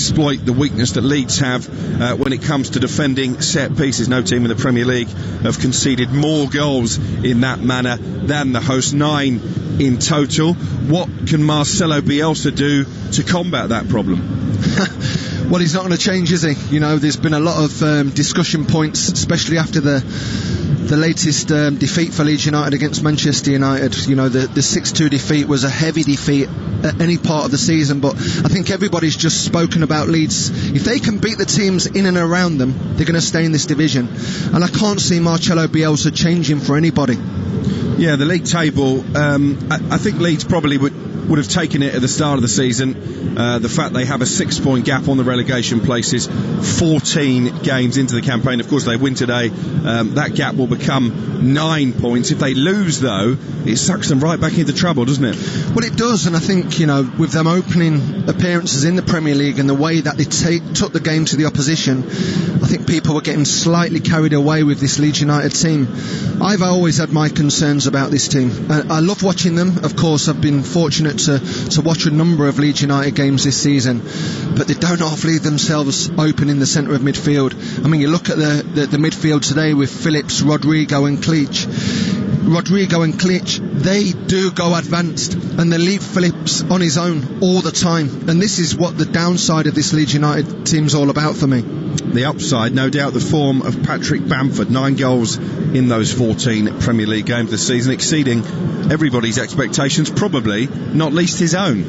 exploit the weakness that Leeds have when it comes to defending set pieces. No team in the Premier League have conceded more goals in that manner than the host, 9 in total. What can Marcelo Bielsa do to combat that problem? Well, he's not going to change, is he? You know, there's been a lot of discussion points, especially after the latest defeat for Leeds United against Manchester United. You know, the 6-2 defeat was a heavy defeat at any part of the season, but I think everybody's just spoken about Leeds. If they can beat the teams in and around them, they're going to stay in this division, and I can't see Marcelo Bielsa changing for anybody. Yeah, the league table, I think Leeds probably would have taken it at the start of the season. The fact they have a 6-point gap on the relegation places, 14 games into the campaign. Of course, they win today, that gap will become 9 points. If they lose, though, it sucks them right back into trouble, doesn't it? Well, it does, and I think, you know, with them opening appearances in the Premier League and the way that they took the game to the opposition, I think people were getting slightly carried away with this Leeds United team. I've always had my concerns about this team. I love watching them. Of course, I've been fortunate to watch a number of Leeds United games this season, but they don't half leave themselves open in the centre of midfield. I mean, you look at the midfield today with Phillips, Rodrigo and Klich. Rodrigo and Klich, they do go advanced, and they leave Phillips on his own all the time, and this is what the downside of this Leeds United team's all about for me. The upside, no doubt, the form of Patrick Bamford, 9 goals in those 14 Premier League games this season, exceeding everybody's expectations, probably not least his own.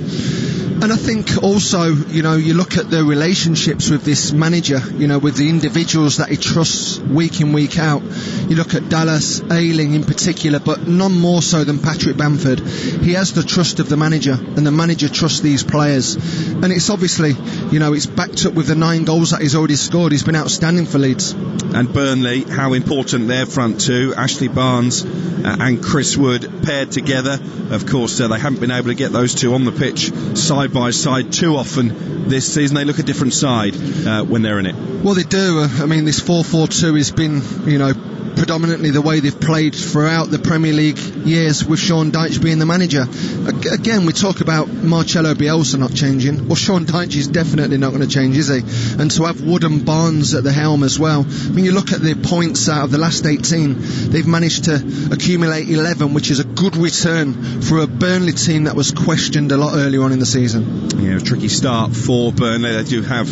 And I think also, you know, you look at the relationships with this manager, you know, with the individuals that he trusts week in, week out. You look at Dallas, Ayling in particular, but none more so than Patrick Bamford. He has the trust of the manager, and the manager trusts these players. And it's obviously, you know, it's backed up with the 9 goals that he's already scored. He's been outstanding for Leeds. And Burnley, how important their front two, Ashley Barnes and Chris Wood paired together. Of course, they haven't been able to get those two on the pitch side by side too often this season. They look a different side when they're in it. Well, they do. I mean, this 4-4-2 has been, you know, predominantly the way they've played throughout the Premier League years, with Sean Dyche being the manager. Again, we talk about Marcelo Bielsa not changing. Well, Sean Dyche is definitely not going to change, is he? And to have Wood and Barnes at the helm as well. When you look at the points out of the last 18, they've managed to accumulate 11, which is a good return for a Burnley team that was questioned a lot earlier on in the season. Yeah, a tricky start for Burnley. They do have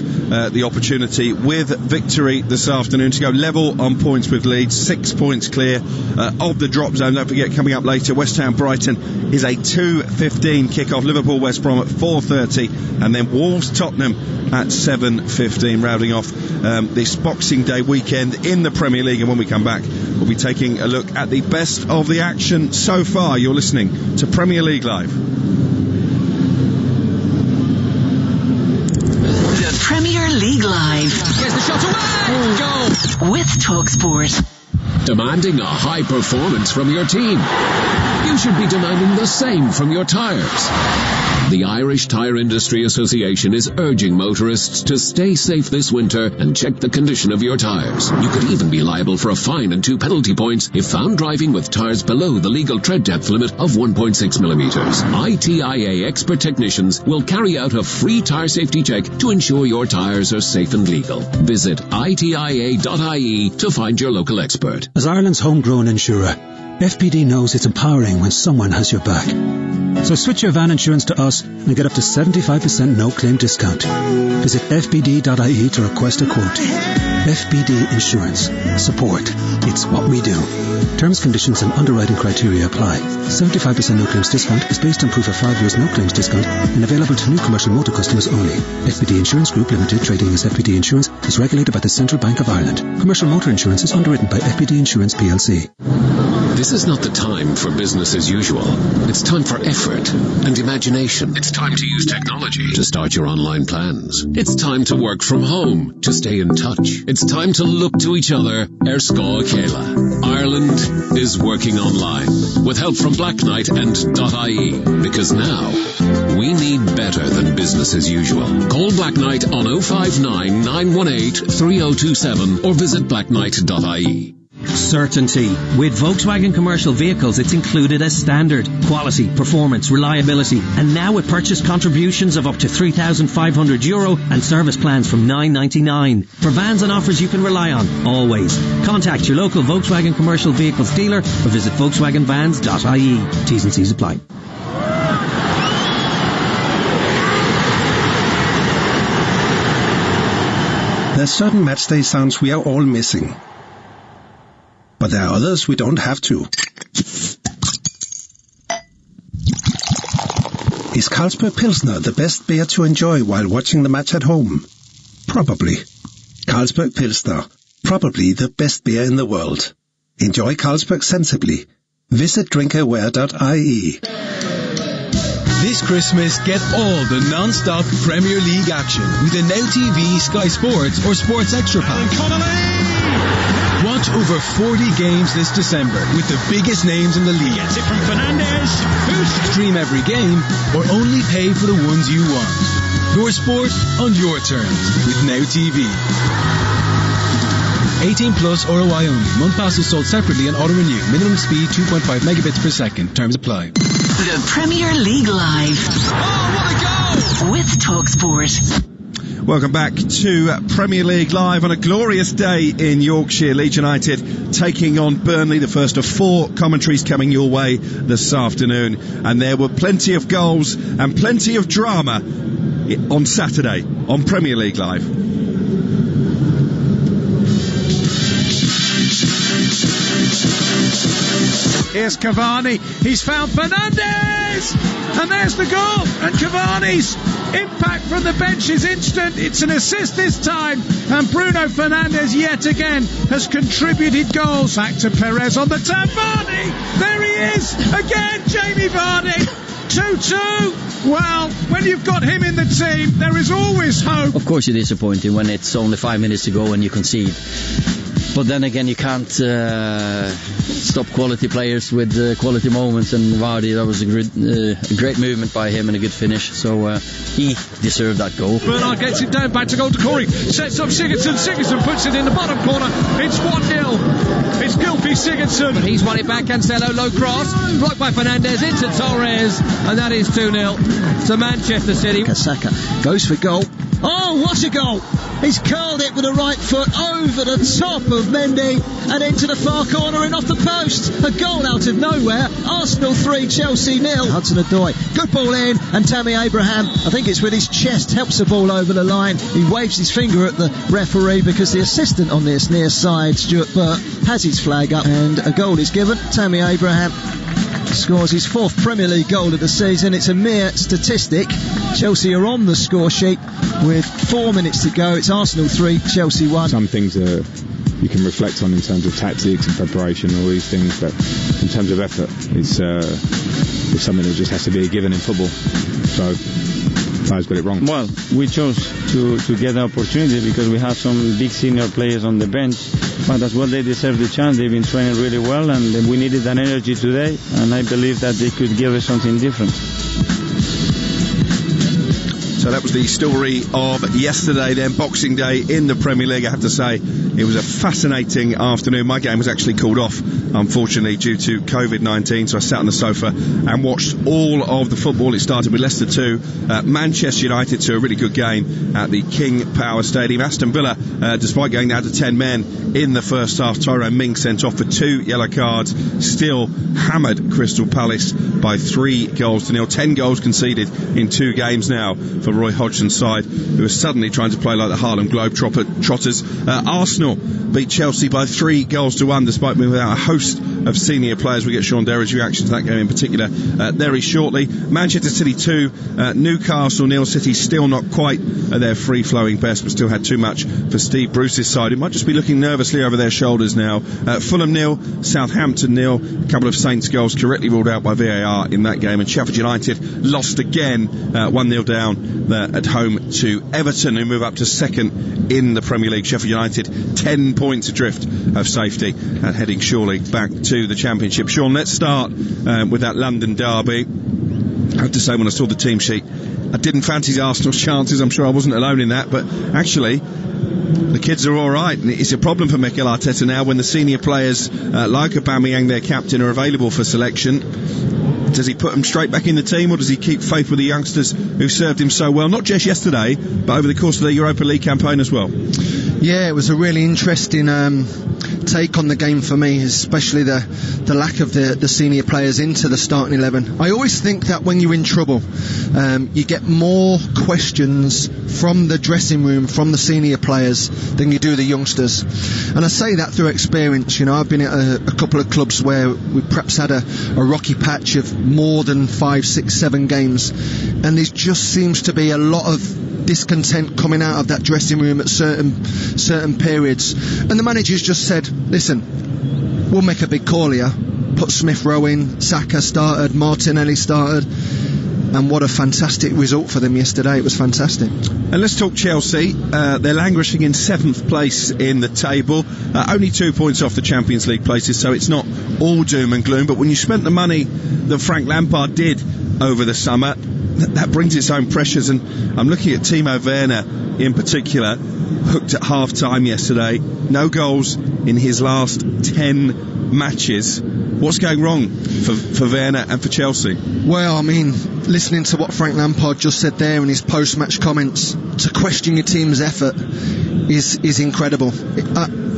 the opportunity with victory this afternoon to go level on points with Leeds. 6 points clear of the drop zone. Don't forget, coming up later, West Ham Brighton is a 2:15 kickoff. Liverpool West Brom at 4:30, and then Wolves Tottenham at 7:15, rounding off this Boxing Day weekend in the Premier League. And when we come back, we'll be taking a look at the best of the action so far. You're listening to Premier League Live. The Premier League Live. Here's the shot away! Goal! With TalkSport. Demanding a high performance from your team? You should be demanding the same from your tires. The Irish Tyre Industry Association is urging motorists to stay safe this winter and check the condition of your tires. You could even be liable for a fine and 2 penalty points if found driving with tires below the legal tread depth limit of 1.6 millimeters. ITIA expert technicians will carry out a free tire safety check to ensure your tires are safe and legal. Visit itia.ie to find your local expert. As Ireland's homegrown insurer, FPD knows it's empowering when someone has your back. So switch your van insurance to us and get up to 75% no-claim discount. Visit fpd.ie to request a quote. FPD Insurance. Support. It's what we do. Terms, conditions and underwriting criteria apply. 75% no-claims discount is based on proof of 5 years no-claims discount and available to new commercial motor customers only. FPD Insurance Group Limited, trading as FPD Insurance, is regulated by the Central Bank of Ireland. Commercial motor insurance is underwritten by FPD Insurance PLC. This is not the time for business as usual. It's time for effort and imagination. It's time to use technology to start your online plans. It's time to work from home to stay in touch. It's time to look to each other. Erscá Céile. Ireland is working online with help from Black Knight and .ie, because now we need better than business as usual. Call Black Knight on 059 918 3027 or visit blackknight.ie. Certainty. With Volkswagen commercial vehicles, it's included as standard. Quality, performance, reliability. And now with purchase contributions of up to €3,500 and service plans from $999. For vans and offers you can rely on, always. Contact your local Volkswagen commercial vehicles dealer or visit volkswagenvans.ie. T's and C's apply. There's certain matchday sounds we are all missing. But there are others we don't have to. Is Carlsberg Pilsner the best beer to enjoy while watching the match at home? Probably. Carlsberg Pilsner. Probably the best beer in the world. Enjoy Carlsberg sensibly. Visit drinkaware.ie. This Christmas, get all the non-stop Premier League action with a Now TV, Sky Sports or Sports Extra pack. Watch over 40 games this December with the biggest names in the league. Gets it from Fernandes. Stream every game or only pay for the ones you want. Your sport on your terms with Now TV. 18 plus ROI only. Month passes sold separately and auto-renew. Minimum speed 2.5 megabits per second. Terms apply. The Premier League Live. Oh, what a goal! With TalkSport. Welcome back to Premier League Live on a glorious day in Yorkshire. Leeds United taking on Burnley, the first of 4 commentaries coming your way this afternoon. And there were plenty of goals and plenty of drama on Saturday on Premier League Live. Here's Cavani, he's found Fernandes, and there's the goal, and Cavani's impact from the bench is instant. It's an assist this time, and Bruno Fernandes yet again has contributed goals. Back to Perez on the tap, Vardy, there he is again, Jamie Vardy, 2-2. Well, when you've got him in the team, there is always hope. Of course you're disappointed when it's only 5 minutes to go and you concede. But then again, you can't stop quality players with quality moments, and Vardy, that was a great movement by him and a good finish, so he deserved that goal. Bernard gets it down, back to goal to Corey, sets up Sigurdsson puts it in the bottom corner, it's 1-0, it's Gylfi Sigurdsson. But he's won it back, Cancelo, low cross, blocked by Fernandes, into Torres, and that is 2-0 to Manchester City. Kasaka goes for goal. Oh, what a goal! He's curled it with the right foot over the top of Mendy and into the far corner and off the post. A goal out of nowhere. Arsenal 3, Chelsea 0. Hudson-Odoi, good ball in, and Tammy Abraham, I think it's with his chest, helps the ball over the line. He waves his finger at the referee because the assistant on this near side, Stuart Burt, has his flag up, and a goal is given. Tammy Abraham scores his 4th Premier League goal of the season. It's a mere statistic. Chelsea are on the score sheet with 4 minutes to go. It's Arsenal 3, Chelsea 1. Some things you can reflect on in terms of tactics and preparation, all these things, but in terms of effort, it's something that just has to be a given in football. So players got it wrong. Well, we chose to get the opportunity because we have some big senior players on the bench, but as well they deserve the chance. They've been training really well, and we needed that energy today, and I believe that they could give us something different. So that was the story of yesterday then, Boxing Day in the Premier League. I have to say, it was a fascinating afternoon. My game was actually called off, unfortunately, due to COVID-19, so I sat on the sofa and watched all of the football. It started with Leicester 2, Manchester United 2, a really good game at the King Power Stadium. Aston Villa, despite going down to 10 men in the first half, Tyrone Mings sent off for 2 yellow cards, still hammered Crystal Palace by 3-0. 10 goals conceded in 2 games now for Roy Hodgson's side, who are suddenly trying to play like the Harlem Globetrotters. Arsenal beat Chelsea by 3-1, despite being without a host of senior players. We get Sean Derry's reaction to that game in particular very shortly. Manchester City 2, Newcastle 0. City still not quite at their free-flowing best, but still had too much for Steve Bruce's side, who might just be looking nervously over their shoulders now. Fulham 0, Southampton 0. A couple of Saints goals correctly ruled out by VAR in that game, and Sheffield United lost again, 1-0 down at home to Everton, who move up to 2nd in the Premier League. Sheffield United 10 points adrift of safety and heading surely back to the Championship. Sean, let's start with that London derby. I have to say, when I saw the team sheet, I didn't fancy Arsenal's chances. I'm sure I wasn't alone in that, but actually The kids are all right, and it's a problem for Mikel Arteta now when the senior players like Aubameyang, their captain, are available for selection. Does he put them straight back in the team, or does he keep faith with the youngsters who served him so well, not just yesterday, but over the course of the Europa League campaign as well? Yeah, it was a really interesting take on the game for me, especially the lack of the senior players into the starting 11. I always think that when you're in trouble, you get more questions from the dressing room, from the senior players, than you do the youngsters. And I say that through experience. You know, I've been at a couple of clubs where we perhaps had a rocky patch of more than 5, 6, 7 games, and there just seems to be a lot of discontent coming out of that dressing room at certain periods, and the manager's just said, listen, we'll make a big call here, put Smith Rowe in, Saka started, Martinelli started, and what a fantastic result for them yesterday. It was fantastic. And let's talk Chelsea. They're languishing in 7th place in the table, only 2 points off the Champions League places, so it's not all doom and gloom. But when you spent the money that Frank Lampard did over the summer, that brings its own pressures. And I'm looking at Timo Werner in particular, hooked at half-time yesterday. No goals in his last 10 matches. What's going wrong for Werner and for Chelsea? Well, I mean, listening to what Frank Lampard just said there in his post-match comments, to question your team's effort is incredible.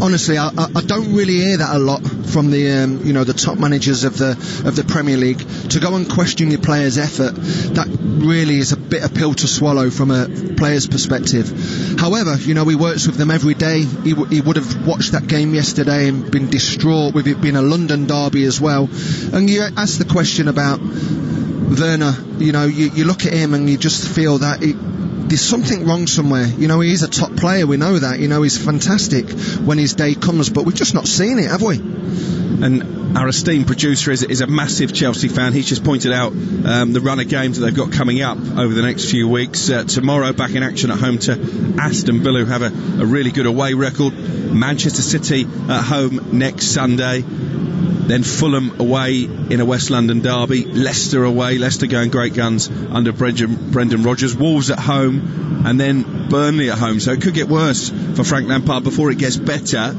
Honestly, I don't really hear that a lot from the top managers of the Premier League. To go and question your players' effort, that really is a bitter pill to swallow from a player's perspective. However, he works with them every day. He would have watched that game yesterday and been distraught with it being a London derby as well. And you ask the question about Werner, you look at him and you just feel that there's something wrong somewhere. He's a top player, we know that. He's fantastic when his day comes, but we've just not seen it, have we? And our esteemed producer is a massive Chelsea fan. He's just pointed out the run of games that they've got coming up over the next few weeks. Tomorrow, back in action at home to Aston Villa, who have a really good away record. Manchester City at home next Sunday. Then Fulham away in a West London derby. Leicester away. Leicester going great guns under Brendan Rodgers. Wolves at home. And then Burnley at home. So it could get worse for Frank Lampard before it gets better.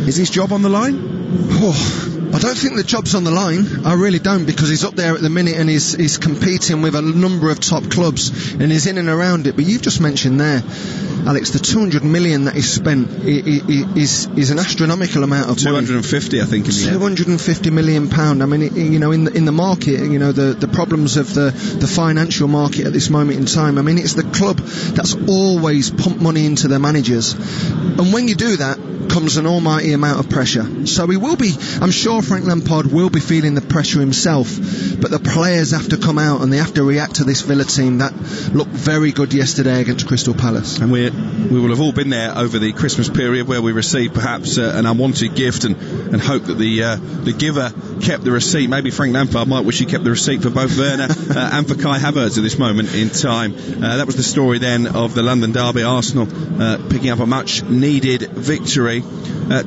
Is his job on the line? I don't think the job's on the line. I really don't, because he's up there at the minute and he's competing with a number of top clubs and he's in and around it. But you've just mentioned there, Alex, the 200 million that he's spent is an astronomical amount of 250, money. I think. 250 million pound. I mean, in the market, the problems of the financial market at this moment in time. I mean, it's the club that's always pumped money into their managers, and when you do that, comes an almighty amount of pressure. So he will be, I'm sure Frank Lampard will be feeling the pressure himself, but the players have to come out and they have to react to this Villa team that looked very good yesterday against Crystal Palace. And we will have all been there over the Christmas period where we received perhaps an unwanted gift and hope that the giver kept the receipt. Maybe Frank Lampard might wish he kept the receipt for both Werner and for Kai Havertz at this moment in time. That was the story then of the London derby. Arsenal picking up a much needed victory.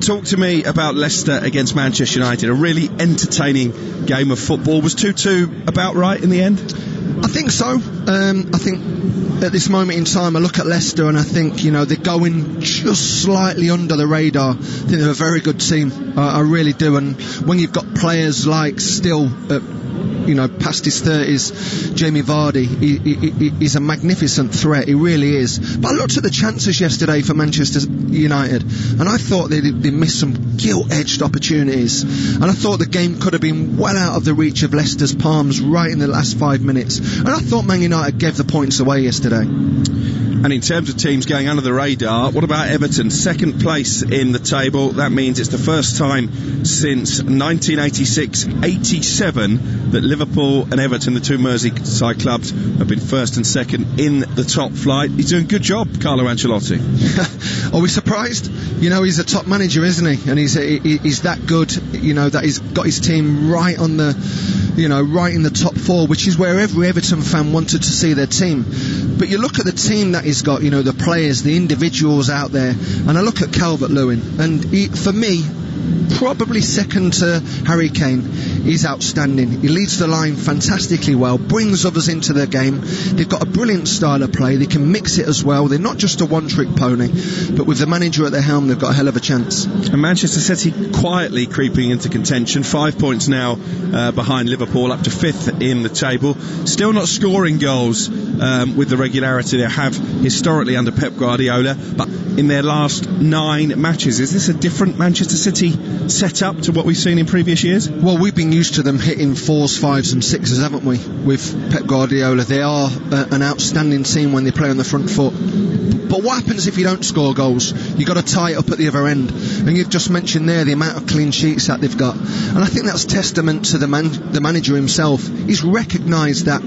Talk to me about Leicester against Manchester United. A really entertaining game of football. Was 2-2 about right in the end? I think so. I think at this moment in time I look at Leicester and I think they're going just slightly under the radar. I think they're a very good team. I really do. And when you've got players like still past his 30s, Jamie Vardy, he's a magnificent threat. He really is. But I looked at the chances yesterday for Manchester United and I thought they missed some gilt-edged opportunities, and I thought the game could have been well out of the reach of Leicester's palms right in the last 5 minutes, and I thought Man United gave the points away yesterday. And in terms of teams going under the radar, what about Everton? Second place in the table. That means it's the first time since 1986-87 that Liverpool and Everton, the two Merseyside clubs, have been first and second in the top flight. He's doing a good job, Carlo Ancelotti. Are we surprised? He's a top manager, isn't he? And he's that good, that he's got his team right on the, right in the top four, which is where every Everton fan wanted to see their team. But you look at the team that he's got, the players, the individuals out there, and I look at Calvert-Lewin, and for me, probably second to Harry Kane. is outstanding. He leads the line fantastically well, brings others into their game. They've got a brilliant style of play. They can mix it as well. They're not just a one-trick pony, but with the manager at the helm, they've got a hell of a chance. And Manchester City quietly creeping into contention, 5 points now behind Liverpool, up to 5th in the table. Still not scoring goals with the regularity they have historically under Pep Guardiola, but in their last 9 matches, is this a different Manchester City setup to what we've seen in previous years? Well, we've been used to them hitting 4s, 5s and 6s, haven't we, with Pep Guardiola. They are an outstanding team when they play on the front foot. But what happens if you don't score goals? You've got to tie it up at the other end. And you've just mentioned there the amount of clean sheets that they've got. And I think that's testament to the manager himself. He's recognised that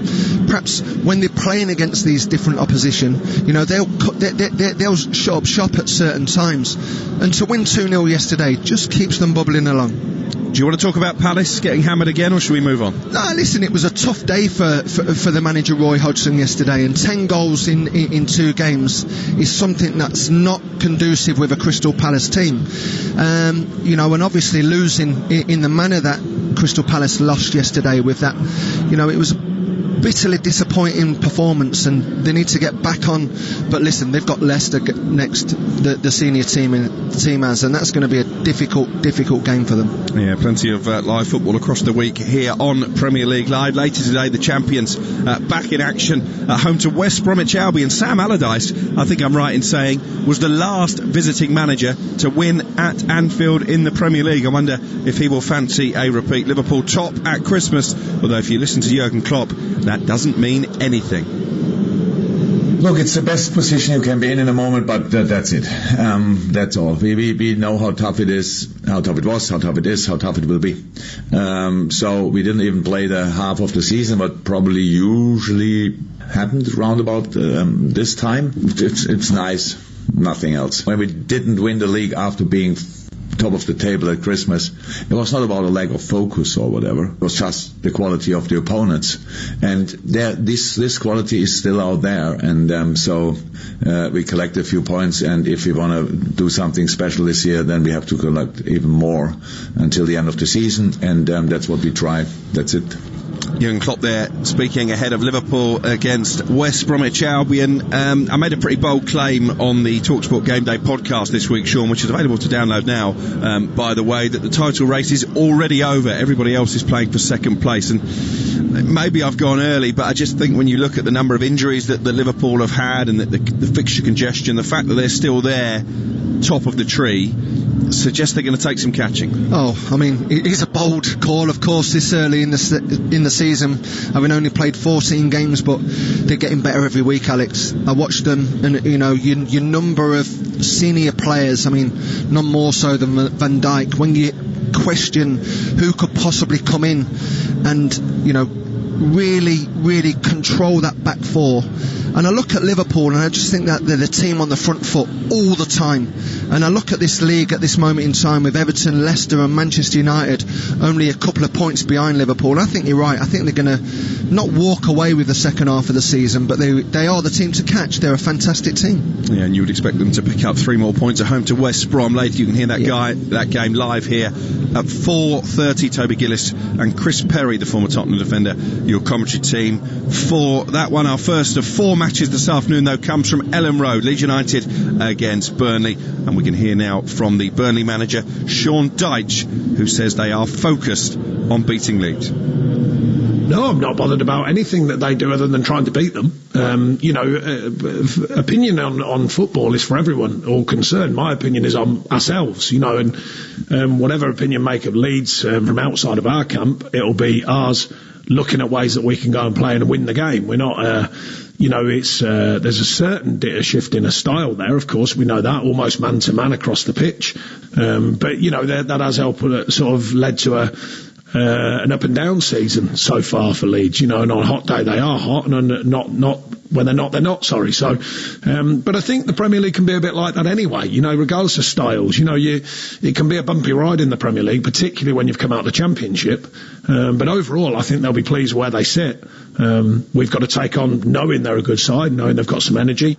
perhaps when they're playing against these different opposition, you know, they'll shut up shop at certain times. And to win 2-0 yesterday just keeps them bubbling along. Do you want to talk about Palace getting hammered again, or should we move on? No, listen, it was a tough day for the manager Roy Hodgson yesterday, and 10 goals in 2 games is something that's not conducive with a Crystal Palace team. You know, and obviously losing in the manner that Crystal Palace lost yesterday with that, you know, it was bitterly disappointing performance, and they need to get back on. But listen, they've got Leicester next, the senior team has, and that's going to be a difficult game for them. Yeah, plenty of live football across the week here on Premier League Live. Later today, the champions back in action at home to West Bromwich Albion. Sam Allardyce, I think I'm right in saying, was the last visiting manager to win at Anfield in the Premier League. I wonder if he will fancy a repeat. Liverpool top at Christmas, although if you listen to Jurgen Klopp, that doesn't mean anything. Look, it's the best position you can be in a moment, but that's it. That's all. We know how tough it is, how tough it was, how tough it is, how tough it will be. So we didn't even play the half of the season, but probably usually happened round about this time. It's nice, nothing else. When we didn't win the league after being top of the table at Christmas, it was not about a lack of focus or whatever. It was just the quality of the opponents, and this quality is still out there, and so we collect a few points, and if we want to do something special this year, then we have to collect even more until the end of the season, and that's what we try. That's it. Jurgen Klopp there speaking ahead of Liverpool against West Bromwich Albion. I made a pretty bold claim on the TalkSport Game Day podcast this week, Sean, which is available to download now, by the way, that the title race is already over. Everybody else is playing for second place, and maybe I've gone early, but I just think when you look at the number of injuries that Liverpool have had, and the fixture congestion, the fact that they're still there, top of the tree, suggests they're going to take some catching. Oh, I mean, it is a bold call, of course, this early in the season, having only played 14 games, but they're getting better every week, Alex. I watched them, and you know, your number of senior players, I mean, none more so than Van Dijk, when you question who could possibly come in and, you know, really control that back four. And I look at Liverpool and I just think that they're the team on the front foot all the time. And I look at this league at this moment in time with Everton, Leicester and Manchester United only a couple of points behind Liverpool. And I think you're right. I think they're going to not walk away with the second half of the season, but they are the team to catch. They're a fantastic team. Yeah, and you would expect them to pick up 3 more points at home to West Brom. Later you can hear that game live here at 4:30. Toby Gillis and Chris Perry, the former Tottenham defender, your commentary team for that one. Our first of 4 matches this afternoon, though, comes from Elland Road, Leeds United against Burnley, and we can hear now from the Burnley manager Sean Dyche, who says they are focused on beating Leeds. No, I'm not bothered about anything that they do other than trying to beat them. Opinion on football is for everyone, all concerned. My opinion is on ourselves, and whatever opinion make of Leeds from outside of our camp, it'll be ours looking at ways that we can go and play and win the game. We're not, there's a certain shift in a style there, of course, we know that, almost man-to-man across the pitch. But that has helped, sort of led to an up and down season so far for Leeds, and on a hot day they are hot, and not when they're not, sorry. So, but I think the Premier League can be a bit like that anyway, regardless of styles. It can be a bumpy ride in the Premier League, particularly when you've come out of the Championship. But overall, I think they'll be pleased where they sit. We've got to take on knowing they're a good side, knowing they've got some energy.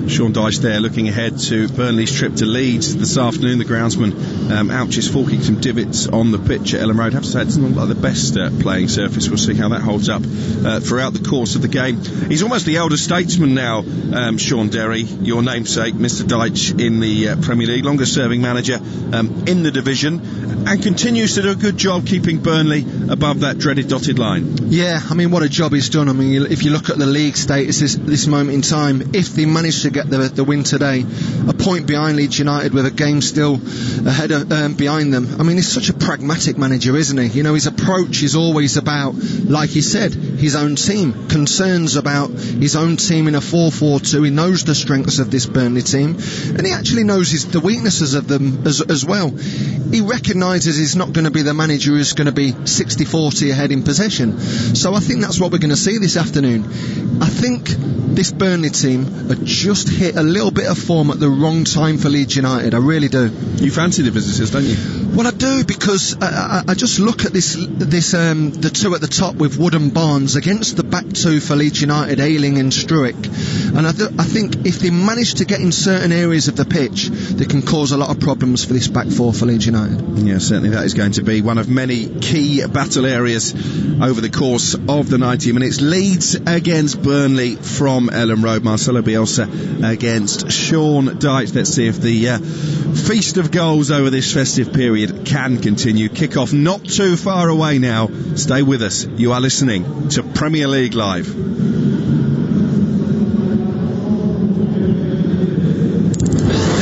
Sean Dyche there looking ahead to Burnley's trip to Leeds this afternoon. The groundsman ouches forking some divots on the pitch at Elland Road. I have to say, it's not like the best playing surface. We'll see how that holds up throughout the course of the game. He's almost the elder statesman now, Sean Derry, your namesake, Mr. Dyche, in the Premier League, longest serving manager in the division, and continues to do a good job keeping Burnley above that dreaded dotted line. Yeah, I mean, what a job he's done. I mean, if you look at the league status this moment in time, if they manage to get the win today, a point behind Leeds United with a game still ahead of, behind them. I mean, he's such a pragmatic manager, isn't he? You know, his approach is always about, like he said, his own team, concerns about his own team in a 4-4-2. He knows the strengths of this Burnley team, and he actually knows the weaknesses of them as well. He recognises he's not going to be the manager who's going to be 60-40 ahead in possession. So I think that's what we're going to see this afternoon. I think this Burnley team had just hit a little bit of form at the wrong time for Leeds United. I really do. You fancy the visitors, don't you? Well, I do, because I just look at the two at the top with Wood and Barnes against the back two for Leeds United, Ayling and Struick. And I think if they manage to get in certain areas of the pitch, they can cause a lot of problems for this back four for Leeds United. Yeah, certainly that is going to be one of many key battle areas over the course of the 90 minutes. Leeds against Burnley from Elland Road. Marcelo Bielsa against Sean Dyche. Let's see if the feast of goals over this festive period can continue. Kick-off not too far away now. Stay with us. You are listening to Premier League Live.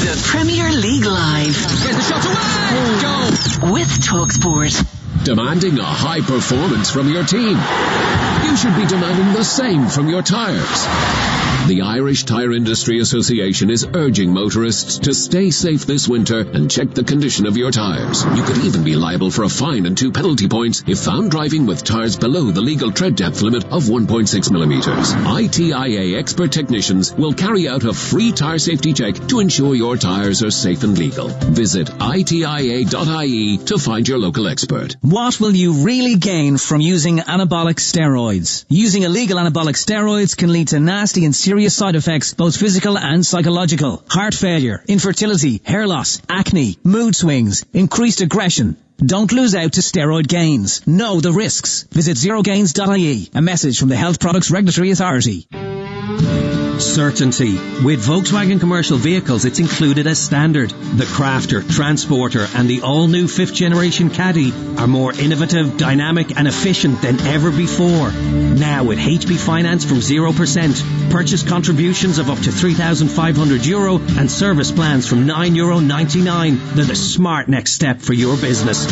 The Premier League Live. Here's the shot away! Goal! With TalkSport. Demanding a high performance from your team? You should be demanding the same from your tyres. The Irish Tyre Industry Association is urging motorists to stay safe this winter and check the condition of your tyres. You could even be liable for a fine and 2 penalty points if found driving with tyres below the legal tread depth limit of 1.6 millimetres. ITIA expert technicians will carry out a free tyre safety check to ensure your tyres are safe and legal. Visit itia.ie to find your local expert. What will you really gain from using anabolic steroids? Using illegal anabolic steroids can lead to nasty and serious side effects, both physical and psychological. Heart failure, infertility, hair loss, acne, mood swings, increased aggression. Don't lose out to steroid gains. Know the risks. Visit zerogains.ie. A message from the Health Products Regulatory Authority. Certainty. With Volkswagen commercial vehicles, it's included as standard. The Crafter, Transporter and the all-new 5th generation Caddy are more innovative, dynamic and efficient than ever before. Now with HB Finance from 0%, purchase contributions of up to €3,500 and service plans from €9.99. They're the smart next step for your business.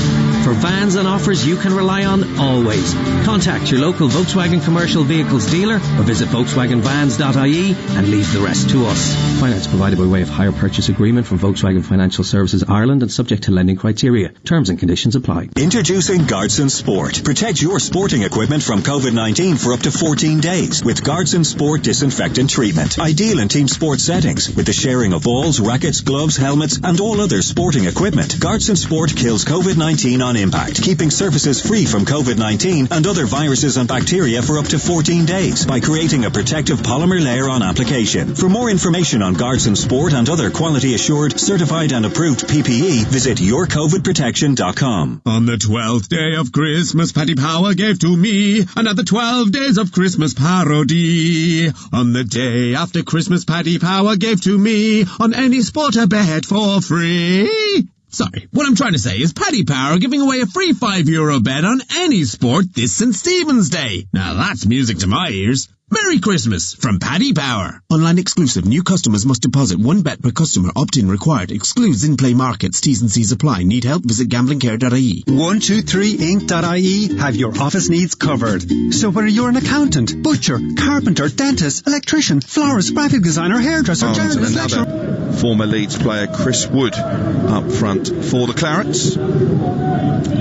For vans and offers you can rely on always. Contact your local Volkswagen commercial vehicles dealer or visit volkswagenvans.ie and leave the rest to us. Finance provided by way of hire purchase agreement from Volkswagen Financial Services Ireland and subject to lending criteria. Terms and conditions apply. Introducing Guardsson Sport. Protect your sporting equipment from COVID-19 for up to 14 days with Guardsson Sport disinfectant treatment. Ideal in team sports settings with the sharing of balls, rackets, gloves, helmets and all other sporting equipment. Guardsson Sport kills COVID-19 on impact, keeping surfaces free from COVID-19 and other viruses and bacteria for up to 14 days by creating a protective polymer layer on application. For more information on Guardsson Sport and other quality assured, certified and approved PPE, visit yourcovidprotection.com. On the 12th day of Christmas, Paddy Power gave to me another 12 days of Christmas parody. On the day after Christmas, Paddy Power gave to me on any sport a bet for free. Sorry, what I'm trying to say is Paddy Power giving away a free €5 bet on any sport this St. Stephen's Day. Now that's music to my ears. Merry Christmas from Paddy Power. Online exclusive. New customers must deposit 1 bet per customer. Opt-in required. Excludes in-play markets. T's and C's apply. Need help? Visit gamblingcare.ie. 123inc.ie have your office needs covered. So whether you're an accountant, butcher, carpenter, dentist, electrician, florist, graphic designer, hairdresser, journalist, lecturer... Former Leeds player Chris Wood up front for the Clarets.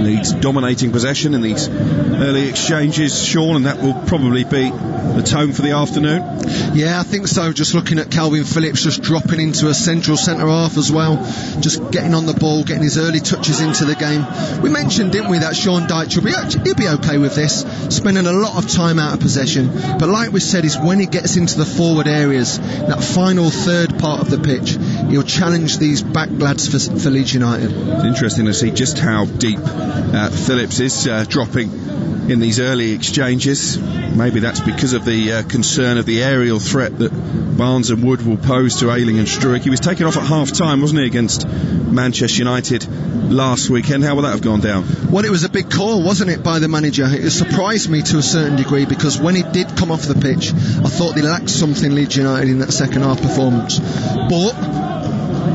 Leeds dominating possession in these early exchanges, Sean, and that will probably be the tone for the afternoon? Yeah, I think so. Just looking at Calvin Phillips just dropping into a central centre-half as well, just getting on the ball, getting his early touches into the game. We mentioned, didn't we, that Sean Dyche he'll be okay with this, spending a lot of time out of possession, but like we said, is when he gets into the forward areas, that final third part of the pitch, he'll challenge these back lads for Leeds United. It's interesting to see just how deep Phillips is dropping in these early exchanges. Maybe that's because of the concern of the aerial threat that Barnes and Wood will pose to Ayling and Struijk. He was taken off at half-time, wasn't he, against Manchester United last weekend? How would that have gone down? Well, it was a big call, wasn't it, by the manager? It surprised me to a certain degree, because when he did come off the pitch, I thought they lacked something, Leeds United, in that second half performance. But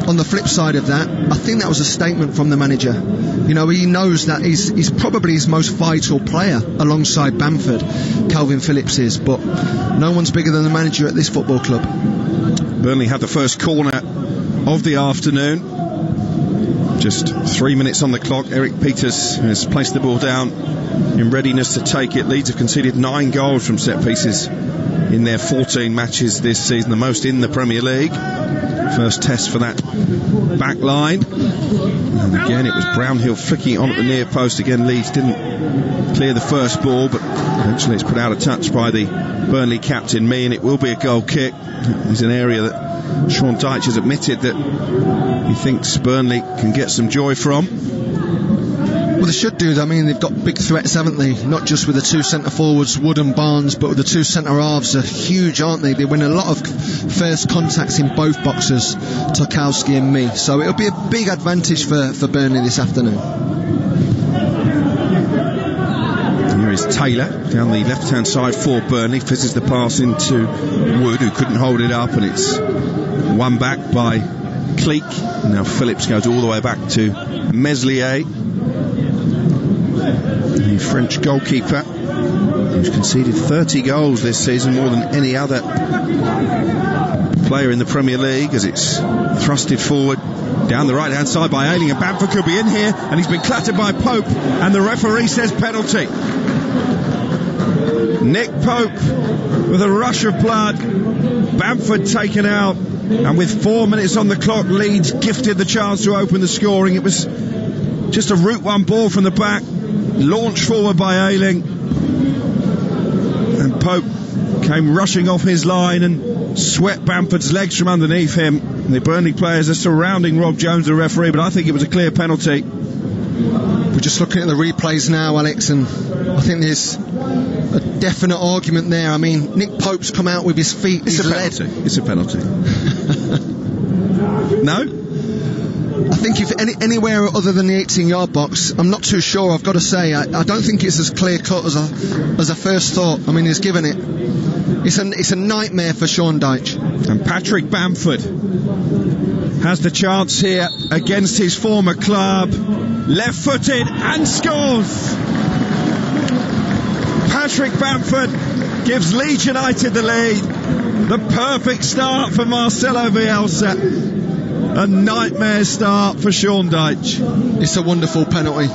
on the flip side of that, I think that was a statement from the manager. You know, he knows that he's probably his most vital player alongside Bamford, Calvin Phillips is, but no one's bigger than the manager at this football club. Burnley have the first corner of the afternoon. Just 3 minutes on the clock. Eric Peters has placed the ball down in readiness to take it. Leeds have conceded 9 goals from set pieces in their 14 matches this season, the most in the Premier League. First test for that back line, and again it was Brownhill flicking it on at the near post. Again, Leeds didn't clear the first ball, but eventually it's put out of touch by the Burnley captain, and it will be a goal kick. It's an area that Sean Dyche has admitted that he thinks Burnley can get some joy from. Well, they should do. I mean, they've got big threats, haven't they? Not just with the two centre forwards, Wood and Barnes, but with the two centre halves are huge, aren't they? They win a lot of first contacts in both boxes, Tarkowski and me. So it'll be a big advantage for Burnley this afternoon. Here is Taylor down the left-hand side for Burnley. Fizzes the pass into Wood, who couldn't hold it up, and it's won back by Klich. Now Phillips goes all the way back to Meslier, the French goalkeeper, who's conceded 30 goals this season, more than any other player in the Premier League, as it's thrusted forward down the right hand side by Ayling, and Bamford could be in here, and he's been clattered by Pope, and the referee says penalty. Nick Pope with a rush of blood, Bamford taken out, and with 4 minutes on the clock, Leeds gifted the chance to open the scoring. It was just a route one ball from the back, launched forward by Ayling, and Pope came rushing off his line and swept Bamford's legs from underneath him. The Burnley players are surrounding Rob Jones, the referee, but I think it was a clear penalty. We're just looking at the replays now, Alex, and I think there's a definite argument there. I mean, Nick Pope's come out with his feet. It's a penalty. It's a penalty. No? I think if anywhere other than the 18-yard box, I'm not too sure, I've got to say. I don't think it's as clear-cut as a first thought. I mean, he's given it. It's a nightmare for Sean Dyche. And Patrick Bamford has the chance here against his former club. Left-footed and scores! Patrick Bamford gives Leeds United the lead. The perfect start for Marcelo Bielsa. A nightmare start for Sean Dyche. It's a wonderful penalty,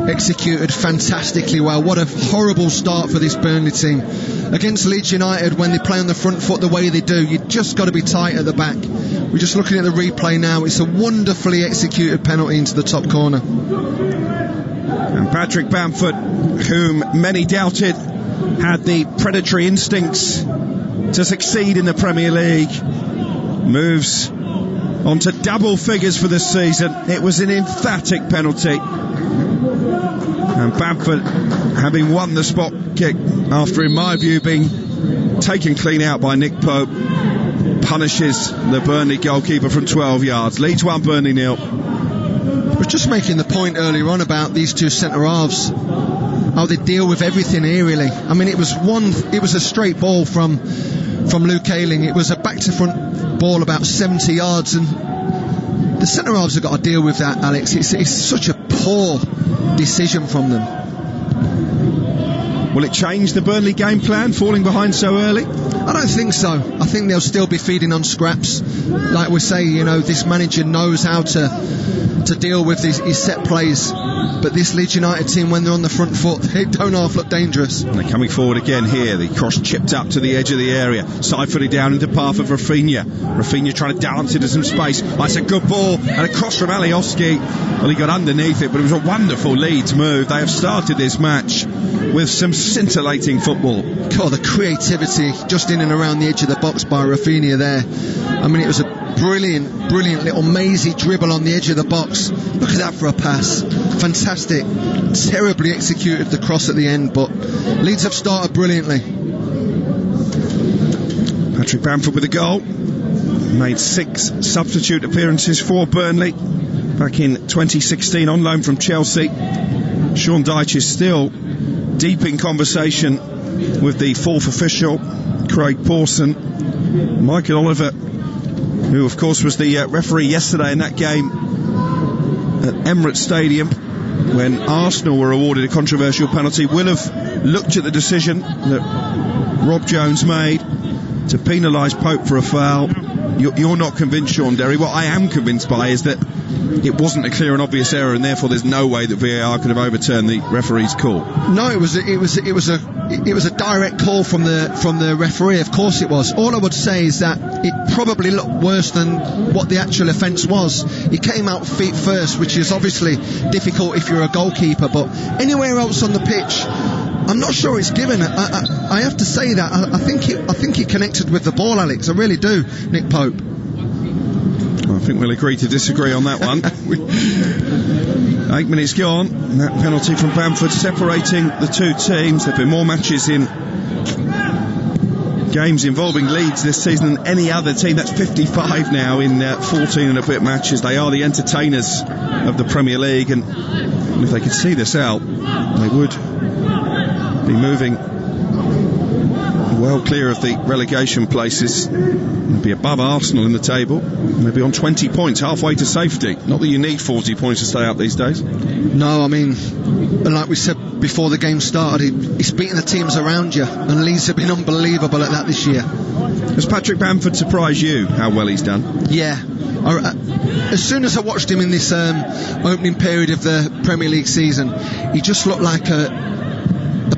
executed fantastically well. What a horrible start for this Burnley team. Against Leeds United, when they play on the front foot the way they do, you've just got to be tight at the back. We're just looking at the replay now. It's a wonderfully executed penalty into the top corner. And Patrick Bamford, whom many doubted had the predatory instincts to succeed in the Premier League, moves onto double figures for this season. It was an emphatic penalty, and Bamford, having won the spot kick after, in my view, being taken clean out by Nick Pope, punishes the Burnley goalkeeper from 12 yards. Leeds 1, Burnley 0. I was just making the point earlier on about these two centre halves, how they deal with everything aerially. I mean, it was a straight ball from Luke Ayling. It was a back to front ball about 70 yards, and the centre halves have got to deal with that, Alex. It's such a poor decision from them. Will it change the Burnley game plan, falling behind so early? I don't think so. I think they'll still be feeding on scraps. Like we say, you know, this manager knows how to deal with his set plays. But this Leeds United team, when they're on the front foot, they don't half look dangerous. And they're coming forward again here. The cross chipped up to the edge of the area. Side-footed down into path of Raphinha. Raphinha trying to dance into some space. That's a good ball. And a cross from Alioski. Well, he got underneath it, but it was a wonderful Leeds move. They have started this match with some scintillating football. God, the creativity just in and around the edge of the box by Raphinha there. I mean, it was a brilliant little mazy dribble on the edge of the box. Look at that for a pass. Fantastic. Terribly executed the cross at the end, but Leeds have started brilliantly. Patrick Bamford with a goal. Made 6 substitute appearances for Burnley back in 2016 on loan from Chelsea. Sean Dyche is still deep in conversation with the 4th official, Craig Pawson. Michael Oliver, who of course was the referee yesterday in that game at Emirates Stadium when Arsenal were awarded a controversial penalty, will have looked at the decision that Rob Jones made to penalise Pope for a foul. You're not convinced, Sean Derry. What I am convinced by is that it wasn't a clear and obvious error, and therefore there's no way that VAR could have overturned the referee's call. No, it was a direct call from the referee. Of course it was. All I would say is that it probably looked worse than what the actual offence was. He came out feet first, which is obviously difficult if you're a goalkeeper, but anywhere else on the pitch, I'm not sure it's given. I have to say that I think he connected with the ball, Alex. I really do, Nick Pope. I think we'll agree to disagree on that one. 8 minutes gone, and that penalty from Bamford separating the two teams. There have been more matches in games involving Leeds this season than any other team. That's 55 now in 14 and a bit matches. They are the entertainers of the Premier League, and if they could see this out, they would be moving well clear of the relegation places. They'll be above Arsenal in the table. They'll be on 20 points, halfway to safety. Not that you need 40 points to stay up these days. No, I mean, like we said before the game started, he's beating the teams around you, and Leeds have been unbelievable at that this year. Has Patrick Bamford surprised you, how well he's done? Yeah. As soon as I watched him in this opening period of the Premier League season, he just looked like a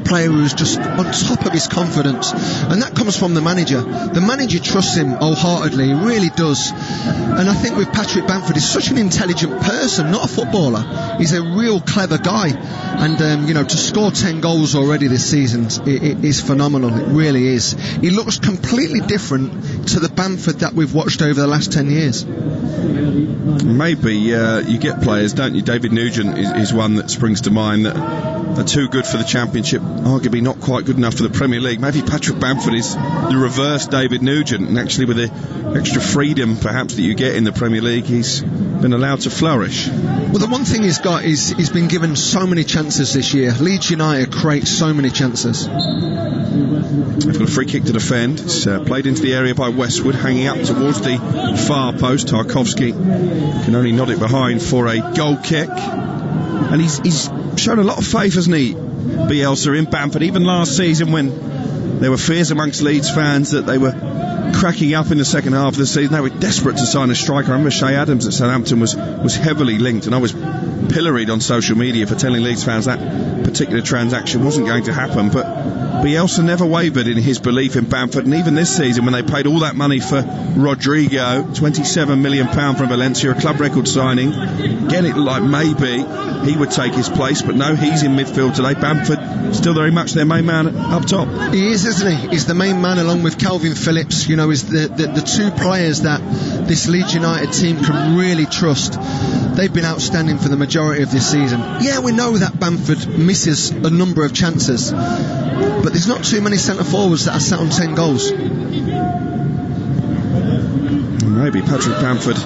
player who's just on top of his confidence, and that comes from the manager. The manager trusts him wholeheartedly, he really does. And I think with Patrick Bamford, he's such an intelligent person, not a footballer. He's a real clever guy, and you know, to score 10 goals already this season, it is phenomenal. It really is. He looks completely different to the Bamford that we've watched over the last 10 years. Maybe you get players, don't you? David Nugent is one that springs to mind, that are too good for the Championship, arguably not quite good enough for the Premier League. Maybe Patrick Bamford is the reverse David Nugent, and actually with the extra freedom perhaps that you get in the Premier League, he's been allowed to flourish. Well, the one thing he's got is he's been given so many chances this year. Leeds United create so many chances. They've got a free kick to defend. It's played into the area by Westwood, hanging up towards the far post. Tarkowski can only nod it behind for a goal kick, and he's shown a lot of faith, hasn't he, Bielsa, in Bamford? Even last season, when there were fears amongst Leeds fans that they were cracking up in the second half of the season, they were desperate to sign a striker. I remember Shea Adams at Southampton was heavily linked, and I was pilloried on social media for telling Leeds fans that particular transaction wasn't going to happen. But Bielsa never wavered in his belief in Bamford, and even this season, when they paid all that money for Rodrigo, £27 million from Valencia, a club record signing, again it looked like maybe he would take his place, but no, he's in midfield today. Bamford still very much their main man up top. He is, isn't he? He's the main man, along with Calvin Phillips. You know, is the two players that this Leeds United team can really trust. They've been outstanding for the majority of this season. Yeah, we know that Bamford misses a number of chances, but there's not too many centre forwards that are sat on 10 goals. Maybe Patrick Bamford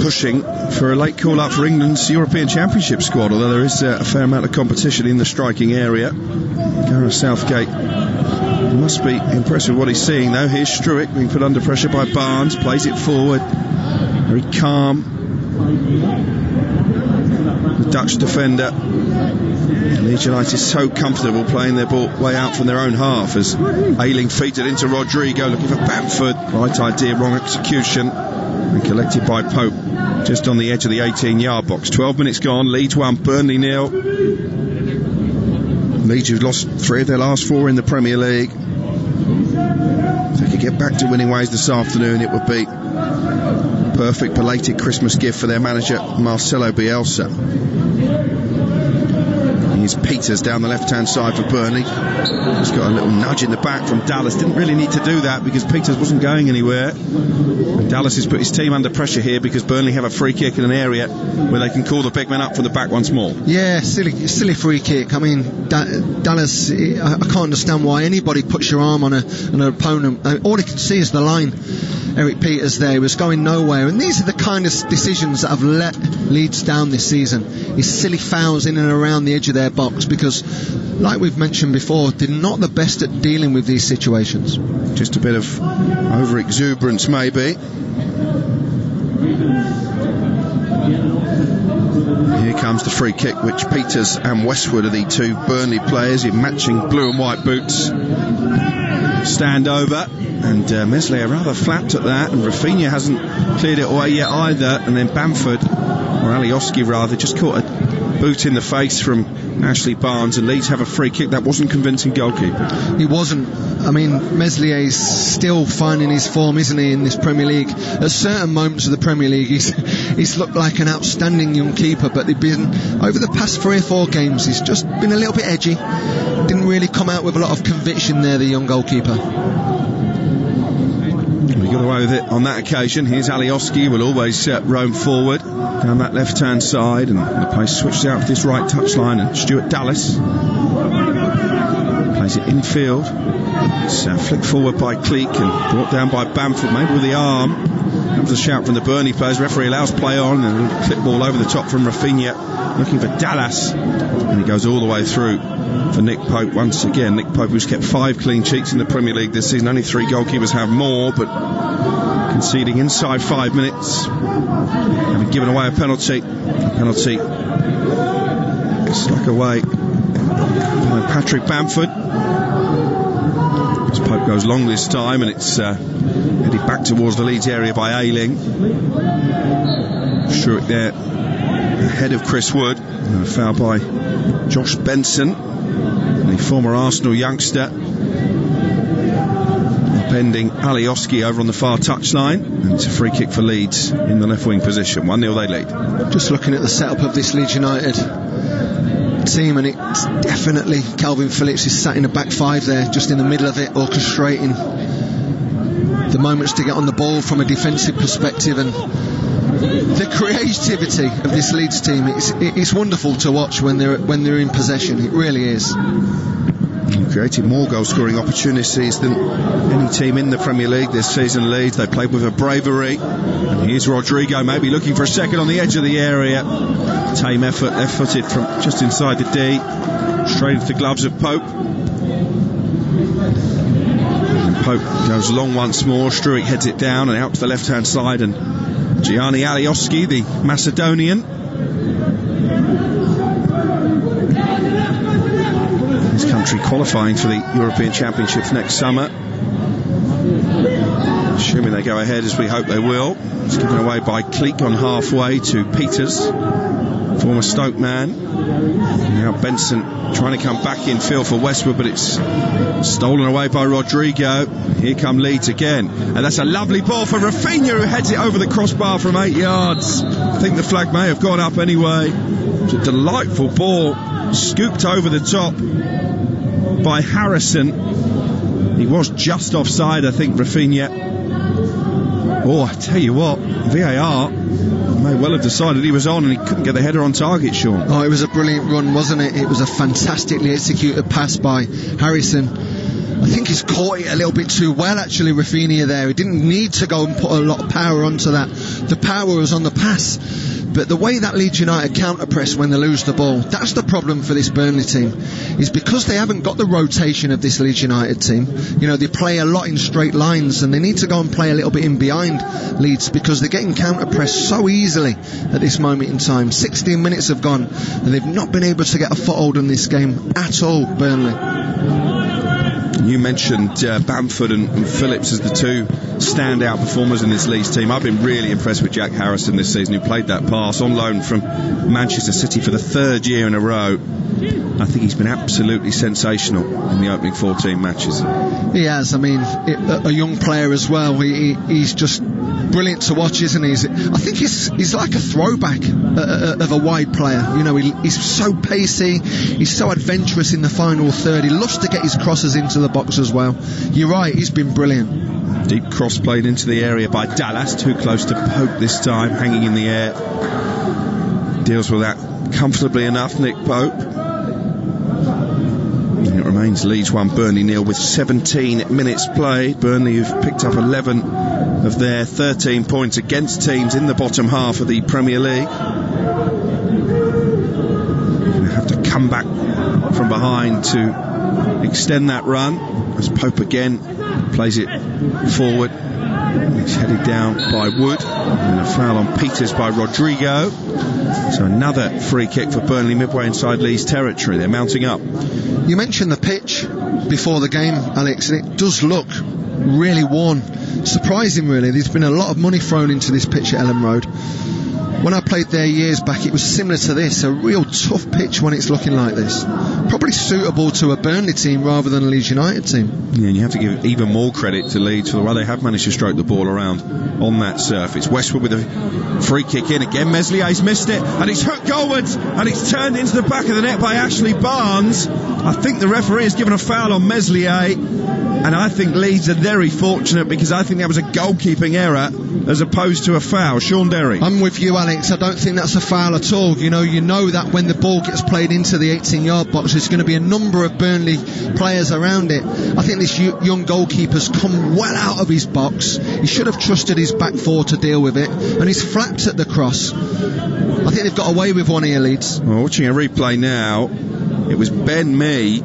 pushing for a late call up for England's European Championship squad, although there is a fair amount of competition in the striking area. Gareth Southgate must be impressed with what he's seeing, though. Here's Struick being put under pressure by Barnes, plays it forward, very calm. The Dutch defender Leeds United so comfortable playing their ball way out from their own half as Ayling feeds it into Rodrigo, looking for Bamford. Right idea, wrong execution, and collected by Pope just on the edge of the 18-yard box. 12 minutes gone, Leeds 1, Burnley 0. Leeds who've lost 3 of their last 4 in the Premier League. If they could get back to winning ways this afternoon, it would be a perfect belated Christmas gift for their manager Marcelo Bielsa. Here's Peters down the left-hand side for Burnley. He's got a little nudge in the back from Dallas. Didn't really need to do that because Peters wasn't going anywhere. And Dallas has put his team under pressure here because Burnley have a free kick in an area where they can call the big man up from the back once more. Yeah, silly free kick. I mean, Dallas, I can't understand why anybody puts your arm on an opponent. All he can see is the line. Eric Peters there was going nowhere, and these are the kind of decisions that have let Leeds down this season. Is silly fouls in and around the edge of their box because, like we've mentioned before, they're not the best at dealing with these situations. Just a bit of over exuberance maybe. Here comes the free kick, which Peters and Westwood are the 2 Burnley players in matching blue and white boots. Stand over, and Meslier rather flapped at that, and Raphinha hasn't cleared it away yet either, and then Bamford, or Alioski rather, just caught a boot in the face from Ashley Barnes, and Leeds have a free kick. That wasn't convincing goalkeeper. He wasn't. I mean, Meslier's still finding his form, isn't he, in this Premier League? At certain moments of the Premier League, he's looked like an outstanding young keeper, but they've been, over the past 3 or 4 games, he's just been a little bit edgy. Didn't really come out with a lot of conviction there, the young goalkeeper. We got away with it on that occasion. Here's Alioski, will always roam forward down that left-hand side, and the play switched out to this right touchline, and Stuart Dallas plays it infield. It's flicked forward by Klich and brought down by Bamford, maybe with the arm. That was a shout from the Burnley players. Referee allows play on, and a clip ball over the top from Raphinha, looking for Dallas, and he goes all the way through for Nick Pope once again. Nick Pope, who's kept 5 clean sheets in the Premier League this season. Only 3 goalkeepers have more, but conceding inside 5 minutes, having given away a penalty. Stuck away by Patrick Bamford. As Pope goes long this time, and it's headed back towards the Leeds area by Ayling. Schurig there ahead of Chris Wood. Foul by Josh Benson, the former Arsenal youngster, upending Alioski over on the far touchline, and it's a free kick for Leeds in the left wing position. 1-0 they lead. Just looking at the setup of this Leeds United team, and it's definitely Calvin Phillips is sat in the back 5 there, just in the middle of it, orchestrating the moments to get on the ball from a defensive perspective, and the creativity of this Leeds team, it's wonderful to watch when they're in possession. It really is. Created more goal scoring opportunities than any team in the Premier League this season. Leeds, they played with a bravery, and here's Rodrigo maybe looking for a second on the edge of the area. Tame effort, left-footed from just inside the D, straight into the gloves of Pope. And Pope goes long once more. Schurig heads it down and out to the left-hand side, and Gianni Alioski, the Macedonian, his country qualifying for the European Championships next summer, assuming they go ahead, as we hope they will. It's given away by Klich on halfway to Peters, former Stoke man. Now Benson trying to come back in field for Westwood, but it's stolen away by Rodrigo. Here come Leeds again, and that's a lovely ball for Raphinha, who heads it over the crossbar from 8 yards. I think the flag may have gone up anyway. It's a delightful ball, scooped over the top by Harrison. He was just offside, I think, Raphinha. Oh, I tell you what, VAR may well have decided he was on, and he couldn't get the header on target, Sean. Oh, it was a brilliant run, wasn't it? It was a fantastically executed pass by Harrison. I think he's caught it a little bit too well, actually, Raphinha there. He didn't need to go and put a lot of power onto that. The power was on the pass. But the way that Leeds United counter-press when they lose the ball, that's the problem for this Burnley team, is because they haven't got the rotation of this Leeds United team. You know, they play a lot in straight lines, and they need to go and play a little bit in behind Leeds, because they're getting counter-pressed so easily at this moment in time. 16 minutes have gone, and they've not been able to get a foothold in this game at all, Burnley. You mentioned Bamford and Phillips as the two standout performers in this Leeds team. I've been really impressed with Jack Harrison this season, who played that pass on loan from Manchester City for the 3rd year in a row. I think he's been absolutely sensational in the opening 14 matches. He has. I mean, a young player as well. He's just brilliant to watch, isn't he? I think he's like a throwback of a wide player. You know, he's so pacey, he's so adventurous in the final third. He loves to get his crosses into the box as well. You're right, he's been brilliant. Deep cross played into the area by Dallas, too close to Pope this time, hanging in the air. Deals with that comfortably enough, Nick Pope. And it remains Leeds 1, Burnley 0 with 17 minutes played. Burnley, who've picked up 11 of their 13 points against teams in the bottom half of the Premier League. Going to have to come back from behind to extend that run, as Pope again plays it forward. It's headed down by Wood, and a foul on Peters by Rodrigo. So another free kick for Burnley midway inside Leeds territory. They're mounting up. You mentioned the pitch before the game, Alex, and it does look really worn. Surprising, really. There's been a lot of money thrown into this pitch at Elland Road. When I played there years back, it was similar to this, a real tough pitch when it's looking like this. Probably suitable to a Burnley team rather than a Leeds United team. Yeah, and you have to give even more credit to Leeds for the way they have managed to stroke the ball around on that surface. Westwood with a free kick in again. Meslier's missed it, and it's hooked goalwards, and it's turned into the back of the net by Ashley Barnes. I think the referee has given a foul on Meslier, and I think Leeds are very fortunate, because I think that was a goalkeeping error as opposed to a foul. Sean Derry. I'm with you, Alex. I don't think that's a foul at all. You know that when the ball gets played into the 18-yard box, there's going to be a number of Burnley players around it. I think this young goalkeeper's come well out of his box. He should have trusted his back four to deal with it, and he's flapped at the cross. I think they've got away with one here, Leeds. Well, watching a replay now, it was Ben Mee.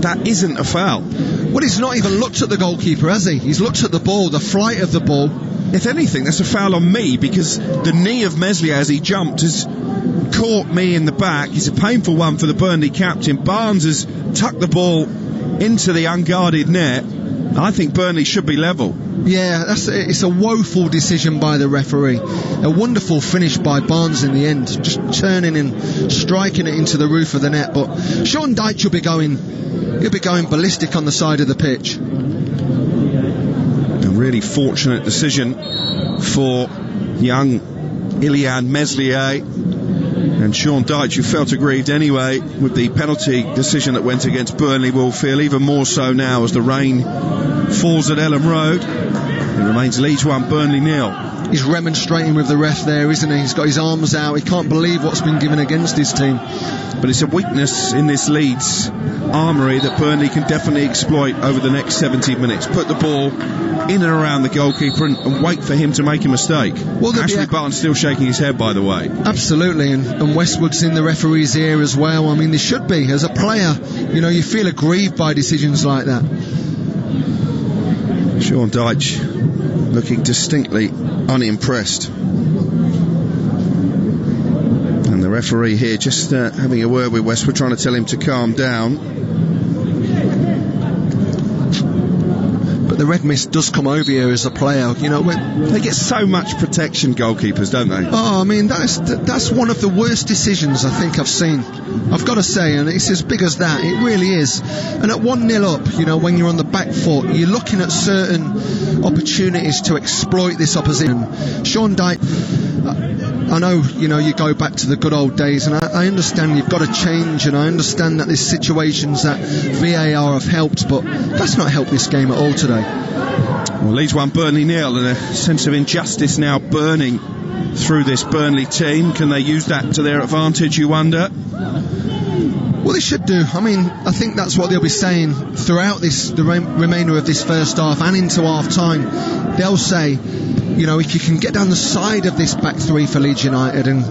That isn't a foul. Well, he's not even looked at the goalkeeper, has he? He's looked at the ball, the flight of the ball. If anything, that's a foul on Mee, because the knee of Meslier as he jumped has caught Mee in the back. It's a painful one for the Burnley captain. Barnes has tucked the ball into the unguarded net. I think Burnley should be level. Yeah, it's a woeful decision by the referee. A wonderful finish by Barnes in the end, just turning and striking it into the roof of the net. But Sean Dyche will be going ballistic on the side of the pitch. A really fortunate decision for young Ilian Meslier. And Sean Dyche, who felt aggrieved anyway with the penalty decision that went against Burnley, will feel even more so now as the rain falls at Elland Road. It remains Leeds 1, Burnley 0. He's remonstrating with the ref there, isn't he? He's got his arms out. He can't believe what's been given against his team. But it's a weakness in this Leeds armoury that Burnley can definitely exploit over the next 70 minutes. Put the ball in and around the goalkeeper and wait for him to make a mistake. Well, Ashley Barnes still shaking his head, by the way. Absolutely, and Westwood's in the referee's ear as well. I mean, they should be. As a player, you feel aggrieved by decisions like that. Sean Dyche looking distinctly unimpressed. And the referee here just having a word with Westwood, trying to tell him to calm down. But the red mist does come over you as a player. They get so much protection, goalkeepers, don't they? Oh, I mean, that's one of the worst decisions I think I've seen. I've got to say, and it's as big as that. It really is. And at 1-0 up, when you're on the back foot, you're looking at certain opportunities to exploit this opposition. Sean Dyche, I know, you go back to the good old days, and I understand you've got to change, and I understand that there's situations that VAR have helped, but that's not helped this game at all today. Well, Leeds 1, Burnley 0, and a sense of injustice now burning through this Burnley team. Can they use that to their advantage, you wonder? Well, they should do. I mean, I think that's what they'll be saying throughout the remainder of this first half and into half time. They'll say, if you can get down the side of this back three for Leeds United and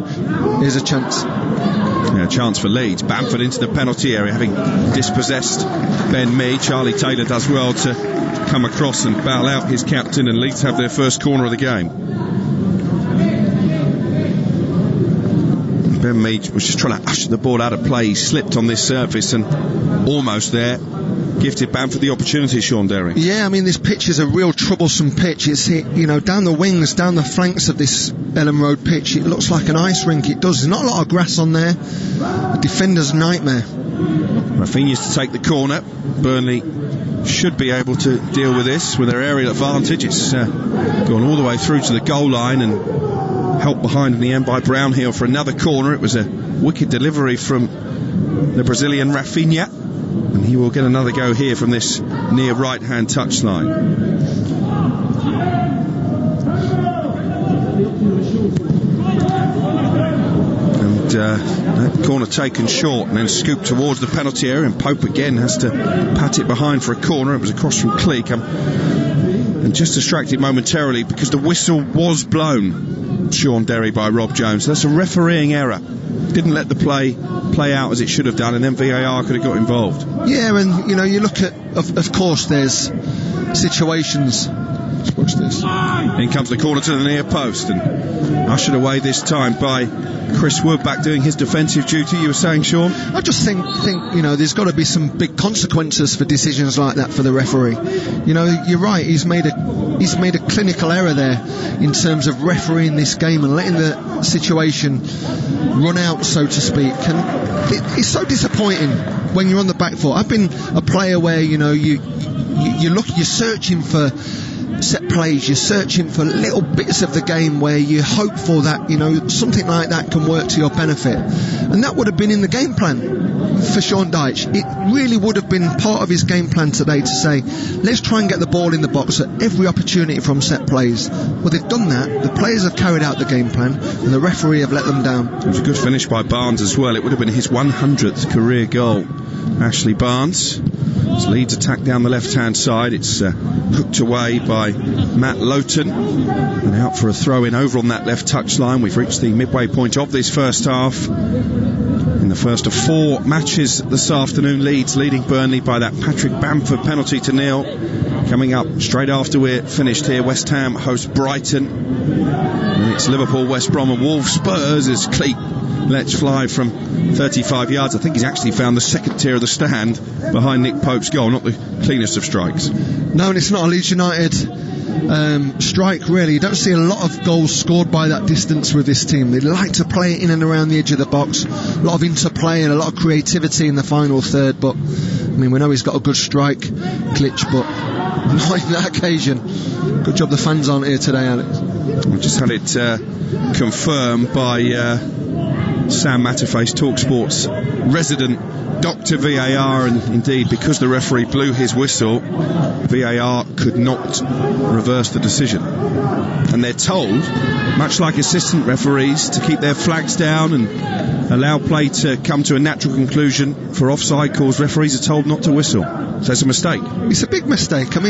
Here's a chance. Yeah, chance for Leeds. Bamford into the penalty area, having dispossessed Ben Mee. Charlie Taylor does well to come across and bail out his captain, and Leeds have their first corner of the game. Ben Mee was just trying to usher the ball out of play. He slipped on this surface and almost there gifted Bamford the opportunity, Sean Derry. Yeah, I mean, this pitch is a real troublesome pitch. It's hit, down the wings, down the flanks of this Elland Road pitch. It looks like an ice rink. It does. There's not a lot of grass on there. A defender's nightmare. Raphinha's to take the corner. Burnley should be able to deal with this with their aerial advantage. It's gone all the way through to the goal line and helped behind in the end by Brownhill for another corner. It was a wicked delivery from the Brazilian Raphinha, and he will get another go here from this near right-hand touchline. And that corner taken short and then scooped towards the penalty area, and Pope again has to pat it behind for a corner. It was across from Klich, and just distracted momentarily because the whistle was blown, Sean Derry, by Rob Jones. That's a refereeing error. Didn't let the play out as it should have done, and then VAR could have got involved. Yeah, and you look at, of course, there's situations. Let's watch this. In comes the corner to the near post, and ushered away this time by Chris Wood, back doing his defensive duty. You were saying, Sean? I just think there's got to be some big consequences for decisions like that for the referee. You're right. He's made a clinical error there in terms of refereeing this game and letting the situation run out, so to speak. And it's so disappointing when you're on the back foot. I've been a player where you're searching for set plays, you're searching for little bits of the game where you hope for that, something like that can work to your benefit, and that would have been in the game plan for Sean Dyche. It really would have been part of his game plan today to say, let's try and get the ball in the box at every opportunity from set plays. Well, they've done that. The players have carried out the game plan, and the referee have let them down. It was a good finish by Barnes as well. It would have been his 100th career goal. Ashley Barnes. It's Leeds attack down the left-hand side. It's hooked away by Matt Lowton, and out for a throw-in over on that left touchline. We've reached the midway point of this first half. In the first of 4 matches this afternoon, Leeds leading Burnley by that Patrick Bamford penalty to nil. Coming up straight after we're finished here, West Ham host Brighton, and it's Liverpool, West Brom and Wolves Spurs as Klich lets fly from 35 yards. I think he's actually found the second tier of the stand behind Nick Pope's goal. Not the cleanest of strikes. No, and it's not a Leeds United strike, really. You don't see a lot of goals scored by that distance with this team. They like to play it in and around the edge of the box. A lot of interplay and a lot of creativity in the final third, but we know he's got a good strike, Klich, but not on that occasion. Good job the fans aren't here today, Alex. We just had it confirmed by Sam Matterface, TalkSport's resident Dr. VAR, and indeed, because the referee blew his whistle, VAR could not reverse the decision. And they're told, much like assistant referees, to keep their flags down and allow play to come to a natural conclusion. For offside calls, referees are told not to whistle. So it's a mistake. It's a big mistake. From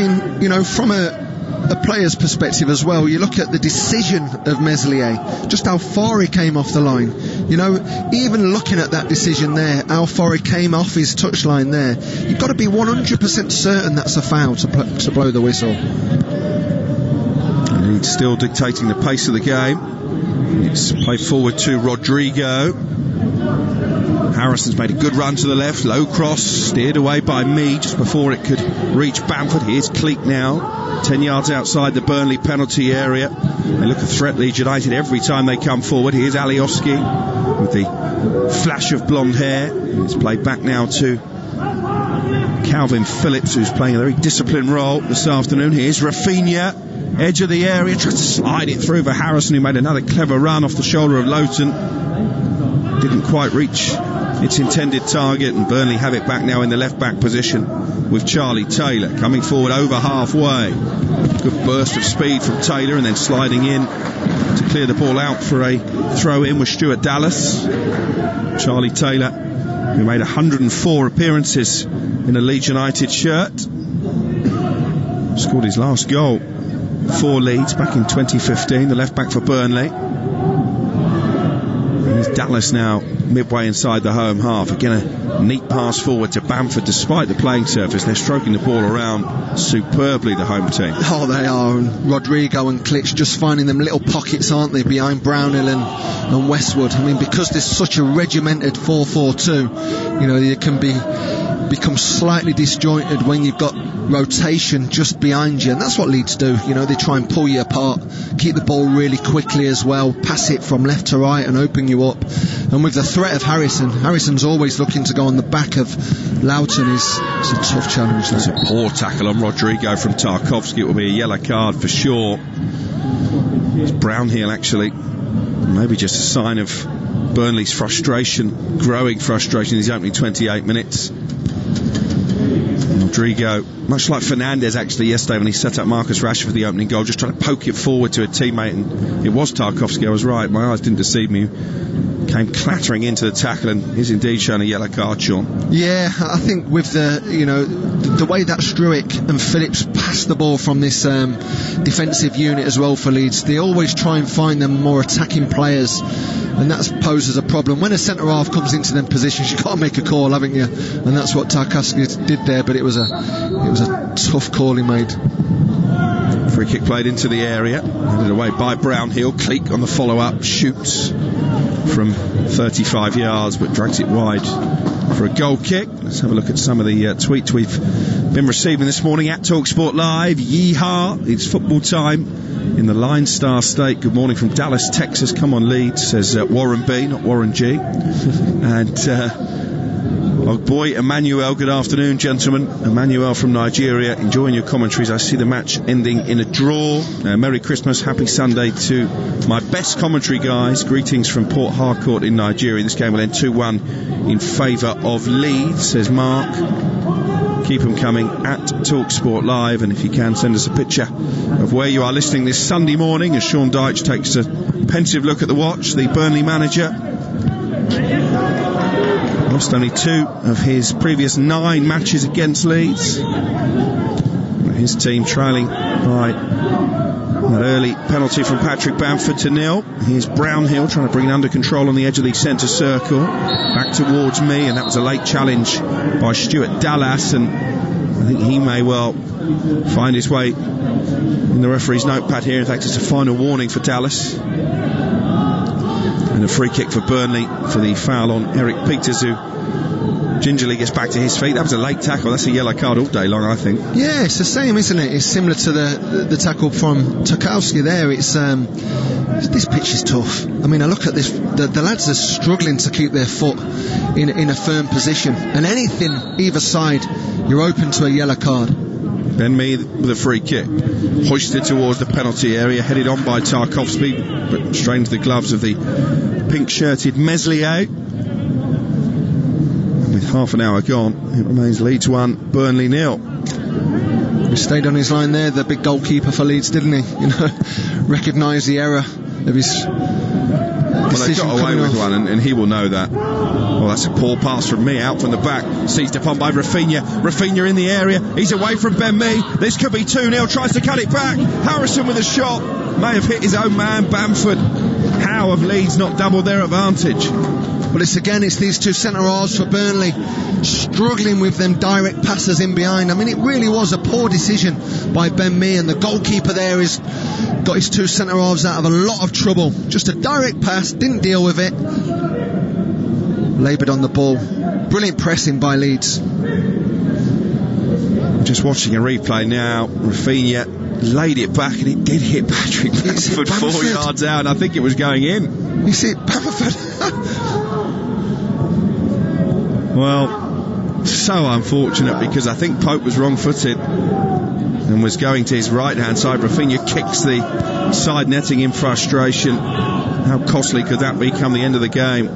a player's perspective as well, you look at the decision of Meslier, just how far he came off the line. Even looking at that decision there, how far he came off his touchline there, you've got to be 100% certain that's a foul to blow the whistle. And he's still dictating the pace of the game. It's played forward to Rodrigo. Harrison's made a good run to the left, low cross, steered away by Mee just before it could reach Bamford. Here's Klich now, 10 yards outside the Burnley penalty area. They look a threat, Leeds United, every time they come forward. Here's Alioski with the flash of blonde hair. It's played back now to Calvin Phillips, who's playing a very disciplined role this afternoon. Here's Raphinha, edge of the area, tries to slide it through for Harrison, who made another clever run off the shoulder of Lowton. Didn't quite reach its intended target, and Burnley have it back now in the left-back position with Charlie Taylor coming forward over halfway. Good burst of speed from Taylor, and then sliding in to clear the ball out for a throw-in with Stuart Dallas. Charlie Taylor, who made 104 appearances in a Leeds United shirt, scored his last goal for Leeds back in 2015, the left-back for Burnley. There's Dallas now midway inside the home half. Again, a neat pass forward to Bamford despite the playing surface. They're stroking the ball around superbly, the home team. Oh, they are. And Rodrigo and Klich just finding them little pockets, aren't they, behind Brownhill and Westwood. I mean, because there's such a regimented 4-4-2, you know, you can become slightly disjointed when you've got rotation just behind you, and that's what Leeds do. You know, they try and pull you apart, keep the ball really quickly as well, pass it from left to right and open you up. And with the threat of Harrison's always looking to go on the back of Lowton. It's a tough challenge. It's a poor tackle on Rodrigo from Tarkowski. It will be a yellow card for sure. It's Brownhill, actually. Maybe just a sign of Burnley's frustration, growing frustration in his opening 28 minutes. Rodrigo, much like Fernandes actually yesterday when he set up Marcus Rashford for the opening goal, just trying to poke it forward to a teammate, and it was Tarkowski. I was right, my eyes didn't deceive me. Came clattering into the tackle and is indeed shown a yellow card, Sean. Yeah, I think with the way that Struijk and Phillips pass the ball from this defensive unit as well for Leeds, they always try and find them more attacking players, and that poses a problem. When a centre half comes into them positions, you've got to make a call, haven't you? And that's what Tarkowski did there, but it was a tough call he made. Free kick played into the area, headed away by Brownhill. Klich on the follow-up, shoots from 35 yards but drags it wide for a goal kick. Let's have a look at some of the tweets we've been receiving this morning at TalkSport Live. Yeehaw, it's football time in the Line Star State. Good morning from Dallas, Texas. Come on, Leeds, says Warren B, not Warren G. And oh boy, Emmanuel, good afternoon, gentlemen. Emmanuel from Nigeria, enjoying your commentaries. I see the match ending in a draw. Merry Christmas, happy Sunday to my best commentary guys. Greetings from Port Harcourt in Nigeria. This game will end 2-1 in favour of Leeds, says Mark. Keep them coming at TalkSport Live, and if you can, send us a picture of where you are listening this Sunday morning as Sean Dyche takes a pensive look at the watch. The Burnley manager lost only 2 of his previous 9 matches against Leeds. His team trailing by that early penalty from Patrick Bamford to 0. Here's Brownhill trying to bring it under control on the edge of the centre circle. Back towards me, and that was a late challenge by Stuart Dallas, and I think he may well find his way in the referee's notepad here. In fact, it's a final warning for Dallas. And a free kick for Burnley for the foul on Eric Peters, who gingerly gets back to his feet. That was a late tackle. That's a yellow card all day long, I think. Yeah, it's the same, isn't it? It's similar to the tackle from Tarkowski there. It's this pitch is tough. I mean, I look at this, the lads are struggling to keep their foot in a firm position, and anything either side, you're open to a yellow card. Ben Mee with a free kick, hoisted towards the penalty area, headed on by Tarkowski, but straight into the gloves of the pink-shirted Meslier. With half an hour gone, it remains Leeds 1, Burnley 0. He stayed on his line there, the big goalkeeper for Leeds, didn't he? You know, recognised the error of his decision. Well, they got away with one, and he will know that. Well, that's a poor pass from me out from the back, seized upon by Raphinha. Raphinha in the area, he's away from Ben Mee. This could be 2-0, tries to cut it back. Harrison with a shot, may have hit his own man, Bamford. How have Leeds not doubled their advantage? But it's these 2 centre-halves for Burnley, struggling with them direct passes in behind. I mean, it really was a poor decision by Ben Mee, and the goalkeeper there has got his 2 centre-halves out of a lot of trouble. Just a direct pass, didn't deal with it. Laboured on the ball. Brilliant pressing by Leeds. Just watching a replay now, Raphinha laid it back, and it did hit Patrick Bamford 4 yards out, and I think it was going in. You see it, Bamford. Well, so unfortunate, because I think Pope was wrong-footed and was going to his right-hand side. Raphinha kicks the side netting in frustration. How costly could that be come the end of the game?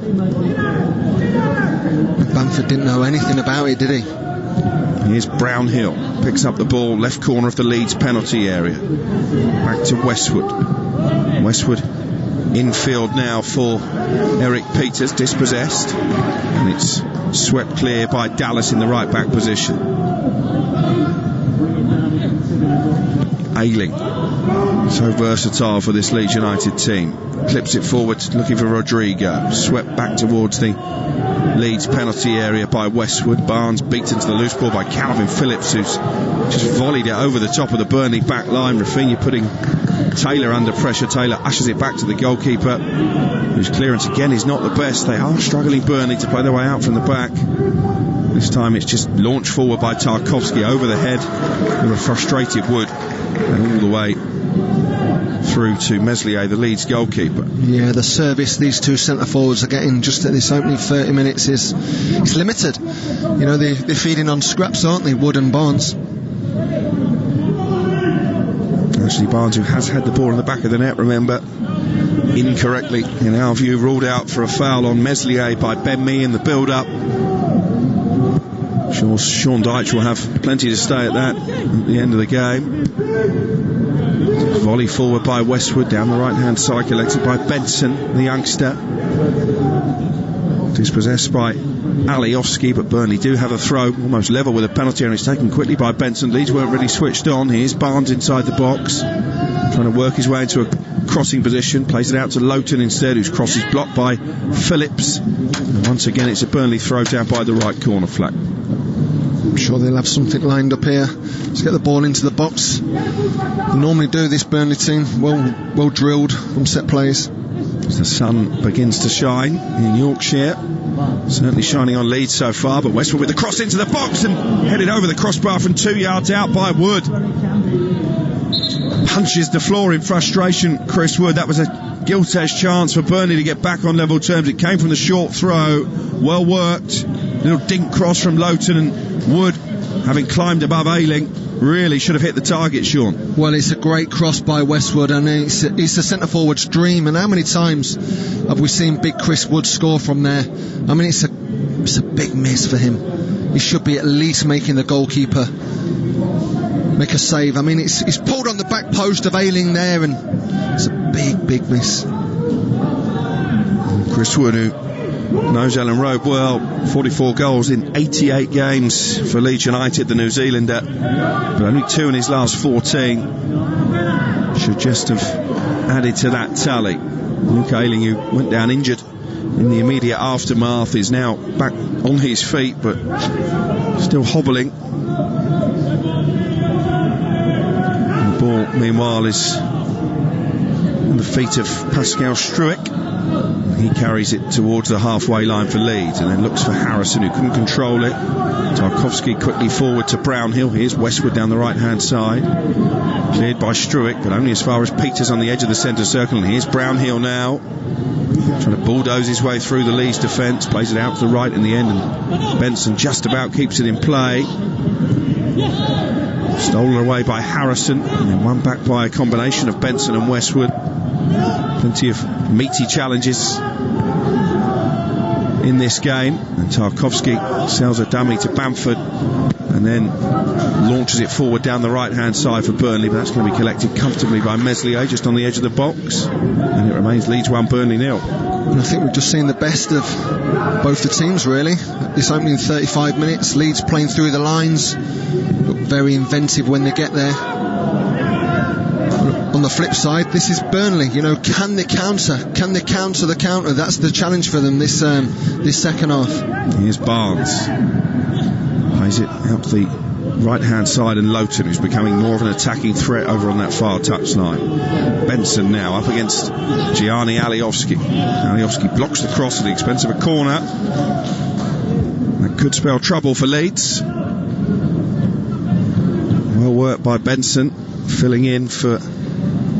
Bamford didn't know anything about it, did he? Here's Brownhill, picks up the ball, left corner of the Leeds penalty area. Back to Westwood. Westwood infield now for Eric Peters, dispossessed, and it's swept clear by Dallas in the right back position. Ayling, so versatile for this Leeds United team. Clips it forward, looking for Rodrigo. Swept back towards the Leeds penalty area by Westwood. Barnes beaten to the loose ball by Calvin Phillips, who's just volleyed it over the top of the Burnley back line. Raphinha putting Taylor under pressure. Taylor ushers it back to the goalkeeper, whose clearance again is not the best. They are struggling, Burnley, to play their way out from the back. This time it's just launched forward by Tarkowski over the head of a frustrated Wood, and all the way through to Meslier, the Leeds goalkeeper. Yeah, the service these two centre forwards are getting just at this opening 30 minutes is limited. You know, they're feeding on scraps, aren't they, Wood and Barnes? Actually, Barnes, who has had the ball in the back of the net, remember, incorrectly, in our view, ruled out for a foul on Meslier by Ben Mee in the build-up. Sure, Sean Dyche will have plenty to say at that at the end of the game. Volley forward by Westwood down the right-hand side, collected by Benson, the youngster. Dispossessed by Alioski, but Burnley do have a throw, almost level with a penalty, and it's taken quickly by Benson. Leeds weren't really switched on. Here's Barnes inside the box, trying to work his way into a crossing position, plays it out to Lowton instead, whose cross is blocked by Phillips. And once again it's a Burnley throw down by the right corner flag. I'm sure they'll have something lined up here. Let's get the ball into the box. They normally do this, Burnley team, well drilled from set plays. As the sun begins to shine in Yorkshire, certainly shining on Leeds so far, but Westwood with the cross into the box and headed over the crossbar from 2 yards out by Wood. Punches the floor in frustration, Chris Wood. That was a gilt-edged chance for Burnley to get back on level terms. It came from the short throw, well worked, little dink cross from Lowton, and Wood, having climbed above Ayling, really should have hit the target, Sean. Well, it's a great cross by Westwood, and it's a centre forward's dream. And how many times have we seen big Chris Wood score from there? I mean, it's a big miss for him. He should be at least making the goalkeeper make a save. I mean, it's pulled on the back post of Ayling there, and it's a big miss. Chris Wood, who knows Elland Road well, 44 goals in 88 games for Leeds United, the New Zealander, but only 2 in his last 14. Should just have added to that tally. Luke Ayling, who went down injured in the immediate aftermath, is now back on his feet, but still hobbling. And the ball, meanwhile, is on the feet of Pascal Struijk. He carries it towards the halfway line for Leeds, and then looks for Harrison, who couldn't control it. Tarkowski quickly forward to Brownhill. Here's Westwood down the right-hand side, cleared by Struijk, but only as far as Peters on the edge of the centre circle. And here's Brownhill now, trying to bulldoze his way through the Leeds defence, plays it out to the right in the end, and Benson just about keeps it in play. Stolen away by Harrison, and then won back by a combination of Benson and Westwood. Plenty of meaty challenges in this game, and Tarkowski sells a dummy to Bamford and then launches it forward down the right hand side for Burnley, but that's going to be collected comfortably by Meslier just on the edge of the box, and it remains Leeds 1, Burnley 0. And I think we've just seen the best of both the teams, really. This opening 35 minutes, Leeds playing through the lines, look very inventive when they get there. On the flip side, this is Burnley. You know, can they counter the counter? That's the challenge for them this second half. Here's Barnes, plays it out to the right hand side, and Lowton, who's becoming more of an attacking threat over on that far touchline. Benson now up against Gianni Alioski. Alioski blocks the cross at the expense of a corner. That could spell trouble for Leeds. Well worked by Benson, filling in for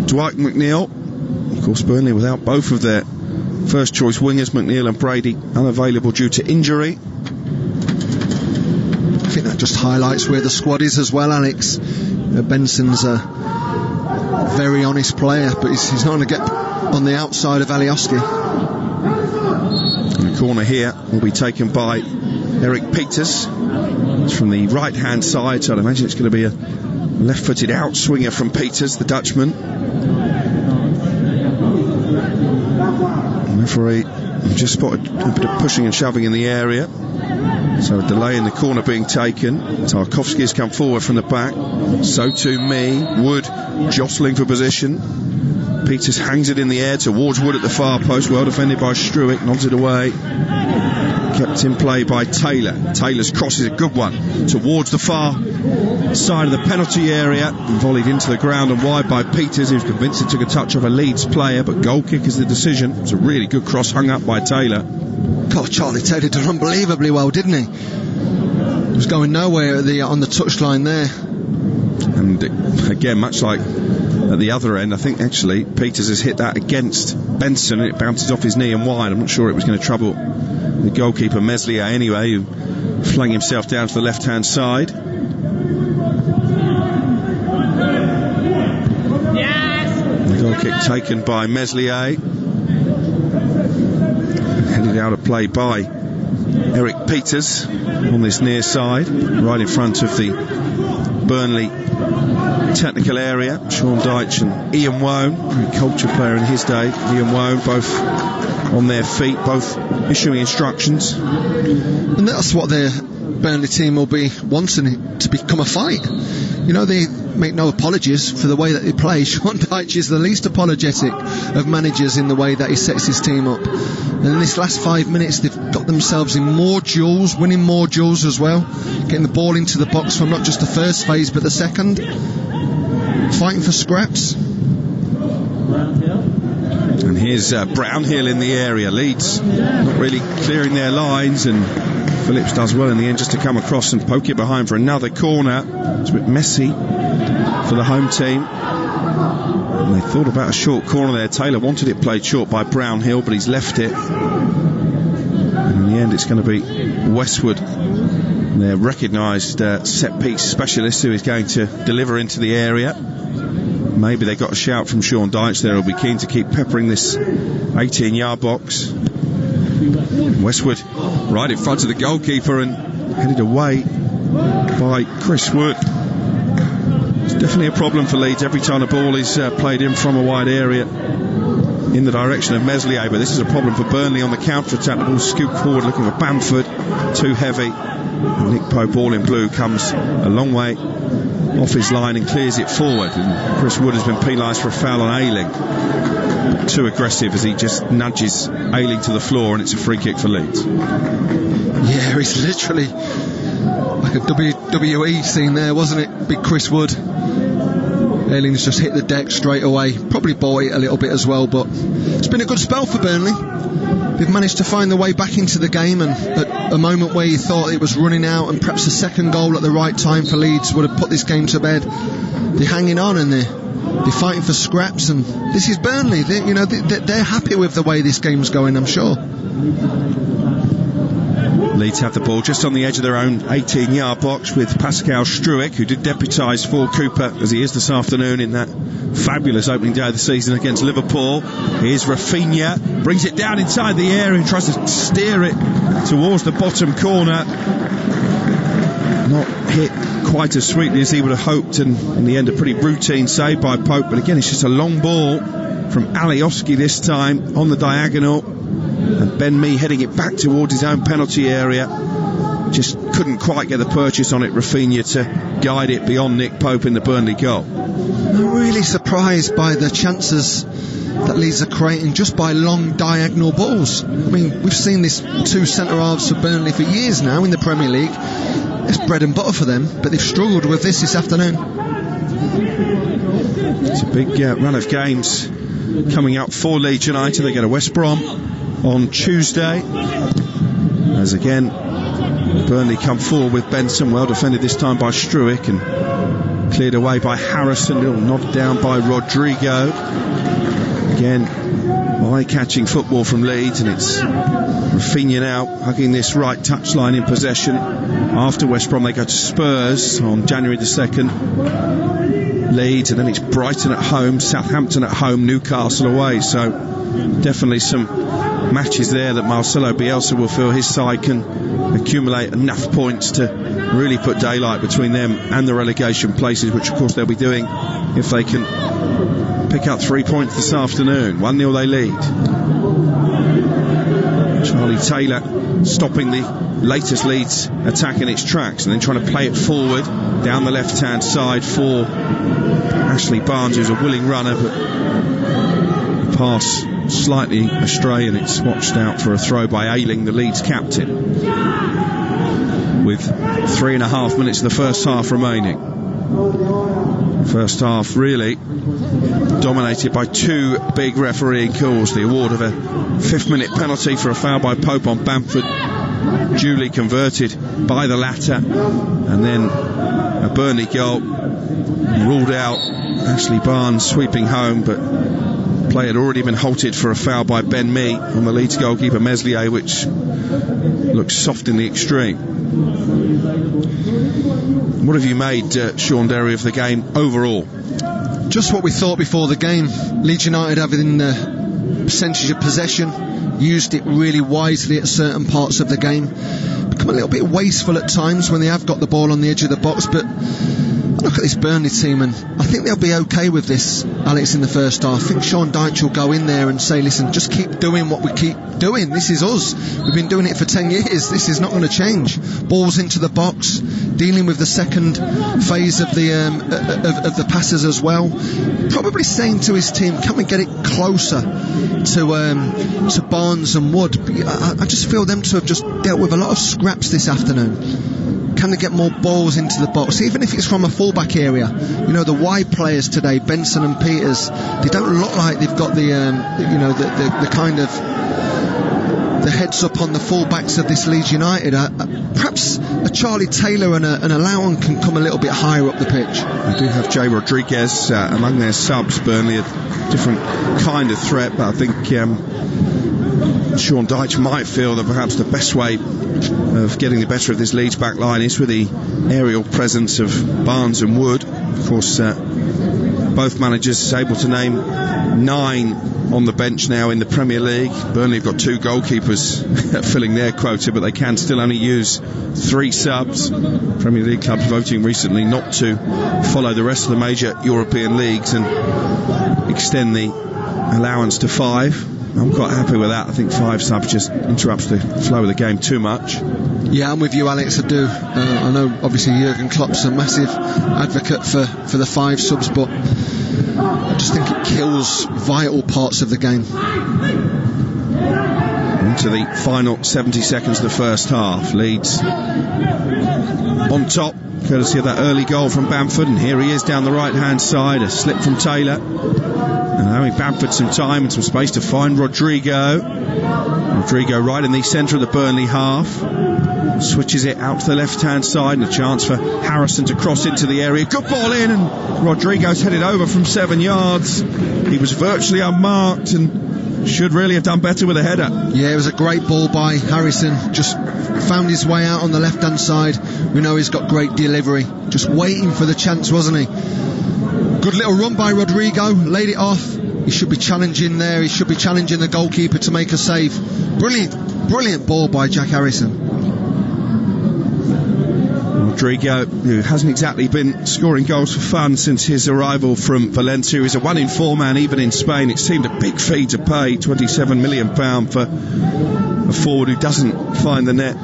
Dwight McNeil. Of course, Burnley without both of their first choice wingers, McNeil and Brady, unavailable due to injury. I think that just highlights where the squad is as well, Alex. Benson's a very honest player, but he's not going to get on the outside of Alioski. And the corner here will be taken by Eric Peters. It's from the right hand side, so I'd imagine it's going to be a left-footed out swinger from Peters, the Dutchman. The referee just spotted a bit of pushing and shoving in the area. So a delay in the corner being taken. Tarkowski has come forward from the back. So too Wood jostling for position. Peters hangs it in the air towards Wood at the far post. Well defended by Struick. Nods it away. Kept in play by Taylor. Taylor's cross is a good one towards the far side of the penalty area, volleyed into the ground and wide by Peters, who's convinced it took a touch of a Leeds player, but goal kick is the decision. It was a really good cross hung up by Taylor. God, Charlie Taylor did unbelievably well, didn't he? He was going nowhere on the touchline there. And again, much like at the other end, I think actually Peters has hit that against Benson and it bounces off his knee and wide. I'm not sure it was going to trouble the goalkeeper Meslier anyway, who flung himself down to the left hand side. The goal kick taken by Meslier, headed out of play by Eric Peters on this near side, right in front of the Burnley technical area. Sean Dyche and Ian Wone, a culture player in his day. Ian Wone, both on their feet, both issuing instructions. And that's what the Burnley team will be wanting it to become a fight. You know, they make no apologies for the way that they play. Sean Dyche is the least apologetic of managers in the way that he sets his team up. And in this last 5 minutes, they've got themselves in more duels, winning more duels as well, getting the ball into the box from not just the first phase but the second, fighting for scraps. And here's Brownhill in the area. Leeds not really clearing their lines, and Phillips does well in the end just to come across and poke it behind for another corner. It's a bit messy for the home team. And they thought about a short corner there. Taylor wanted it played short by Brownhill, but he's left it. And in the end, it's going to be Westwood, their recognised set-piece specialist, who is going to deliver into the area. Maybe they got a shout from Sean Dyche there. He'll be keen to keep peppering this 18-yard box. Westwood right in front of the goalkeeper and headed away by Chris Wood. It's definitely a problem for Leeds every time the ball is played in from a wide area in the direction of Meslier, but this is a problem for Burnley on the counter-attack. The ball scooped forward looking for Bamford, too heavy. And Nick Pope, all in blue, comes a long way off his line and clears it forward, and Chris Wood has been penalised for a foul on Ayling. Too aggressive as he just nudges Ayling to the floor, and it's a free kick for Leeds. Yeah, he's literally like a WWE scene there, wasn't it? Big Chris Wood. Ayling's just hit the deck straight away, probably bought it a little bit as well, but it's been a good spell for Burnley. They've managed to find their way back into the game, and at a moment where you thought it was running out and perhaps a second goal at the right time for Leeds would have put this game to bed, they're hanging on and they're fighting for scraps, and this is Burnley. They're happy with the way this game's going, I'm sure. Leeds have the ball just on the edge of their own 18-yard box with Pascal Struick, who did deputise for Cooper as he is this afternoon in that fabulous opening day of the season against Liverpool. Here's Raphinha, brings it down inside the area and tries to steer it towards the bottom corner. Not hit quite as sweetly as he would have hoped, and in the end a pretty routine save by Pope, but again it's just a long ball from Alioski this time on the diagonal, and Ben Mee heading it back towards his own penalty area. Just couldn't quite get the purchase on it, Raphinha, to guide it beyond Nick Pope in the Burnley goal. I'm really surprised by the chances that Leeds are creating just by long diagonal balls. I mean, we've seen this two centre-halves for Burnley for years now in the Premier League. It's bread and butter for them, but they've struggled with this afternoon. It's a big run of games coming up for Leeds United. They go to West Brom on Tuesday, as again Burnley come forward with Benson, well defended this time by Struick and cleared away by Harrison, little knocked down by Rodrigo. Again, eye-catching football from Leeds, and it's Raphinha now hugging this right touchline in possession. After West Brom they go to Spurs on January the 2nd, Leeds, and then it's Brighton at home, Southampton at home, Newcastle away. So definitely some matches there that Marcelo Bielsa will feel his side can accumulate enough points to really put daylight between them and the relegation places, which of course they'll be doing if they can pick up 3 points this afternoon. 1-0 they lead. Charlie Taylor stopping the latest Leeds attack in its tracks and then trying to play it forward down the left-hand side for Ashley Barnes, who's a willing runner, but the pass slightly astray and it's watched out for a throw by Ayling, the Leeds captain, with 3.5 minutes of the first half remaining. First half really dominated by 2 big refereeing calls. The award of a 5th minute penalty for a foul by Pope on Bamford, duly converted by the latter, and then a Burnley goal ruled out. Ashley Barnes sweeping home, but play had already been halted for a foul by Ben Mee on the Leeds goalkeeper Meslier, which looks soft in the extreme. What have you made, Sean Derry, of the game overall? Just what we thought before the game. Leeds United having the percentage of possession, used it really wisely at certain parts of the game, become a little bit wasteful at times when they have got the ball on the edge of the box, but look at this Burnley team, and I think they'll be okay with this, Alex, in the first half. I think Sean Dyche will go in there and say, listen, just keep doing what we keep doing. This is us. We've been doing it for 10 years. This is not going to change. Balls into the box, dealing with the second phase of the passes as well. Probably saying to his team, can we get it closer to Barnes and Wood? I just feel them to have just dealt with a lot of scraps this afternoon. Can they get more balls into the box, even if it's from a fullback area? You know, the wide players today, Benson and Peters, they don't look like they've got the kind of the heads up on the fullbacks of this Leeds United. Perhaps a Charlie Taylor and a Lowton can come a little bit higher up the pitch. They do have Jay Rodriguez among their subs. Burnley, a different kind of threat, but I think Sean Dyche might feel that perhaps the best way of getting the better of this Leeds back line is with the aerial presence of Barnes and Wood. Of course, both managers are able to name 9 on the bench now in the Premier League. Burnley have got 2 goalkeepers filling their quota, but they can still only use 3 subs. Premier League clubs voting recently not to follow the rest of the major European leagues and extend the allowance to 5. I'm quite happy with that. I think 5 subs just interrupts the flow of the game too much. Yeah, I'm with you, Alex. I do. I know obviously Jurgen Klopp's a massive advocate for the 5 subs, but I just think it kills vital parts of the game. Into the final 70 seconds of the first half. Leeds on top, courtesy of that early goal from Bamford, and here he is down the right hand side, a slip from Taylor. Allowing Bamford some time and some space to find Rodrigo. Rodrigo right in the centre of the Burnley half. Switches it out to the left-hand side, and a chance for Harrison to cross into the area. Good ball in, and Rodrigo's headed over from 7 yards. He was virtually unmarked and should really have done better with a header. Yeah, it was a great ball by Harrison. Just found his way out on the left-hand side. We know he's got great delivery. Just waiting for the chance, wasn't he? Good little run by Rodrigo, laid it off. He should be challenging there. He should be challenging the goalkeeper to make a save. Brilliant ball by Jack Harrison. Rodrigo, who hasn't exactly been scoring goals for fun since his arrival from Valencia, is a 1 in 4 man even in Spain. It seemed a big fee to pay, £27 million for a forward who doesn't find the net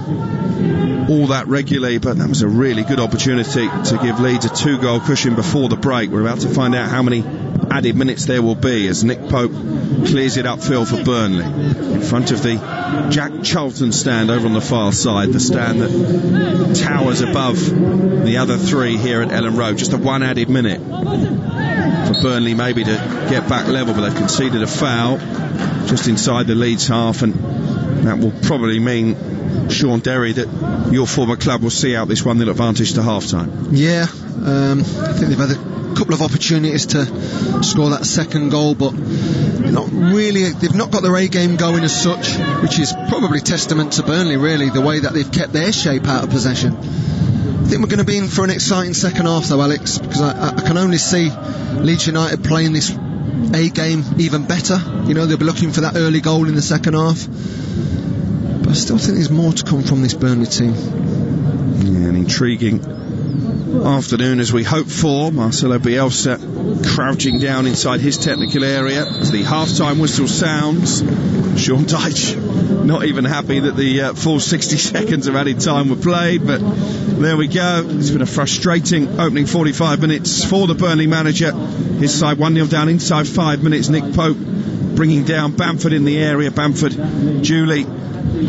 all that regularly, but that was a really good opportunity to give Leeds a 2-goal cushion before the break. We're about to find out how many added minutes there will be as Nick Pope clears it upfield for Burnley in front of the Jack Charlton stand over on the far side, the stand that towers above the other 3 here at Elland Road. Just a 1 added minute for Burnley maybe to get back level, but they've conceded a foul just inside the Leeds half, and that will probably mean, Sean Derry, that your former club will see out this 1-0 advantage to half-time. Yeah, I think they've had a couple of opportunities to score that second goal, but they've not got their A game going as such, which is probably testament to Burnley, really, the way that they've kept their shape out of possession. I think we're going to be in for an exciting second half though, Alex, because I can only see Leeds United playing this A game even better. You know, they'll be looking for that early goal in the second half. I still think there's more to come from this Burnley team. Yeah, an intriguing afternoon as we hope for. Marcelo Bielsa crouching down inside his technical area as the half-time whistle sounds. Sean Dyche not even happy that the full 60 seconds of added time were played, but there we go. It's been a frustrating opening 45 minutes for the Burnley manager. His side 1-0 down inside 5 minutes. Nick Pope bringing down Bamford in the area. Bamford duly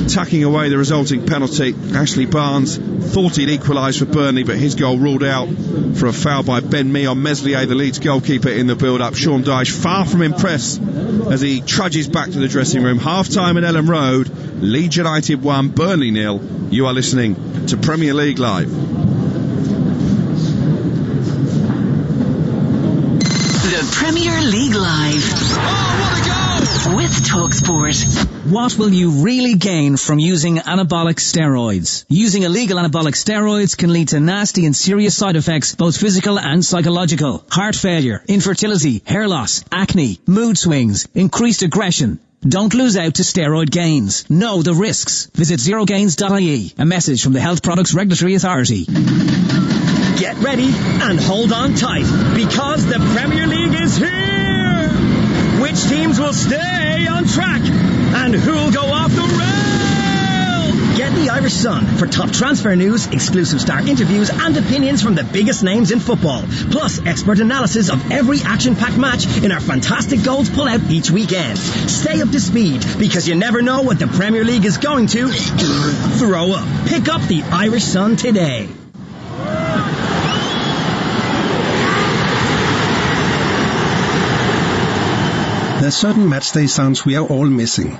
tucking away the resulting penalty. Ashley Barnes thought he'd equalised for Burnley, but his goal ruled out for a foul by Ben Mee on Meslier, the Leeds goalkeeper, in the build-up. Sean Dyche far from impressed as he trudges back to the dressing room. Half-time at Elland Road. Leeds United 1, Burnley 0. You are listening to Premier League Live. The Premier League Live. Oh, what a goal! With TalkSport. What will you really gain from using anabolic steroids? Using illegal anabolic steroids can lead to nasty and serious side effects, both physical and psychological. Heart failure, infertility, hair loss, acne, mood swings, increased aggression. Don't lose out to steroid gains. Know the risks. Visit zerogains.ie. A message from the Health Products Regulatory Authority. Get ready and hold on tight, because the Premier League is here! Which teams will stay on track? And who'll go off the rail? Get the Irish Sun for top transfer news, exclusive star interviews and opinions from the biggest names in football. Plus expert analysis of every action-packed match in our fantastic goals pull-out each weekend. Stay up to speed, because you never know what the Premier League is going to throw up. Pick up the Irish Sun today. There are certain matchday sounds we are all missing.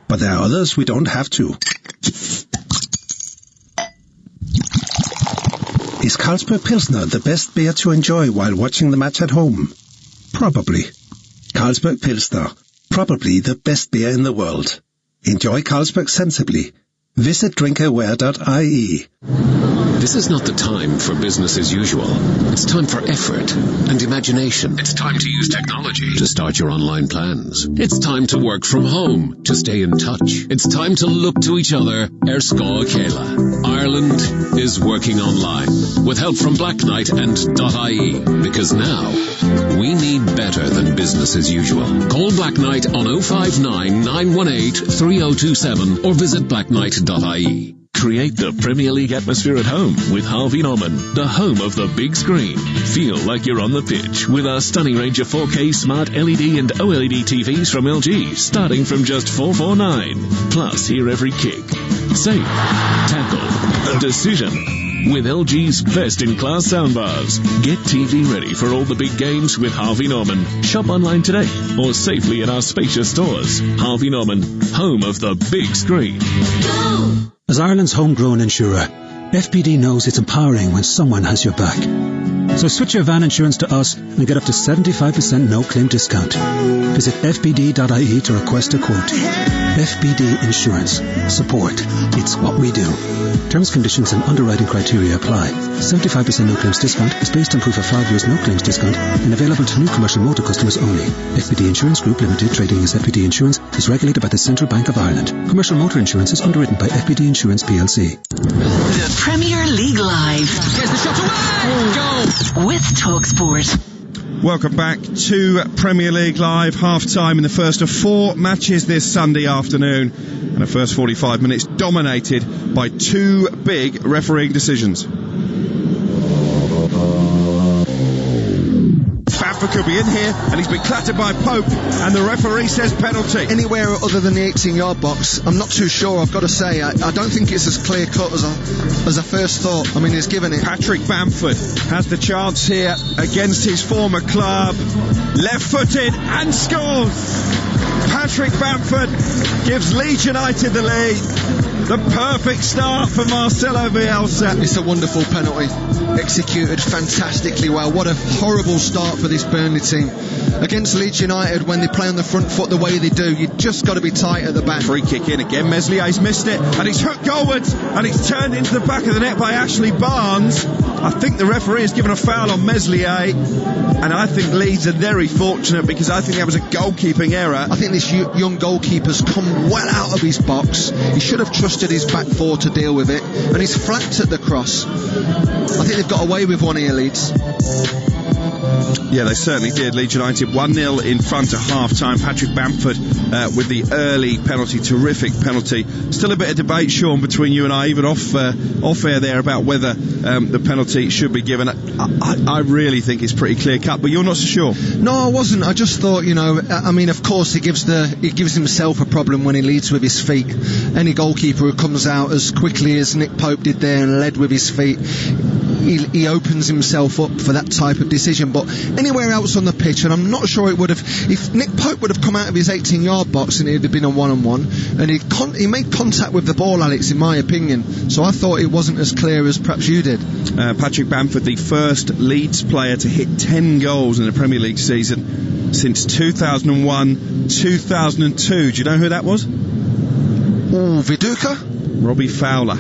But there are others we don't have to. Is Carlsberg Pilsner the best beer to enjoy while watching the match at home? Probably. Carlsberg Pilsner. Probably the best beer in the world. Enjoy Carlsberg sensibly. Visit drinkaware.ie. This is not the time for business as usual. It's time for effort and imagination. It's time to use technology to start your online plans. It's time to work from home to stay in touch. It's time to look to each other. Erskó Céile. Ireland is working online with help from Black Knight and .ie, because now we need better than business as usual. Call Black Knight on 059 918 3027 or visit blackknight.ie. Create the Premier League atmosphere at home with Harvey Norman, the home of the big screen. Feel like you're on the pitch with our stunning range of 4K smart LED and OLED TVs from LG, starting from just $449. Plus, hear every kick, save, tackle, decision with LG's best-in-class soundbars. Get TV ready for all the big games with Harvey Norman. Shop online today or safely in our spacious stores. Harvey Norman, home of the big screen. As Ireland's homegrown insurer, FPD knows it's empowering when someone has your back. So switch your van insurance to us and get up to 75% no-claim discount. Visit fpd.ie to request a quote. FPD Insurance. Support. It's what we do. Terms, conditions and underwriting criteria apply. 75% no-claims discount is based on proof of 5 years no-claims discount and available to new commercial motor customers only. FPD Insurance Group Limited, trading as FPD Insurance, is regulated by the Central Bank of Ireland. Commercial motor insurance is underwritten by FPD Insurance PLC. The Premier League Live. Here's the shot away! Goal! With TalkSport. Welcome back to Premier League Live, half-time in the first of 4 matches this Sunday afternoon, and the first 45 minutes dominated by 2 big refereeing decisions. Bamford could be in here, and he's been clattered by Pope, and the referee says penalty. Anywhere other than the 18-yard box, I'm not too sure, I've got to say. I don't think it's as clear-cut as I first thought. I mean, he's given it. Patrick Bamford has the chance here against his former club. Left-footed and scores. Patrick Bamford gives Leeds United the lead. The perfect start for Marcelo Bielsa. It's a wonderful penalty. Executed fantastically well. What a horrible start for this Burnley team. Against Leeds United, when they play on the front foot the way they do, you've just got to be tight at the back. Free kick in again. Meslier's missed it, and it's hooked goalwards, and it's turned into the back of the net by Ashley Barnes. I think the referee has given a foul on Meslier, and I think Leeds are very fortunate, because I think that was a goalkeeping error. I think this young goalkeeper's come well out of his box. He should have trusted trusted his back four to deal with it, and he's flapped at the cross. I think they've got away with one here, Leeds. Yeah, they certainly did. Leeds United 1-0 in front at half-time. Patrick Bamford with the early penalty, terrific penalty. Still a bit of debate, Sean, between you and I, even off air there, about whether the penalty should be given. I really think it's pretty clear-cut, but you're not so sure. No, I wasn't. I just thought, I mean, of course, he gives himself a problem when he leads with his feet. Any goalkeeper who comes out as quickly as Nick Pope did there and led with his feet, he opens himself up for that type of decision. But anywhere else on the pitch, and I'm not sure it would have, if Nick Pope would have come out of his 18-yard box and it would have been a one-on-one, and he made contact with the ball, Alex, in my opinion. So I thought it wasn't as clear as perhaps you did. Patrick Bamford, the first Leeds player to hit 10 goals in the Premier League season since 2001-2002. Do you know who that was? Oh, Viduka? Robbie Fowler.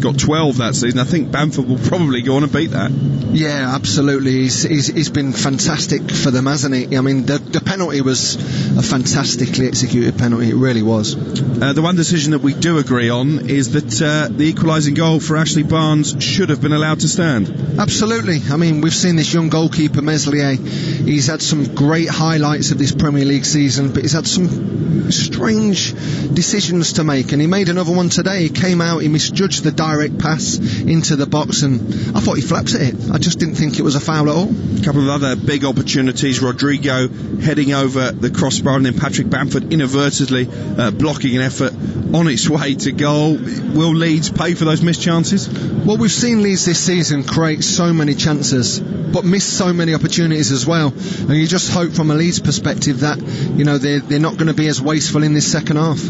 Got 12 that season. I think Bamford will probably go on and beat that. Yeah, absolutely. He's been fantastic for them, hasn't he? I mean, the penalty was a fantastically executed penalty. It really was. The one decision that we do agree on is that the equalising goal for Ashley Barnes should have been allowed to stand. Absolutely. I mean, we've seen this young goalkeeper, Meslier. He's had some great highlights of this Premier League season, but he's had some strange decisions to make, and he made another one today. He came out, he misjudged the direct pass into the box, and I thought he flapped at it. I just didn't think it was a foul at all. A couple of other big opportunities. Rodrigo heading over the crossbar, and then Patrick Bamford inadvertently blocking an effort on its way to goal. Will Leeds pay for those missed chances? Well, we've seen Leeds this season create so many chances, but miss so many opportunities as well, and you just hope from a Leeds perspective that they're not going to be as wasteful in this second half.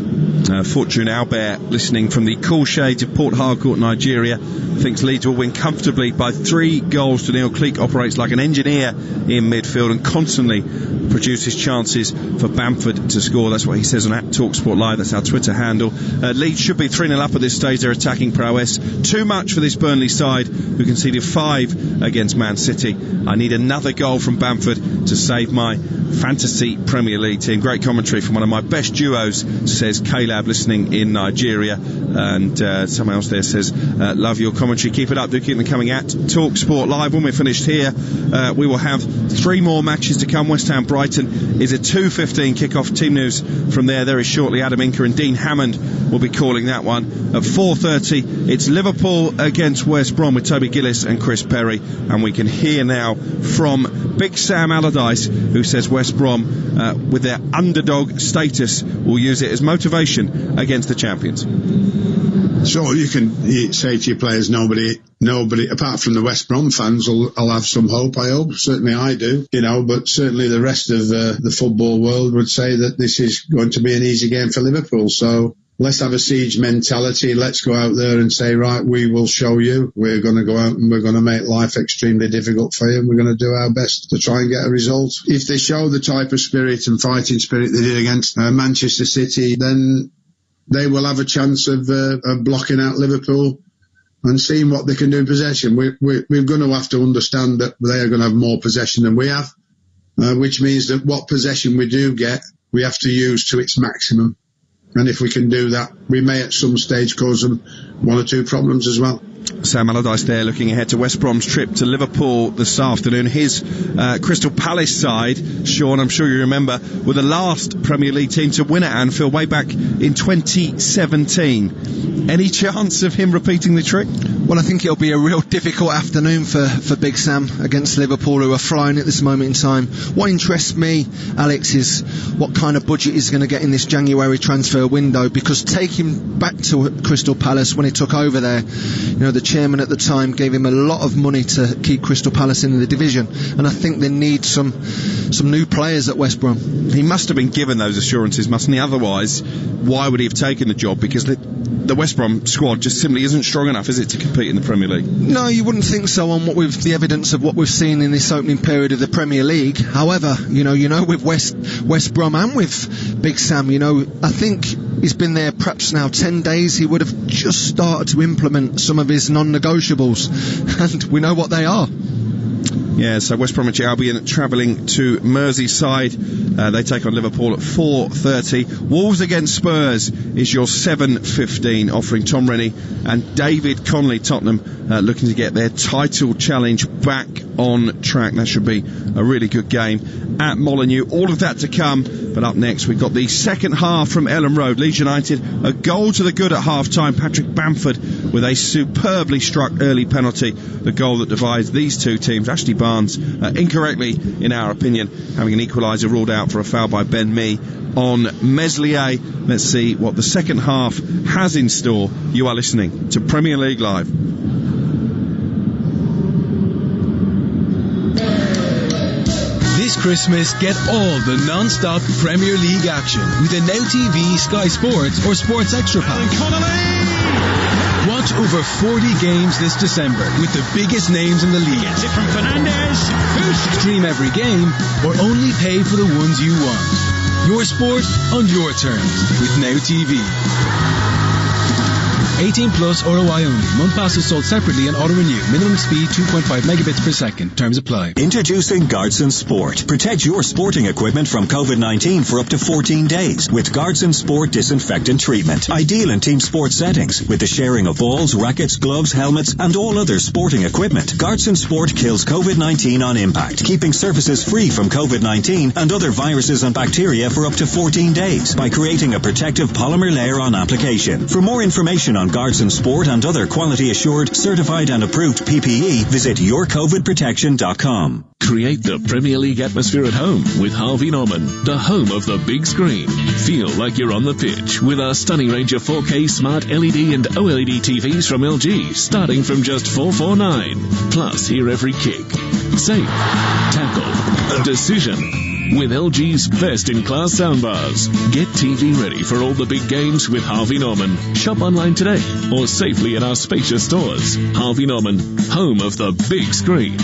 Fortune Albert, listening from the cool shades of Port Harcourt, Nigeria, thinks Leeds will win comfortably by 3-0. Klich operates like an engineer in midfield and constantly produces chances for Bamford to score. That's what he says on @TalkSport Live. That's our Twitter handle. Leeds should be 3-0 up at this stage. Their attacking prowess too much for this Burnley side, who conceded 5 against Man City. I need another goal from Bamford to save my fantasy Premier League team. Great commentary from one of my best duos, says Caleb, listening in Nigeria. And someone else there says, love your commentary, keep it up, do keep them coming at TalkSport Live. When we're finished here, we will have 3 more matches to come. West Ham Brighton is a 2:15 kickoff. Team news from there is shortly. Adam Inker and Dean Hammond will be calling that one. At 4:30 it's Liverpool against West Brom with Toby Gillis and Chris Perry, and we can hear now from Big Sam Allardyce, who says West Brom, with their underdog status, will use it as motivation against the champions. So you can say to your players, nobody, apart from the West Brom fans, will have some hope, I hope. Certainly I do, but certainly the rest of the football world would say that this is going to be an easy game for Liverpool. So let's have a siege mentality. Let's go out there and say, right, we will show you. We're going to go out and we're going to make life extremely difficult for you, and we're going to do our best to try and get a result. If they show the type of spirit and fighting spirit they did against Manchester City, then they will have a chance of blocking out Liverpool and seeing what they can do in possession. We're going to have to understand that they are going to have more possession than we have, which means that what possession we do get, we have to use to its maximum. And if we can do that, we may at some stage cause them 1 or 2 problems as well. Sam Allardyce there, looking ahead to West Brom's trip to Liverpool this afternoon. His Crystal Palace side, Sean, I'm sure you remember, were the last Premier League team to win at Anfield way back in 2017. Any chance of him repeating the trick? Well, I think it'll be a real difficult afternoon for Big Sam against Liverpool, who are flying at this moment in time. What interests me, Alex, is what kind of budget he's going to get in this January transfer window, because take him back to Crystal Palace when he took over there, the chairman at the time gave him a lot of money to keep Crystal Palace in the division, and I think they need some new players at West Brom. He must have been given those assurances, mustn't he? Otherwise, why would he have taken the job? Because the West Brom squad just simply isn't strong enough, is it, to compete in the Premier League? No, you wouldn't think so on with the evidence of what we've seen in this opening period of the Premier League. However, with West Brom and with Big Sam, I think he's been there perhaps now 10 days. He would have just started to implement some of his non-negotiables, and we know what they are. Yeah, so West Bromwich Albion travelling to Merseyside. They take on Liverpool at 4:30. Wolves against Spurs is your 7:15, offering Tom Rennie and David Connolly. Tottenham looking to get their title challenge back on track. That should be a really good game at Molineux. All of that to come, but up next we've got the second half from Elland Road. Leeds United, a goal to the good at half-time. Patrick Bamford with a superbly struck early penalty, the goal that divides these two teams. Ashley Barnes, incorrectly in our opinion, having an equaliser ruled out for a foul by Ben Mee on Meslier. Let's see what the second half has in store. You are listening to Premier League Live. This Christmas, get all the non-stop Premier League action with a Now TV, Sky Sports or Sports Extra pack. Watch over 40 games this December with the biggest names in the league. Gets it from Fernandes. Stream every game or only pay for the ones you want. Your sport on your terms with Now TV. 18 plus ROI only. Month passes sold separately and auto-renew. Minimum speed 2.5 megabits per second. Terms apply. Introducing Guardson Sport. Protect your sporting equipment from COVID-19 for up to 14 days with Guardson Sport disinfectant treatment. Ideal in team sport settings with the sharing of balls, rackets, gloves, helmets and all other sporting equipment. Guardson Sport kills COVID-19 on impact, keeping surfaces free from COVID-19 and other viruses and bacteria for up to 14 days by creating a protective polymer layer on application. For more information on Guardson Sport and other quality assured, certified and approved PPE, visit yourcovidprotection.com. Create the Premier League atmosphere at home with Harvey Norman, the home of the big screen. Feel like you're on the pitch with our stunning range of 4K smart LED and OLED TVs from LG, starting from just $449. Plus, hear every kick, save, tackle, decision with LG's best-in-class soundbars. Get TV ready for all the big games with Harvey Norman. Shop online today or safely in our spacious stores. Harvey Norman, home of the big screen.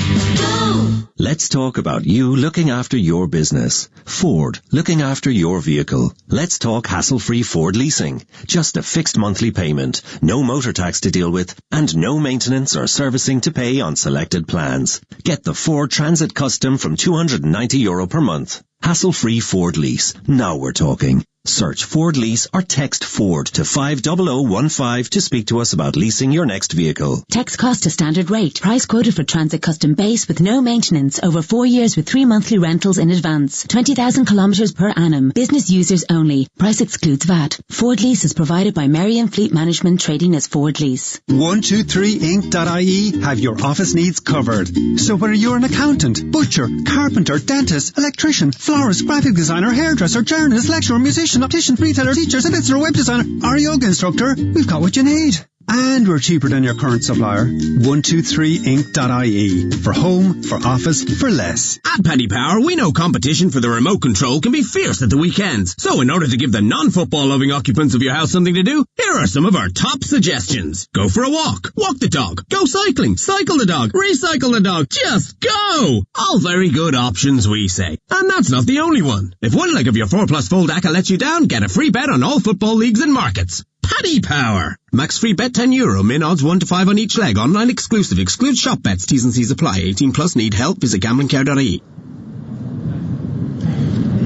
Let's talk about you looking after your business. Ford, looking after your vehicle. Let's talk hassle-free Ford leasing. Just a fixed monthly payment, no motor tax to deal with, and no maintenance or servicing to pay on selected plans. Get the Ford Transit Custom from €290 per month. Hassle-free Ford lease. Now we're talking. Search Ford Lease or text Ford to 50015 to speak to us about leasing your next vehicle. Text cost to standard rate. Price quoted for Transit Custom Base with no maintenance over 4 years with 3 monthly rentals in advance. 20,000 kilometres per annum. Business users only. Price excludes VAT. Ford Lease is provided by Merriam Fleet Management, trading as Ford Lease. 123inc.ie have your office needs covered. So whether you're an accountant, butcher, carpenter, dentist, electrician, florist, graphic designer, hairdresser, journalist, lecturer, musician, optician, retailer, teacher, solicitor, web designer, or yoga instructor, we've got what you need. And we're cheaper than your current supplier. 123inc.ie. For home, for office, for less. At Paddy Power, we know competition for the remote control can be fierce at the weekends. So in order to give the non-football loving occupants of your house something to do, here are some of our top suggestions. Go for a walk. Walk the dog. Go cycling. Cycle the dog. Recycle the dog. Just go! All very good options, we say. And that's not the only one. If one leg of your 4+ fold ACCA lets you down, get a free bet on all football leagues and markets. Paddy Power. Max free bet €10. Min odds 1 to 5 on each leg. Online exclusive. Excludes shop bets. T's and C's apply. 18 plus. Need help? Visit gamblingcare.ie.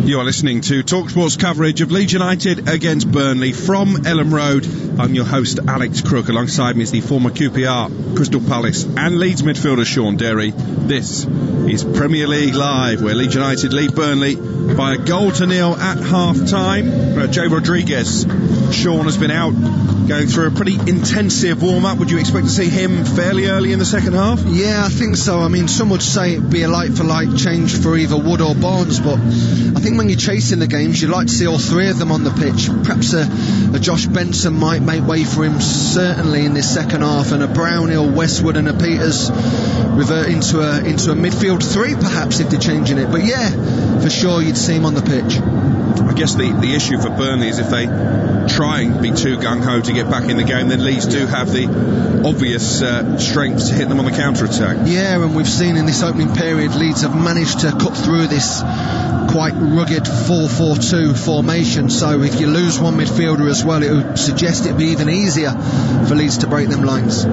You are listening to TalkSport's coverage of Leeds United against Burnley from Elland Road. I'm your host, Alex Crook. Alongside me is the former QPR, Crystal Palace and Leeds midfielder Sean Derry. This is Premier League Live, where Leeds United lead Burnley by 1-0 at half-time. Jay Rodriguez, Sean, has been out going through a pretty intensive warm-up. Would you expect to see him fairly early in the second half? Yeah, I think so. I mean, some would say it'd be a like-for-like change for either Wood or Barnes, but I think when you're chasing the games, you'd like to see all three of them on the pitch. Perhaps a Josh Benson might make way for him, certainly in this second half, and a Brownhill, Westwood and a Peters revert into a midfield three, perhaps, if they're changing it. But yeah, for sure you'd see him on the pitch. I guess the issue for Burnley is if they try and be too gung-ho to get back in the game, then Leeds do have the obvious strength to hit them on the counter-attack. Yeah, and we've seen in this opening period Leeds have managed to cut through this quite rugged 4-4-2 formation, so if you lose one midfielder as well, it would suggest it'd be even easier for Leeds to break them lines.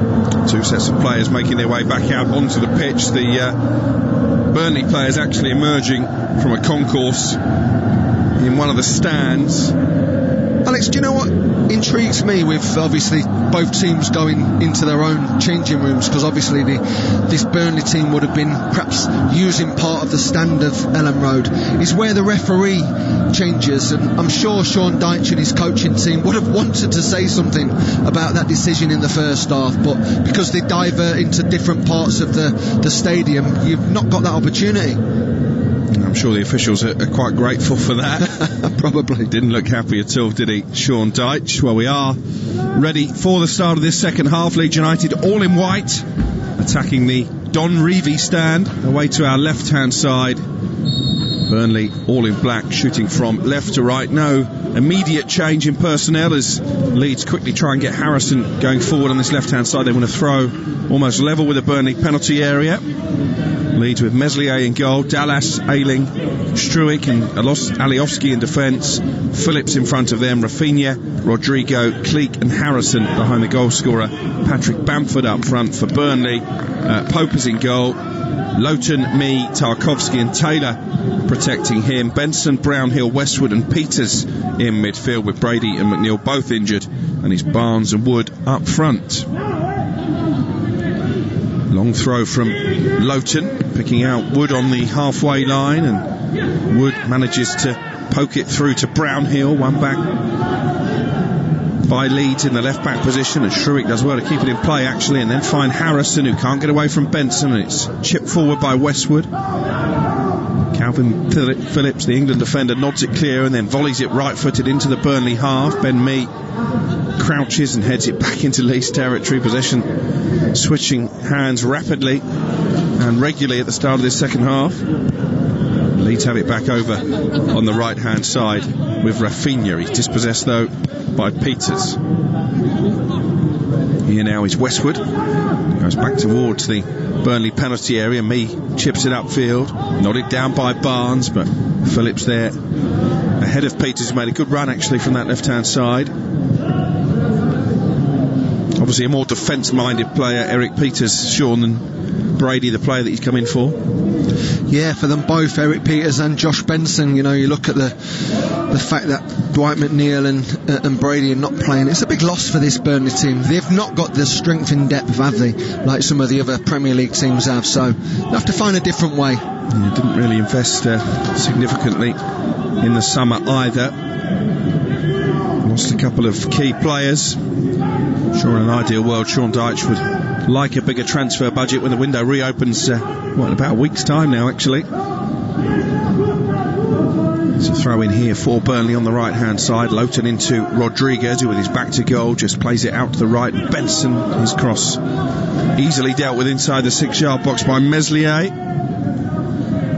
Two sets of players making their way back out onto the pitch. The Burnley players actually emerging from a concourse in one of the stands. Alex, do you know what intrigues me with obviously both teams going into their own changing rooms? Because obviously this Burnley team would have been perhaps using part of the stand of Elland Road, is where the referee changes, and I'm sure Sean Dyche and his coaching team would have wanted to say something about that decision in the first half, but because they divert into different parts of the stadium, you've not got that opportunity. I'm sure the officials are quite grateful for that. Probably. Didn't look happy at all, did he, Sean Dyche? Well, we are ready for the start of this second half. Leeds United all in white, attacking the Don Revie stand, away to our left-hand side. Burnley all in black, shooting from left to right. No immediate change in personnel as Leeds quickly try and get Harrison going forward on this left-hand side. They want to throw almost level with the Burnley penalty area. Leeds with Meslier in goal, Dallas, Ayling, Struijk and Alioski in defence, Phillips in front of them, Raphinha, Rodrigo, Klich and Harrison behind the goal scorer, Patrick Bamford up front for Burnley, Pope is in goal, Lowton, me, Tarkowski and Taylor protecting him, Benson, Brownhill, Westwood and Peters in midfield with Brady and McNeil both injured, and it's Barnes and Wood up front. Long throw from Lowton, picking out Wood on the halfway line, and Wood manages to poke it through to Brownhill, one back by Leeds in the left back position, and Struijk does well to keep it in play actually, and then find Harrison, who can't get away from Benson, and it's chipped forward by Westwood. Calvin Phillips, the England defender, nods it clear and then volleys it right-footed into the Burnley half. Ben Mee crouches and heads it back into Leeds territory. Possession switching hands rapidly and regularly at the start of this second half. Leeds have it back over on the right-hand side with Raphinha. He's dispossessed though by Peters. Here now is Westwood. Goes back towards the Burnley penalty area. Mee chips it upfield, nodded down by Barnes, but Phillips there ahead of Peters, who made a good run actually from that left-hand side. Obviously a more defence-minded player, Eric Peters, Sean, than Brady, the player that he's come in for. Yeah, for them both, Eric Peters and Josh Benson. You know, you look at the fact that Dwight McNeil and Brady are not playing. It's a big loss for this Burnley team. They've not got the strength in depth, have they, like some of the other Premier League teams have, so they have to find a different way. Yeah, didn't really invest significantly in the summer either. Lost a couple of key players. Sure, in an ideal world, Sean Dyche would like a bigger transfer budget when the window reopens, in about a week's time now actually. It's a throw in here for Burnley on the right hand side. Lowton into Rodriguez, who with his back to goal just plays it out to the right. Benson, his cross easily dealt with inside the 6-yard box by Meslier.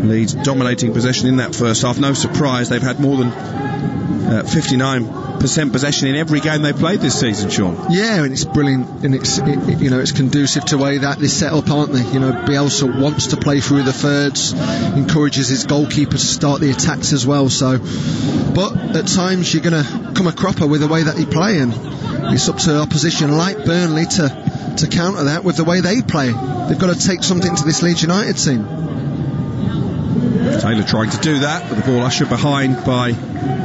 Leeds dominating possession in that first half. No surprise, they've had more than 59% possession in every game they played this season, Sean. Yeah, and it's brilliant, and it's conducive to the way that they set up, aren't they? You know, Bielsa wants to play through the thirds, encourages his goalkeeper to start the attacks as well. So, but at times you're going to come a cropper with the way that he play, and it's up to opposition like Burnley to counter that with the way they play. They've got to take something to this Leeds United team. Taylor trying to do that, but the ball ushered behind by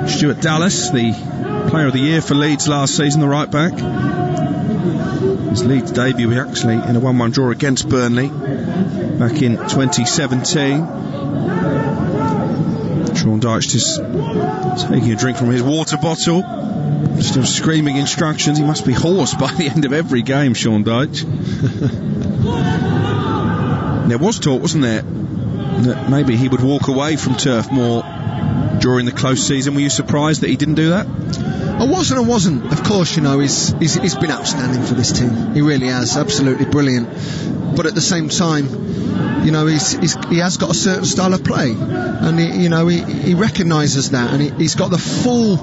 Stuart Dallas, the player of the year for Leeds last season, the right back. His Leeds debut actually in a 1-1 draw against Burnley back in 2017. Sean Dyche just taking a drink from his water bottle, still screaming instructions. He must be hoarse by the end of every game, Sean Dyche. There was talk, wasn't there, that maybe he would walk away from turf more during the close season. Were you surprised that he didn't do that? I wasn't. Of course, you know, he's been outstanding for this team. He really has, absolutely brilliant. But at the same time, you know, he has got a certain style of play, and he recognises that, and he's got the full.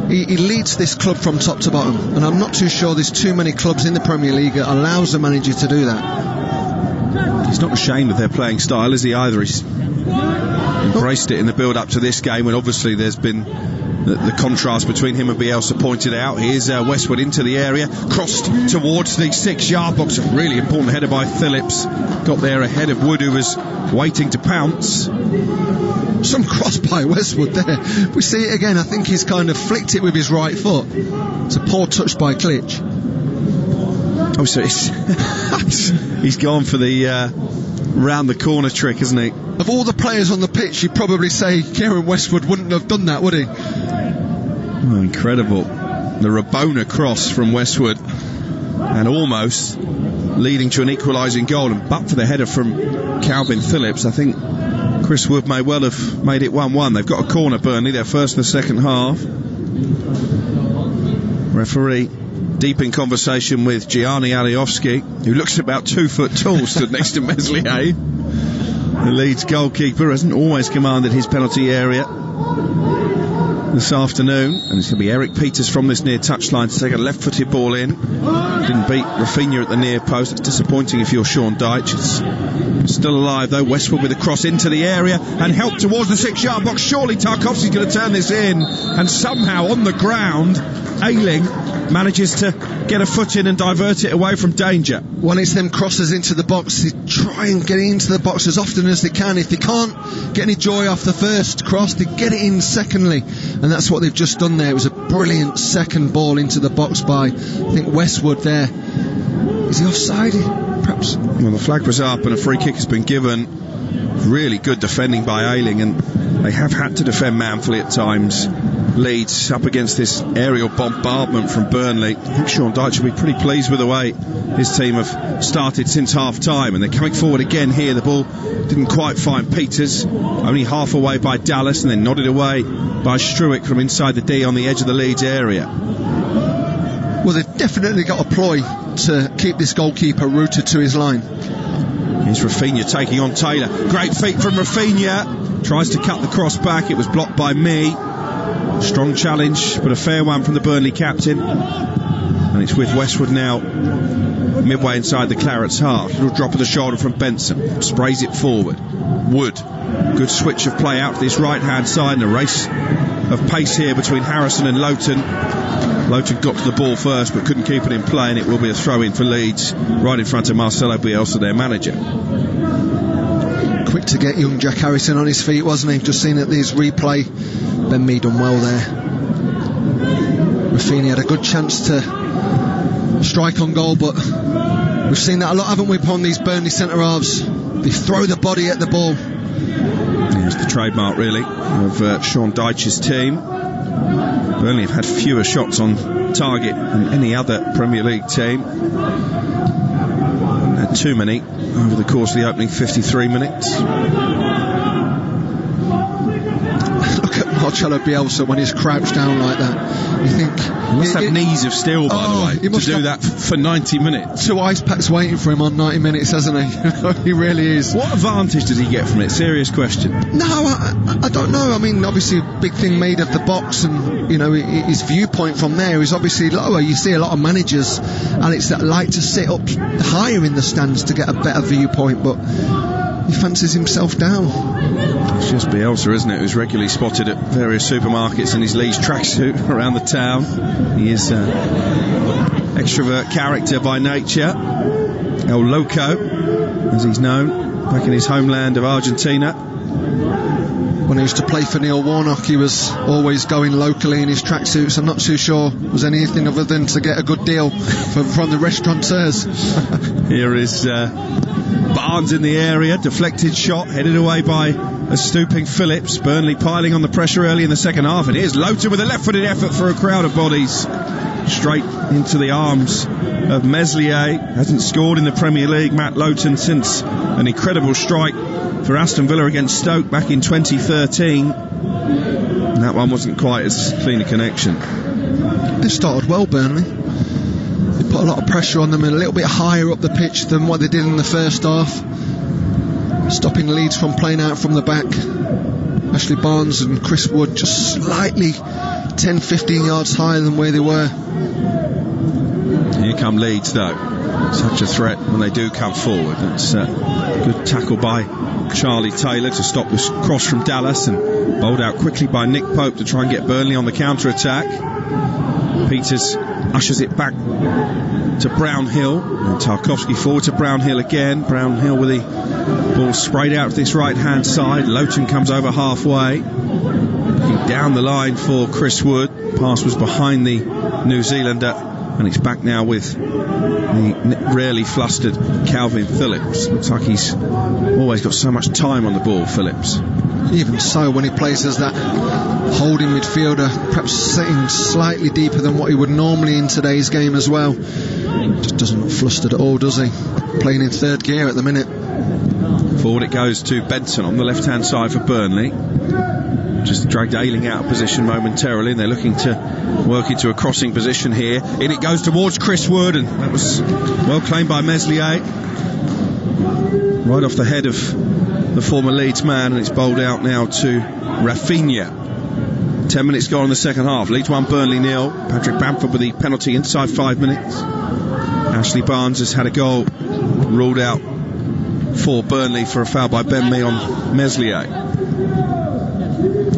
He leads this club from top to bottom, and I'm not too sure there's too many clubs in the Premier League that allows the manager to do that. He's not ashamed of their playing style, is he, either? He's embraced it in the build-up to this game, when obviously there's been the contrast between him and Bielsa pointed out. Here's Westwood into the area, crossed towards the 6-yard box. A really important header by Phillips. Got there ahead of Wood, who was waiting to pounce. Some cross by Westwood there. We see it again. I think he's kind of flicked it with his right foot. It's a poor touch by Klich. Oh, so he's gone for the round the corner trick, hasn't he? Of all the players on the pitch, you'd probably say Kieran Westwood wouldn't have done that, would he? Oh, incredible. The Rabona cross from Westwood, and almost leading to an equalising goal. And but for the header from Calvin Phillips, I think Chris Wood may well have made it 1-1. They've got a corner, Burnley, their first in the second half. Referee deep in conversation with Gianni Alioski, who looks about 2 foot tall, stood next to Meslier. The Leeds goalkeeper hasn't always commanded his penalty area this afternoon, and it's going to be Eric Peters from this near touchline to take a left-footed ball in. Didn't beat Raphinha at the near post. It's disappointing if you're Sean Dyche. It's still alive though. Westwood with a cross into the area and help towards the 6-yard box. Surely Tarkowski's going to turn this in, and somehow on the ground Ayling manages to get a foot in and divert it away from danger. When it's them crosses into the box, they try and get into the box as often as they can. If they can't get any joy off the first cross, they get it in secondly, and that's what they've just done there. It was a brilliant second ball into the box by, I think, Westwood there. Is he offside? Perhaps. Well, the flag was up and a free kick has been given. Really good defending by Ayling, and they have had to defend manfully at times. Leeds up against this aerial bombardment from Burnley. I think Sean Dyche will be pretty pleased with the way his team have started since half time, and they're coming forward again here. The ball didn't quite find Peters, only half away by Dallas, and then nodded away by Struick from inside the D on the edge of the Leeds area. Well, they've definitely got a ploy to keep this goalkeeper rooted to his line. Here's Raphinha taking on Taylor. Great feet from Raphinha. Tries to cut the cross back. It was blocked by me. Strong challenge, but a fair one from the Burnley captain. And it's with Westwood now, midway inside the Clarets half. Little drop of the shoulder from Benson. Sprays it forward. Wood. Good switch of play out to this right-hand side, and a race of pace here between Harrison and Lowton. Lowton got to the ball first, but couldn't keep it in play, and it will be a throw-in for Leeds, right in front of Marcelo Bielsa, their manager. Quick to get young Jack Harrison on his feet, wasn't he? Just seen at this replay, Ben Mee done well there. Raphinha had a good chance to strike on goal, but we've seen that a lot, haven't we, upon these Burnley centre-halves? They throw the body at the ball. It's the trademark, really, of Sean Dyche's team. Burnley have had fewer shots on target than any other Premier League team. Had too many over the course of the opening 53 minutes. Look at Marcelo Bielsa when he's crouched down like that. You think he must have knees of steel, by the way, to do that for 90 minutes. 2 ice packs waiting for him on 90 minutes, hasn't he? He really is. What advantage does he get from it? Serious question. No, I don't know. I mean, obviously a big thing made of the box, and you know, his viewpoint from there is obviously lower. You see a lot of managers, Alex, that like to sit up higher in the stands to get a better viewpoint, but he fancies himself down. It's just Bielsa, isn't it, who's regularly spotted at various supermarkets in his Leeds tracksuit around the town. He is an extrovert character by nature. El Loco, as he's known, back in his homeland of Argentina. When he used to play for Neil Warnock, he was always going locally in his tracksuits. I'm not too sure it was anything other than to get a good deal from the restaurateurs. Here is Barnes in the area, deflected shot, headed away by a stooping Phillips. Burnley piling on the pressure early in the second half, and here's Lowton with a left-footed effort for a crowd of bodies. Straight into the arms of Meslier. Hasn't scored in the Premier League, Matt Lowton, since an incredible strike for Aston Villa against Stoke back in 2013. And that one wasn't quite as clean a connection. They started well, Burnley. They put a lot of pressure on them, and a little bit higher up the pitch than what they did in the first half, stopping Leeds from playing out from the back. Ashley Barnes and Chris Wood just slightly 10-15 yards higher than where they were. Here overcome Leeds, though. Such a threat when they do come forward. It's a good tackle by Charlie Taylor to stop this cross from Dallas, and bowled out quickly by Nick Pope to try and get Burnley on the counter-attack. Peters ushers it back to Brownhill, and Tarkowski forward to Brownhill again. Brownhill with the ball sprayed out to this right-hand side. Lowton comes over halfway. Looking down the line for Chris Wood. Pass was behind the New Zealander, and it's back now with the rarely flustered Calvin Phillips. Looks like he's always got so much time on the ball, Phillips. Even so, when he plays as that holding midfielder, perhaps sitting slightly deeper than what he would normally in today's game as well. Just doesn't look flustered at all, does he? Playing in third gear at the minute. Forward it goes to Benson on the left-hand side for Burnley. Just dragged Ayling out of position momentarily, and they're looking to work into a crossing position here. In it goes towards Chris Wood, and that was well claimed by Meslier. Right off the head of the former Leeds man, and it's bowled out now to Raphinha. 10 minutes gone in the second half. Leeds 1, Burnley 0. Patrick Bamford with the penalty inside 5 minutes. Ashley Barnes has had a goal ruled out for Burnley for a foul by Ben Mee on Meslier.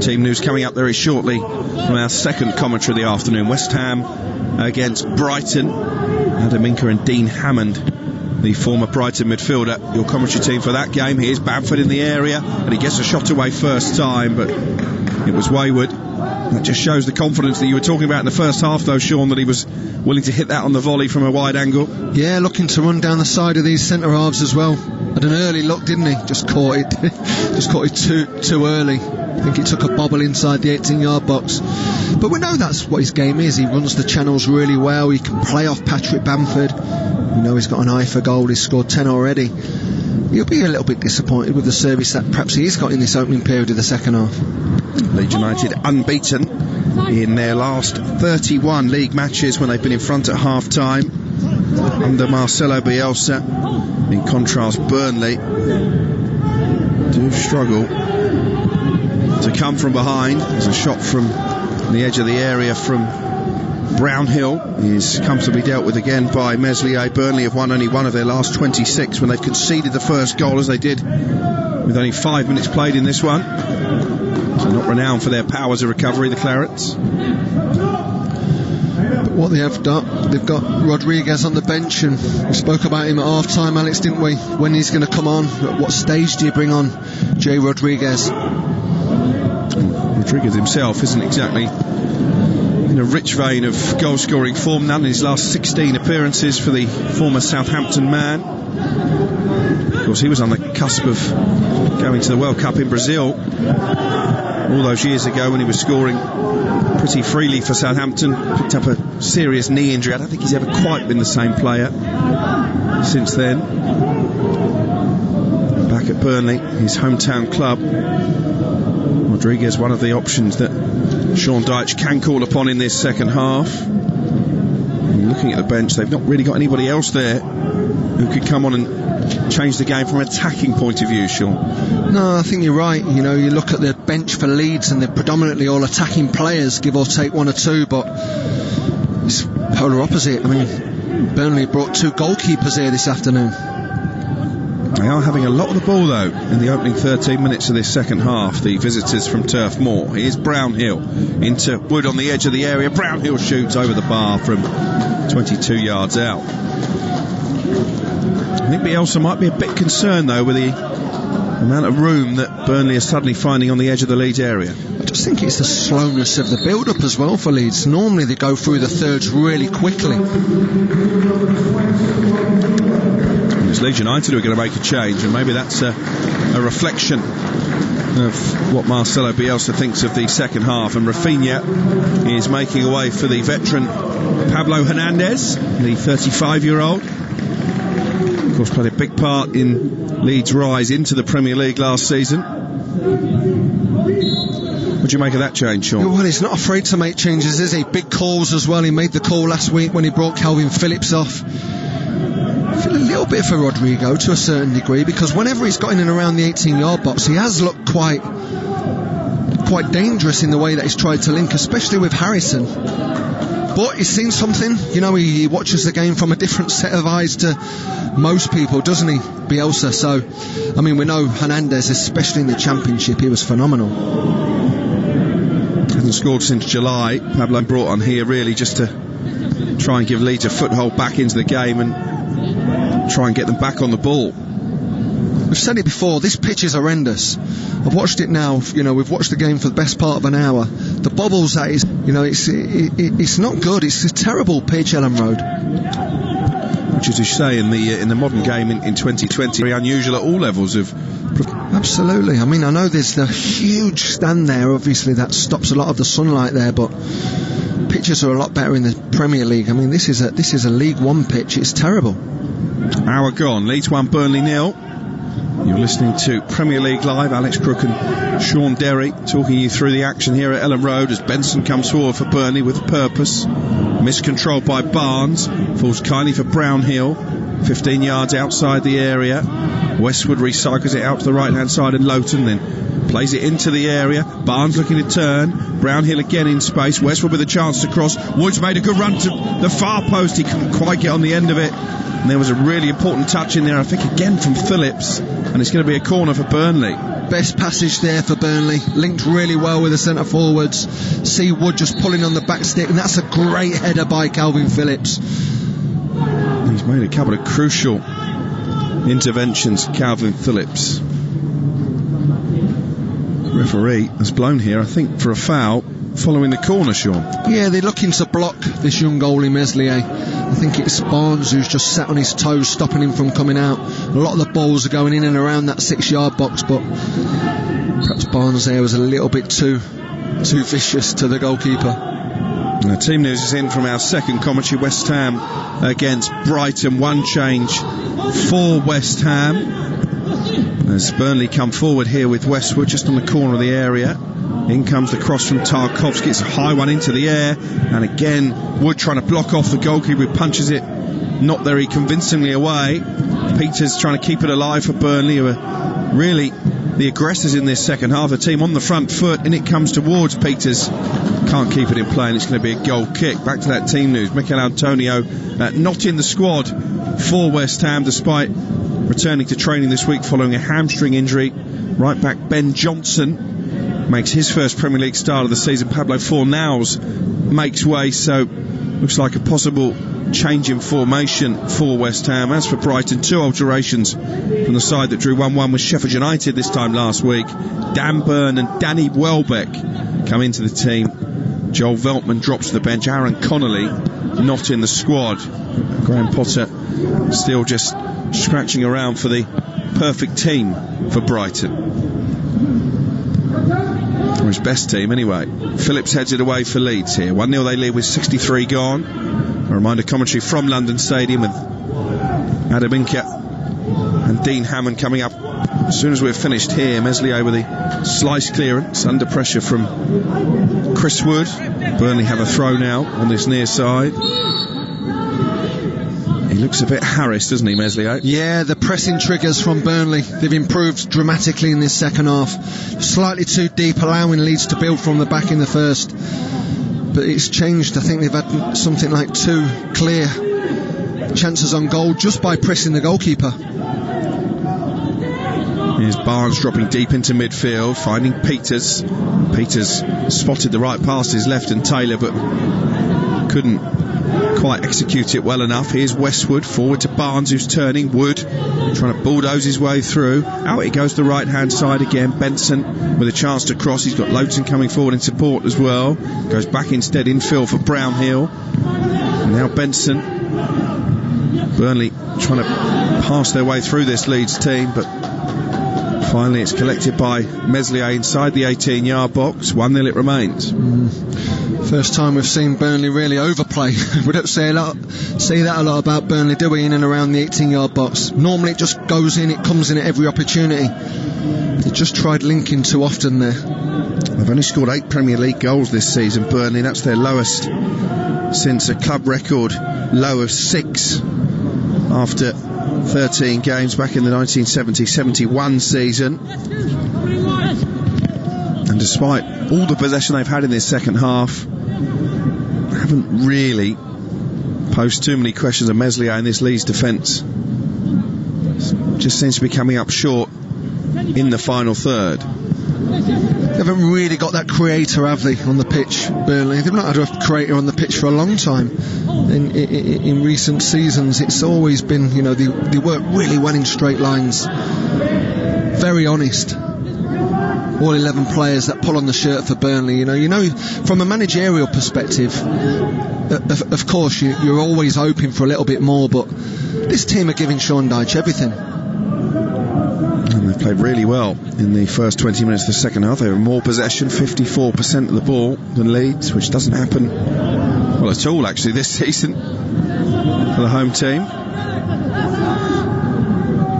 Team news coming up very shortly from our second commentary of the afternoon. West Ham against Brighton. Adam Inker and Dean Hammond, the former Brighton midfielder, your commentary team for that game. Here's Bamford in the area, and he gets a shot away first time, but it was wayward. That just shows the confidence that you were talking about in the first half, though, Sean, that he was willing to hit that on the volley from a wide angle. Yeah, looking to run down the side of these centre halves as well. Had an early look, didn't he? Just caught it too early. I think he took a bobble inside the 18-yard box. But we know that's what his game is. He runs the channels really well. He can play off Patrick Bamford. We know he's got an eye for goal. He's scored 10 already. He'll be a little bit disappointed with the service that perhaps he's got in this opening period of the second half. Leeds United unbeaten in their last 31 league matches when they've been in front at half-time under Marcelo Bielsa. In contrast, Burnley do struggle to come from behind. There's a shot from the edge of the area from Brownhill. Is comfortably dealt with again by Meslier. Burnley have won only one of their last 26 when they've conceded the first goal, as they did with only 5 minutes played in this one. So not renowned for their powers of recovery, the Clarets. But what they have done, they've got Rodriguez on the bench, and we spoke about him at half-time, Alex, didn't we? When he's going to come on, at what stage do you bring on Jay Rodriguez? Rodriguez himself isn't exactly in a rich vein of goal-scoring form. None in his last 16 appearances for the former Southampton man. Of course, he was on the cusp of going to the World Cup in Brazil all those years ago when he was scoring pretty freely for Southampton. Picked up a serious knee injury. I don't think he's ever quite been the same player since then. Back at Burnley, his hometown club, Rodriguez, one of the options that Sean Dyche can call upon in this second half. And looking at the bench, they've not really got anybody else there who could come on and change the game from an attacking point of view, Sean. No, I think you're right. You know, you look at the bench for Leeds and they're predominantly all attacking players, give or take one or two, but it's polar opposite. I mean, Burnley brought 2 goalkeepers here this afternoon. They are having a lot of the ball, though, in the opening 13 minutes of this second half, the visitors from Turf Moor. Here's Brownhill into Wood on the edge of the area. Brownhill shoots over the bar from 22 yards out. I think Bielsa might be a bit concerned, though, with the amount of room that Burnley are suddenly finding on the edge of the Leeds area. I just think it's the slowness of the build-up as well for Leeds. Normally they go through the thirds really quickly. It's Leeds United who are going to make a change, and maybe that's a reflection of what Marcelo Bielsa thinks of the second half. And Raphinha is making away for the veteran Pablo Hernandez, the 35-year-old. Of course, played a big part in Leeds' rise into the Premier League last season. What do you make of that change, Sean? Well, he's not afraid to make changes, is he? Big calls as well. He made the call last week when he brought Calvin Phillips off. I feel a little bit for Rodrigo to a certain degree, because whenever he's got in and around the 18-yard box, he has looked quite dangerous in the way that he's tried to link, especially with Harrison. But he's seen something, you know, he watches the game from a different set of eyes to most people, doesn't he, Bielsa? So, I mean, we know Hernandez, especially in the Championship, he was phenomenal. Hasn't scored since July. Pablo brought on here really just to try and give Leeds a foothold back into the game and try and get them back on the ball. We've said it before, this pitch is horrendous. I've watched it now, you know, we've watched the game for the best part of an hour. The bobbles that is, you know, it's not good. It's a terrible pitch, Elland Road. Which, as you say, in the modern game in 2020, very unusual at all levels of. Absolutely. I mean, I know there's the huge stand there, obviously that stops a lot of the sunlight there, but pitches are a lot better in the Premier League. I mean, this is a League One pitch. It's terrible. Hour gone. Leeds 1, Burnley 0. You're listening to Premier League Live. Alex Crook and Sean Derry talking you through the action here at Elland Road as Benson comes forward for Burnley with purpose. Miscontrolled by Barnes. Falls kindly for Brownhill. 15 yards outside the area. Westwood recycles it out to the right hand side and Lowton then plays it into the area. Barnes looking to turn. Brownhill again in space. Westwood with a chance to cross. Woods made a good run to the far post. He couldn't quite get on the end of it. And there was a really important touch in there, I think, again from Phillips. And it's going to be a corner for Burnley. Best passage there for Burnley. Linked really well with the centre forwards. See Wood just pulling on the back stick. And that's a great header by Calvin Phillips. He's made a couple of crucial interventions, Calvin Phillips. The referee has blown here, I think, for a foul following the corner, Sean. Yeah, they're looking to block this young goalie Meslier. I think it's Barnes who's just sat on his toes, stopping him from coming out. A lot of the balls are going in and around that 6-yard box, but perhaps Barnes there was a little bit too vicious to the goalkeeper. Now, team news is in from our second commentary. West Ham against Brighton. One change for West Ham as Burnley come forward here with Westwood just on the corner of the area. In comes the cross from Tarkowski. It's a high one into the air, and again Wood trying to block off the goalkeeper, who punches it not very convincingly away. Peters trying to keep it alive for Burnley, who are really the aggressors in this second half. The team on the front foot, and it comes towards Peters. Can't keep it in play, and it's going to be a goal kick. Back to that team news. Mikel Antonio not in the squad for West Ham, despite returning to training this week following a hamstring injury. Right back Ben Johnson makes his first Premier League start of the season. Pablo Fornals makes way, so looks like a possible change in formation for West Ham. As for Brighton, 2 alterations from the side that drew 1-1 with Sheffield United this time last week. Dan Burn and Danny Welbeck come into the team. Joel Veltman drops to the bench. Aaron Connolly not in the squad. Graham Potter still just scratching around for the perfect team for Brighton, or his best team anyway. Phillips heads it away for Leeds here. 1-0 they lead with 63 gone. A reminder, commentary from London Stadium with Adam Inca and Dean Hammond coming up as soon as we're finished here. Meslier with a slice clearance under pressure from Chris Wood. Burnley have a throw now on this near side. He looks a bit harassed, doesn't he, Meslier? Yeah, the pressing triggers from Burnley, they've improved dramatically in this second half. Slightly too deep, allowing Leeds to build from the back in the first. But it's changed. I think they've had something like 2 clear chances on goal just by pressing the goalkeeper. Here's Barnes dropping deep into midfield, finding Peters. Peters spotted the right pass to his left and Taylor, but couldn't quite execute it well enough. Here's Westwood forward to Barnes, who's turning. Wood trying to bulldoze his way through. Out it goes to the right hand side again. Benson with a chance to cross. He's got Lowton coming forward in support as well. Goes back instead infield for Brownhill. And now Benson. Burnley trying to pass their way through this Leeds team, but finally it's collected by Meslier inside the 18-yard box. 1-0 it remains. First time we've seen Burnley really overplay. We don't see that a lot about Burnley, do we, in and around the 18-yard box. Normally it just goes in, it comes in at every opportunity. They just tried linking too often there. They've only scored 8 Premier League goals this season, Burnley. That's their lowest since a club record low of 6 after 13 games back in the 1970-71 season. And despite all the possession they've had in this second half, haven't really posed too many questions of Meslier in this Leeds defence. Just seems to be coming up short in the final third. They haven't really got that creator, have they, on the pitch, Burnley? They've not had a creator on the pitch for a long time. In recent seasons, it's always been, you know, they work really well in straight lines. Very honest. All 11 players that pull on the shirt for Burnley. You know, from a managerial perspective, of course, you're always hoping for a little bit more, but this team are giving Sean Dyche everything. And they've played really well in the first 20 minutes of the second half. They have more possession, 54% of the ball than Leeds, which doesn't happen, well, at all, actually, this season for the home team.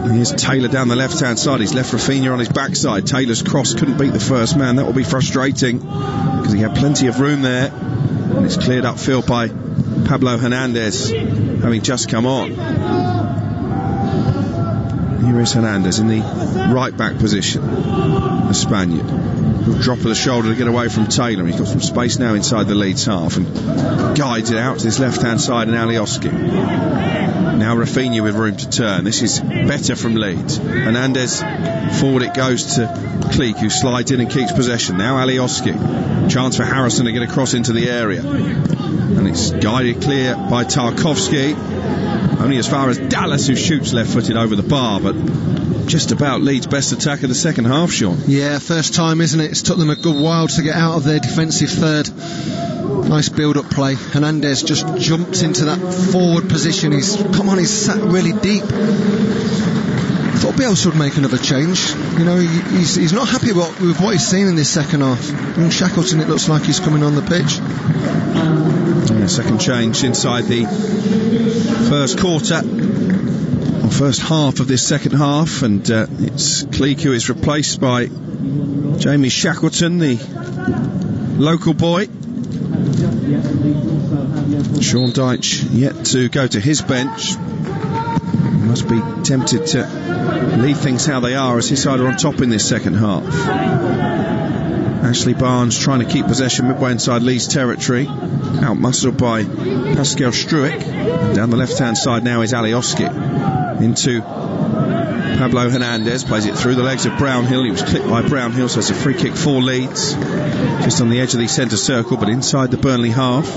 And here's Taylor down the left-hand side. He's left Raphinha on his backside. Taylor's cross couldn't beat the first man. That will be frustrating because he had plenty of room there. And it's cleared upfield by Pablo Hernandez, having just come on. Here is Hernandez in the right-back position, the Spaniard. He'll drop of the shoulder to get away from Taylor. He's got some space now inside the Leeds half and guides it out to this left-hand side in Alioski. Now Raphinha with room to turn. This is better from Leeds. Hernandez, forward it goes to Klich, who slides in and keeps possession. Now Alioski. Chance for Harrison to get across into the area. And it's guided clear by Tarkowski. Only as far as Dallas, who shoots left-footed over the bar, but just about Leeds' best attack of the second half, Sean. Yeah, first time, isn't it? It's took them a good while to get out of their defensive third. Nice build-up play. Hernandez just jumped into that forward position. He's sat really deep. I thought Bielsa would make another change. You know, he's not happy with what he's seen in this second half. And Shackleton, it looks like he's coming on the pitch. Yeah, second change inside the first quarter, or first half of this second half, and it's Klich who is replaced by Jamie Shackleton, the local boy. Sean Dyche yet to go to his bench. He must be tempted to leave things how they are as his side are on top in this second half. Ashley Barnes trying to keep possession midway inside Leeds territory, out-muscled by Pascal Struijk. Down the left-hand side now is Alioski into Pablo Hernandez, plays it through the legs of Brownhill. He was clipped by Brownhill, so it's a free kick for Leeds, just on the edge of the centre circle, but inside the Burnley half.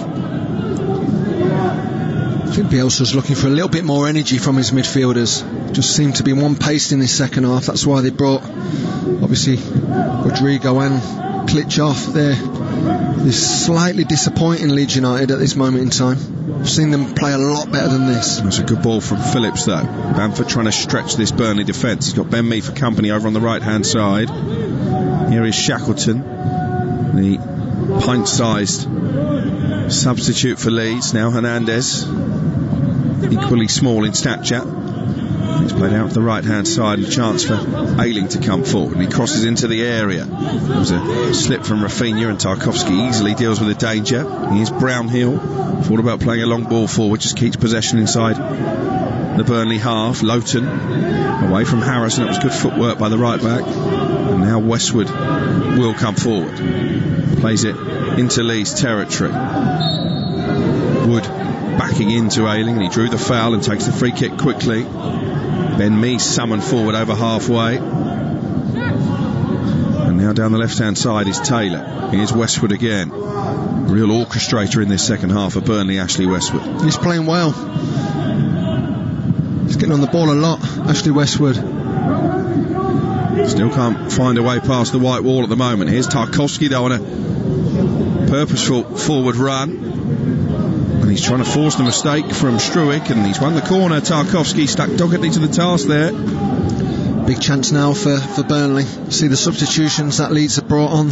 I think Bielsa's looking for a little bit more energy from his midfielders. Just seemed to be one paced in this second half. That's why they brought, obviously, Rodrigo and Klich off there. They're slightly disappointing Leeds United at this moment in time. I've seen them play a lot better than this. That's a good ball from Phillips, though. Bamford trying to stretch this Burnley defence. He's got Ben Mee for company over on the right-hand side. Here is Shackleton, the pint-sized substitute for Leeds. Now Hernandez, equally small in stature. He's played out to the right-hand side, and a chance for Ayling to come forward, and he crosses into the area. There was a slip from Raphinha, and Tarkowski easily deals with the danger. Here's Brownhill, thought about playing a long ball forward, just keeps possession inside the Burnley half. Lowton away from Harrison. That was good footwork by the right-back. And now Westwood will come forward, plays it into Leeds territory. Wood backing into Ayling, and he drew the foul and takes the free kick quickly. Ben Mee summoned forward over halfway. And now down the left-hand side is Taylor. Here's Westwood again. Real orchestrator in this second half of Burnley, Ashley Westwood. He's playing well. He's getting on the ball a lot, Ashley Westwood. Still can't find a way past the white wall at the moment. Here's Tarkowski, though, on a purposeful forward run. And he's trying to force the mistake from Struijk, and he's won the corner. Tarkowski stuck doggedly to the task there. Big chance now for Burnley. See the substitutions that Leeds have brought on.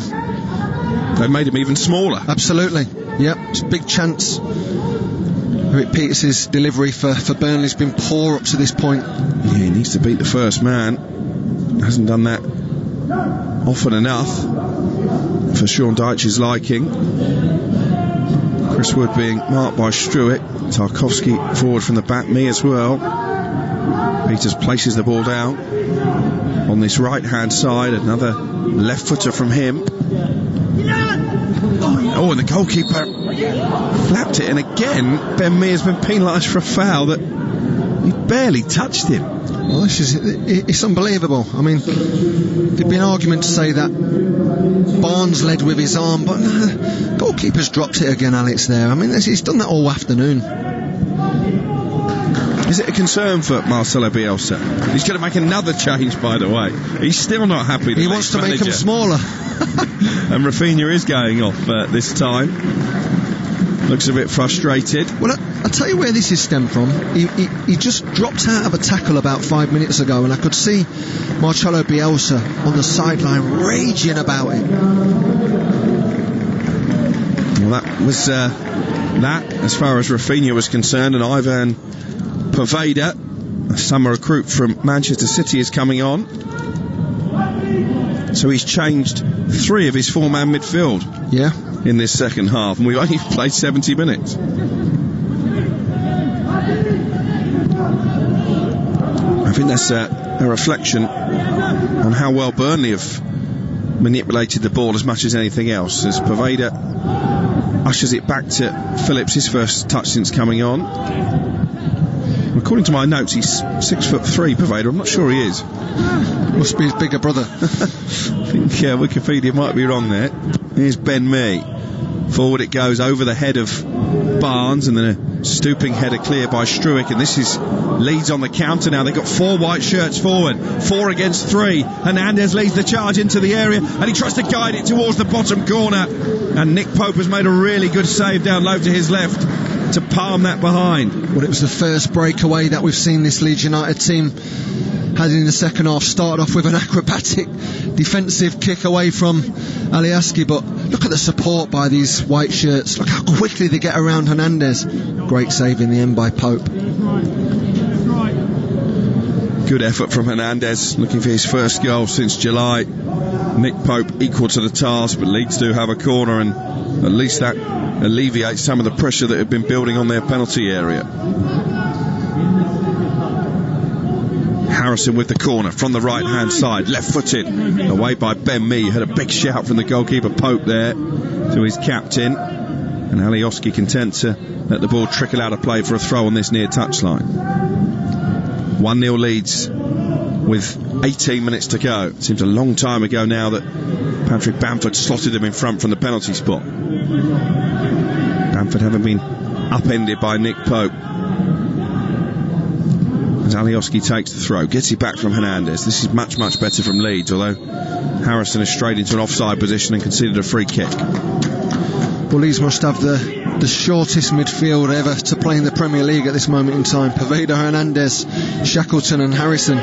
They've made him even smaller. Absolutely. Yep, it's a big chance. Rick Peters' delivery for Burnley's been poor up to this point. Yeah, he needs to beat the first man. Hasn't done that often enough for Sean Dyche's liking. Chris Wood being marked by Struijk. Tarkowski forward from the back, Mee as well. Peters places the ball down on this right-hand side. Another left footer from him. Oh, and the goalkeeper flapped it, and again Ben Mee's been penalised for a foul that he barely touched him. Well, it's unbelievable. I mean, there'd be an argument to say that Barnes led with his arm, but no, goalkeeper's dropped it again, Alex, there. I mean, he's done that all afternoon. Is it a concern for Marcelo Bielsa? He's going to make another change, by the way. He's still not happy. He wants to make him smaller. And Raphinha is going off this time. Looks a bit frustrated. Well, I'll tell you where this is stemmed from. He just dropped out of a tackle about 5 minutes ago, and I could see Marcelo Bielsa on the sideline raging about it. Well, that was that as far as Raphinha was concerned, and Ivan Vydra, a summer recruit from Manchester City, is coming on. So he's changed 3 of his 4-man midfield. Yeah. In this second half, and we've only played 70 minutes. I think that's a reflection on how well Burnley have manipulated the ball as much as anything else, as Vydra ushers it back to Phillips, his first touch since coming on. According to my notes, he's 6'3", Vydra. I'm not sure he is. Must be his bigger brother. I think Wikipedia might be wrong there. Here's Ben Mee. Forward it goes over the head of Barnes, and then a stooping header clear by Struijk, and this is Leeds on the counter now. They've got 4 white shirts forward, 4 against 3. Hernandez leads the charge into the area, and he tries to guide it towards the bottom corner, and Nick Pope has made a really good save down low to his left to palm that behind. Well, it was the first breakaway that we've seen this Leeds United team had in the second half. Started off with an acrobatic defensive kick away from Alioski, but look at the support by these white shirts. Look how quickly they get around Hernandez. Great save in the end by Pope. Good effort from Hernandez, looking for his first goal since July. Nick Pope equal to the task, but Leeds do have a corner, and at least that alleviates some of the pressure that had been building on their penalty area. Harrison with the corner from the right hand side, left footed, away by Ben Mee. Had a big shout from the goalkeeper Pope there to his captain, and Alioski content to let the ball trickle out of play for a throw on this near touchline. 1-0 Leeds with 18 minutes to go. It seems a long time ago now that Patrick Bamford slotted them in front from the penalty spot. Bamford having been upended by Nick Pope. As Alioski takes the throw, gets it back from Hernandez. This is much, much better from Leeds, although Harrison has strayed into an offside position and conceded a free kick. Well, Leeds must have the shortest midfield ever to play in the Premier League at this moment in time. Vydra, Hernandez, Shackleton and Harrison.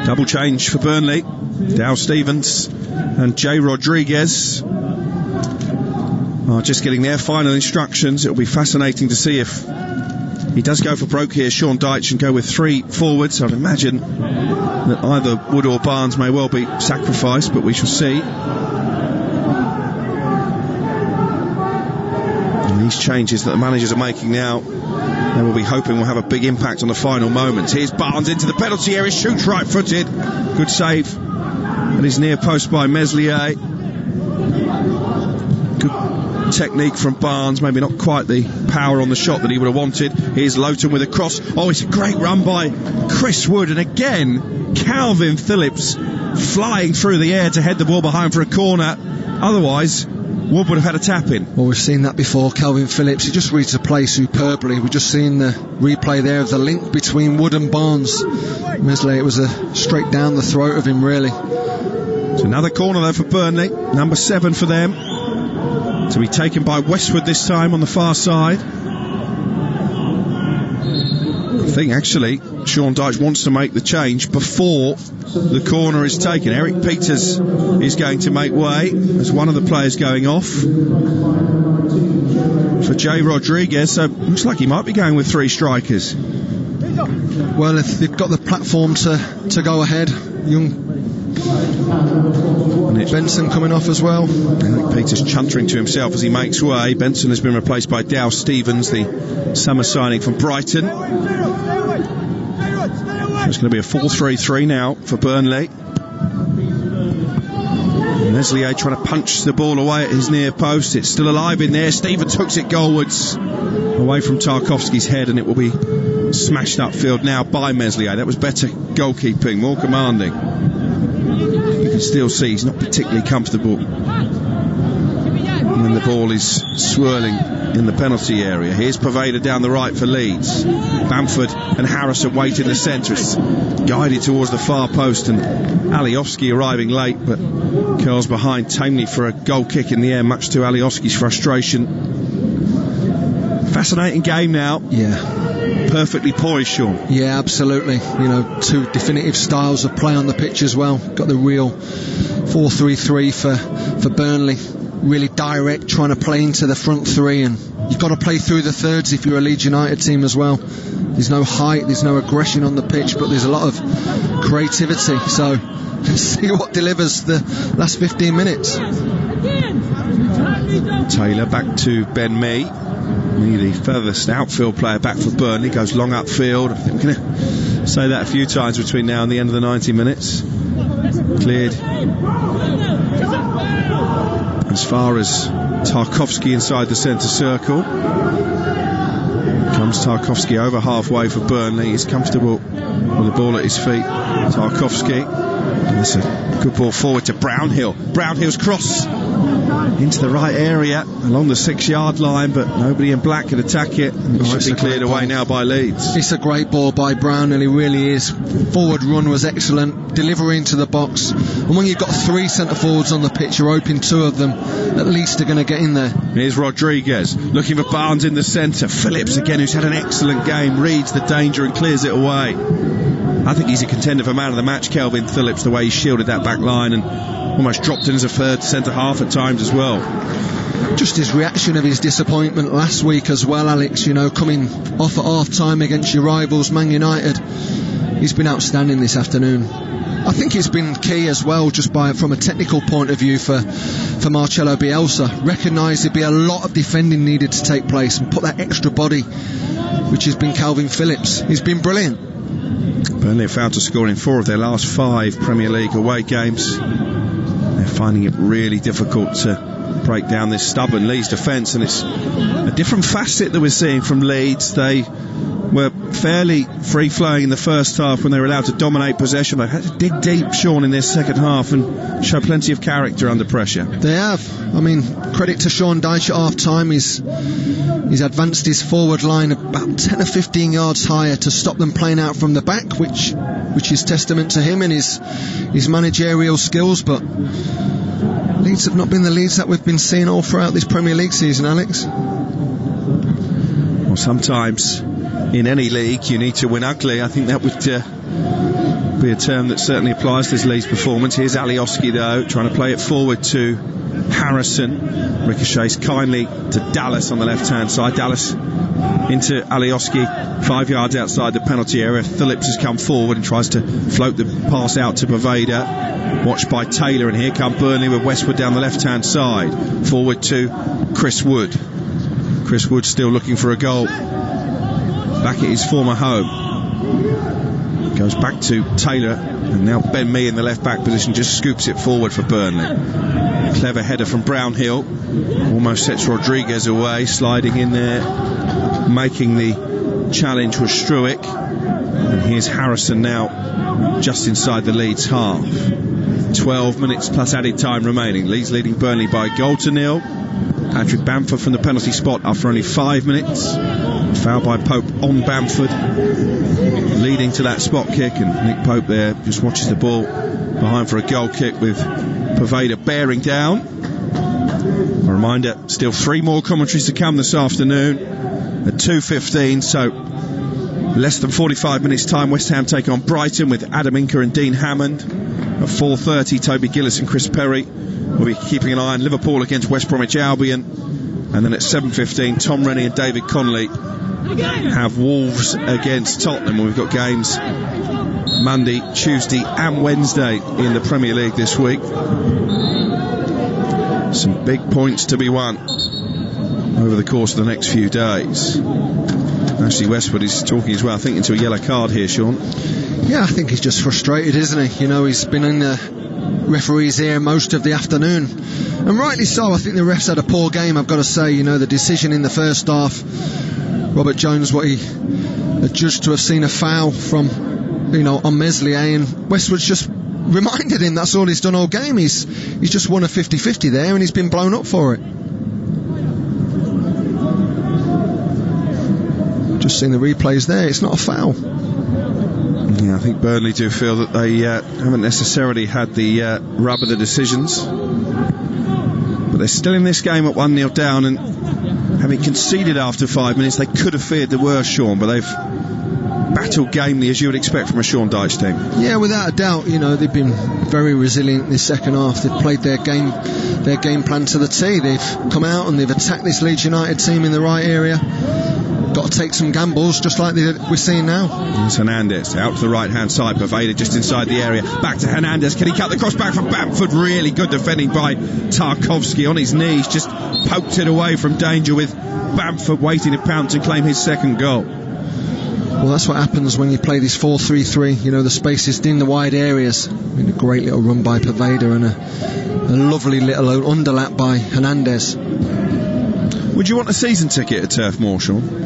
Double change for Burnley. Dow Stevens and J. Rodriguez are just getting their final instructions. It'll be fascinating to see if he does go for broke here, Sean Dyche, and go with 3 forwards. I'd imagine that either Wood or Barnes may well be sacrificed, but we shall see. And these changes that the managers are making now, they will be hoping will have a big impact on the final moments. Here's Barnes into the penalty area, shoots right-footed. Good save at his near post by Meslier. Good technique from Barnes, maybe not quite the power on the shot that he would have wanted. Here's Lowton with a cross. Oh, it's a great run by Chris Wood, and again Calvin Phillips flying through the air to head the ball behind for a corner. Otherwise Wood would have had a tap in. Well, we've seen that before. Calvin Phillips, he just reads the play superbly. We've just seen the replay there of the link between Wood and Barnes. Meslier, it was a straight down the throat of him, really. It's another corner though for Burnley, number 7 for them, to be taken by Westwood this time on the far side. I think actually Sean Dyche wants to make the change before the corner is taken. Eric Peters is going to make way as one of the players going off for J. Rodriguez, so looks like he might be going with 3 strikers. Well, if they've got the platform to go ahead, Benson coming off as well. Eric Peters chuntering to himself as he makes way. Benson has been replaced by Dow Stevens, the summer signing from Brighton. It's going to be a 4-3-3 now for Burnley. Meslier trying to punch the ball away at his near post. It's still alive in there. Stevens hooks it goalwards away from Tarkowski's head, and it will be smashed upfield now by Meslier. That was better goalkeeping, more commanding. You can still see he's not particularly comfortable when the ball is swirling in the penalty area. Here's Vydra down the right for Leeds. Bamford and Harrison wait in the centre. It's guided towards the far post, and Alioski arriving late, but curls behind tamely for a goal kick in the air, much to Alioski's frustration. Fascinating game now. Yeah. Perfectly poised, Sean. Yeah, absolutely. You know, two definitive styles of play on the pitch as well. Got the real 4-3-3 for Burnley. Really direct, trying to play into the front three, and you've got to play through the thirds if you're a Leeds United team as well. There's no height, there's no aggression on the pitch, but there's a lot of creativity. So let's see what delivers the last 15 minutes. Taylor back to Ben Mee. The furthest outfield player back for Burnley, goes long upfield. I think we're going to say that a few times between now and the end of the 90 minutes. Cleared as far as Tarkowski inside the centre circle. Comes Tarkowski over halfway for Burnley. He's comfortable with the ball at his feet. Tarkowski, and it's a good ball forward to Brownhill. Brownhill's cross into the right area along the 6-yard line, but nobody in black can attack it. It should be cleared away now by Leeds. It's a great ball by Brownhill, he really is. Forward run was excellent, delivery into the box, and when you've got 3 centre forwards on the pitch, you're hoping 2 of them at least are going to get in there. Here's Rodriguez looking for Barnes in the centre. Phillips again, who's had an excellent game, reads the danger and clears it away. I think he's a contender for man of the match, Kelvin Phillips, the way he shielded that back line and almost dropped in as a third centre half at times as well. Just his reaction of his disappointment last week as well, Alex, you know, coming off at half time against your rivals Man United. He's been outstanding this afternoon. I think it's been key as well, just from a technical point of view for Marcelo Bielsa. Recognised there'd be a lot of defending needed to take place and put that extra body, which has been Calvin Phillips. He's been brilliant. Burnley have found to score in 4 of their last 5 Premier League away games. They're finding it really difficult to break down this stubborn Leeds defence, and it's a different facet that we're seeing from Leeds. They were fairly free-flowing in the first half when they were allowed to dominate possession. They've had to dig deep, Sean, in their second half and show plenty of character under pressure. They have. I mean, credit to Sean Dyche at half-time. He's advanced his forward line about 10 or 15 yards higher to stop them playing out from the back, which is testament to him and his managerial skills. But Leeds have not been the Leeds that we've been seeing all throughout this Premier League season, Alex. Well, sometimes in any league you need to win ugly. I think that would be a term that certainly applies to this Leeds performance. Here's Alioski though, trying to play it forward to Harrison. Ricochets kindly to Dallas on the left hand side. Dallas into Alioski, 5 yards outside the penalty area. Phillips has come forward and tries to float the pass out to Vydra, watched by Taylor, and here come Burnley with Westwood down the left hand side, forward to Chris Wood. Chris Wood still looking for a goal back at his former home. Goes back to Taylor, and now Ben Mee in the left back position just scoops it forward for Burnley. Clever header from Brownhill, almost sets Rodriguez away, sliding in there, making the challenge was Struick. And here's Harrison now just inside the Leeds half. 12 minutes plus added time remaining. Leeds leading Burnley by a goal to 0. Patrick Bamford from the penalty spot after only 5 minutes. Foul by Pope on Bamford, leading to that spot kick, and Nick Pope there just watches the ball behind for a goal kick with Vydra bearing down. A reminder, still 3 more commentaries to come this afternoon at 2:15, so less than 45 minutes time. West Ham take on Brighton with Adam Inker and Dean Hammond. At 4:30, Toby Gillis and Chris Perry will be keeping an eye on Liverpool against West Bromwich Albion. And then at 7:15, Tom Rennie and David Connolly have Wolves against Tottenham. We've got games Monday, Tuesday and Wednesday in the Premier League this week. Some big points to be won. over the course of the next few days. Actually, Westwood is talking as well, I think, into a yellow card here, Sean. Yeah, I think he's just frustrated, isn't he? You know, he's been in the referee's ear most of the afternoon, and rightly so. I think the refs had a poor game, I've got to say. You know, the decision in the first half, Robert Jones, what he adjudged to have seen a foul from, you know, on Meslier, and Westwood's just reminded him that's all he's done all game. He's just won a 50-50 there, and he's been blown up for it. Just seen the replays there, it's not a foul. Yeah, I think Burnley do feel that they haven't necessarily had the rub of the decisions, but they're still in this game at 1-0 down, and having conceded after 5 minutes, they could have feared the worst, Sean, but they've battled gamely, as you would expect from a Sean Dyche team. Yeah, without a doubt. You know, they've been very resilient in this second half. They've played their game plan to the T. They've come out and they've attacked this Leeds United team in the right area. Got to take some gambles, just like we're seeing now. It's Hernandez out to the right hand side. Vydra just inside the area. Back to Hernandez. Can he cut the cross back from Bamford? Really good defending by Tarkowski on his knees. Just poked it away from danger, with Bamford waiting to pounce and claim his second goal. Well, that's what happens when you play this 4-3-3. You know, the space is in the wide areas. I mean, a great little run by Vydra and a lovely little underlap by Hernandez. Would you want a season ticket at Turf Moor, Sean?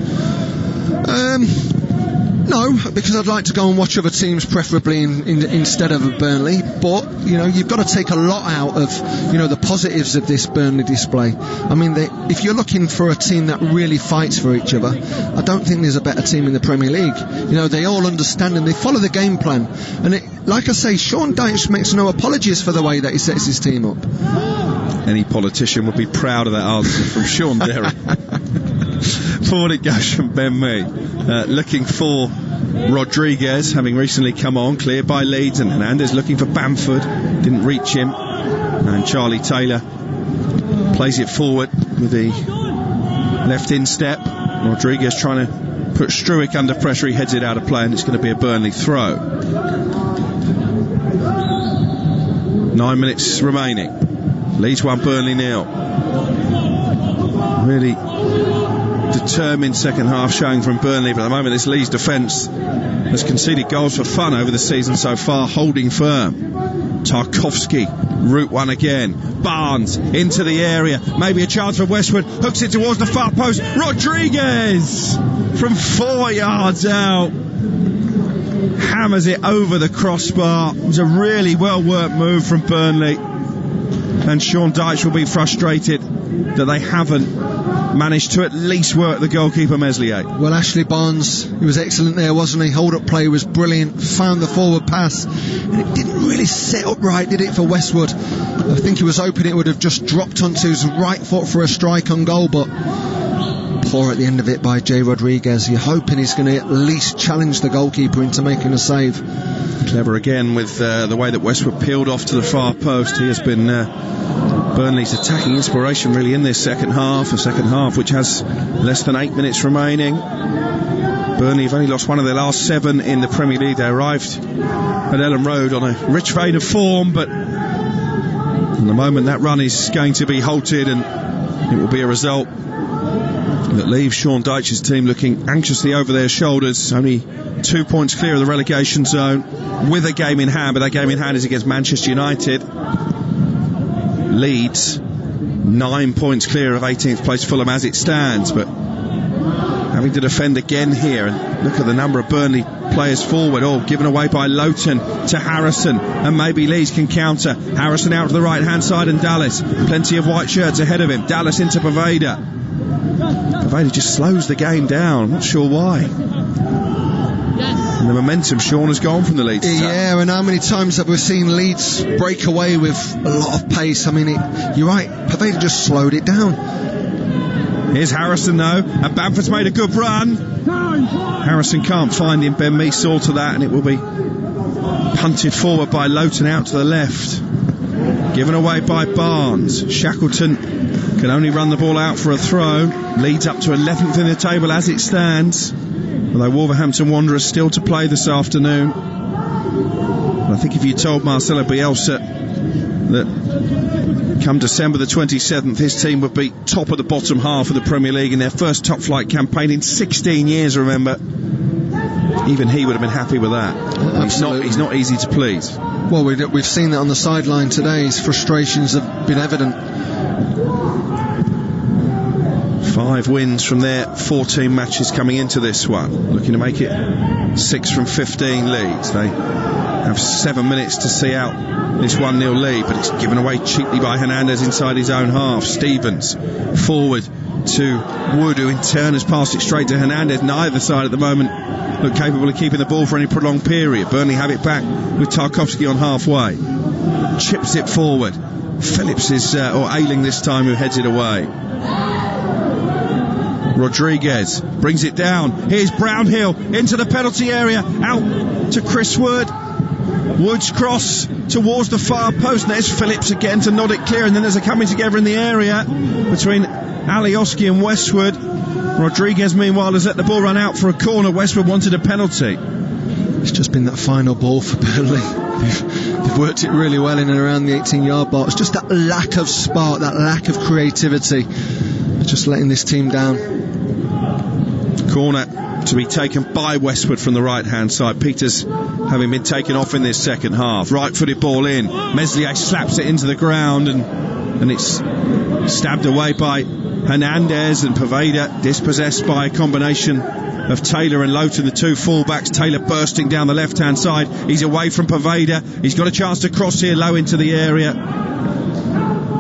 No, because I'd like to go and watch other teams, preferably instead of Burnley. But, you know, you've got to take a lot out of, you know, the positives of this Burnley display. I mean, if you're looking for a team that really fights for each other, I don't think there's a better team in the Premier League. You know, they all understand and they follow the game plan. And like I say, Sean Dyche makes no apologies for the way that he sets his team up. Any politician would be proud of that answer from Sean Derry. Forward it goes from Ben Mee, looking for Rodriguez, having recently come on, cleared by Leeds, and Hernandez looking for Bamford, didn't reach him, and Charlie Taylor plays it forward with the left instep. Rodriguez trying to put Struijk under pressure, he heads it out of play, and it's going to be a Burnley throw. 9 minutes remaining, Leeds 1, Burnley 0. Really determined second half showing from Burnley, but at the moment this Leeds defence has conceded goals for fun over the season so far, holding firm. Tarkowski, route one again. Barnes into the area, maybe a chance for Westwood, hooks it towards the far post. Rodriguez from 4 yards out hammers it over the crossbar. It was a really well worked move from Burnley, and Sean Dyche will be frustrated that they haven't managed to at least work the goalkeeper Meslier. Well, Ashley Barnes, he was excellent there, wasn't he? Hold up play was brilliant, found the forward pass, and it didn't really set up right, did it, for Westwood? I think he was hoping it would have just dropped onto his right foot for a strike on goal, but poor at the end of it by J. Rodriguez. You're hoping he's going to at least challenge the goalkeeper into making a save. Clever again with the way that Westwood peeled off to the far post. He has been Burnley's attacking inspiration really in this second half, which has less than 8 minutes remaining. Burnley have only lost one of their last 7 in the Premier League. They arrived at Elland Road on a rich vein of form, but in the moment that run is going to be halted, and it will be a result that leaves Sean Dyche's team looking anxiously over their shoulders. Only 2 points clear of the relegation zone with a game in hand, but that game in hand is against Manchester United. Leeds 9 points clear of 18th place Fulham as it stands, but having to defend again here. And look at the number of Burnley players forward, all given away by Lowton to Harrison, and maybe Leeds can counter. Harrison out to the right hand side, and Dallas, plenty of white shirts ahead of him. Dallas into Vydra. Vydra just slows the game down, I'm not sure why. And the momentum, Sean, has gone from the Leeds. Yeah, and how many times have we seen Leeds break away with a lot of pace? I mean, you're right, Vydra just slowed it down. Here's Harrison though, and Bamford's made a good run. Harrison can't find him, Ben Mee saw to that, and it will be punted forward by Lowton out to the left. Given away by Barnes. Shackleton can only run the ball out for a throw. Leads up to 11th in the table as it stands, although Wolverhampton Wanderers still to play this afternoon. I I think if you told Marcelo Bielsa that come December the 27th his team would be top of the bottom half of the Premier League in their first top flight campaign in 16 years, remember, even he would have been happy with that. He's not easy to please. Well, we've seen that on the sideline today. His frustrations have been evident. 5 wins from their 14 matches coming into this one, looking to make it 6 from 15 leads. They have 7 minutes to see out this 1-0 lead, but it's given away cheaply by Hernandez inside his own half. Stevens forward to Wood, who in turn has passed it straight to Hernandez. Neither side at the moment look capable of keeping the ball for any prolonged period. Burnley have it back with Tarkowski on halfway. Chips it forward. Phillips is, or Ayling this time, who heads it away. Rodriguez brings it down. Here's Brownhill into the penalty area. Out to Chris Wood. Wood's cross towards the far post. There's Phillips again to nod it clear, and then there's a coming together in the area between Alioski and Westwood. Rodriguez meanwhile has let the ball run out for a corner. Westwood wanted a penalty. It's just been that final ball for Burnley. They've worked it really well in and around the 18-yard box. Just that lack of spark, that lack of creativity, just letting this team down. Corner to be taken by Westwood from the right-hand side. Peters having been taken off in this second half. Right-footed ball in. Meslier slaps it into the ground, and it's stabbed away by Hernandez, and Poveda dispossessed by a combination of Taylor and Lowton, the two fullbacks. Taylor bursting down the left-hand side. He's away from Poveda. He's got a chance to cross here low into the area.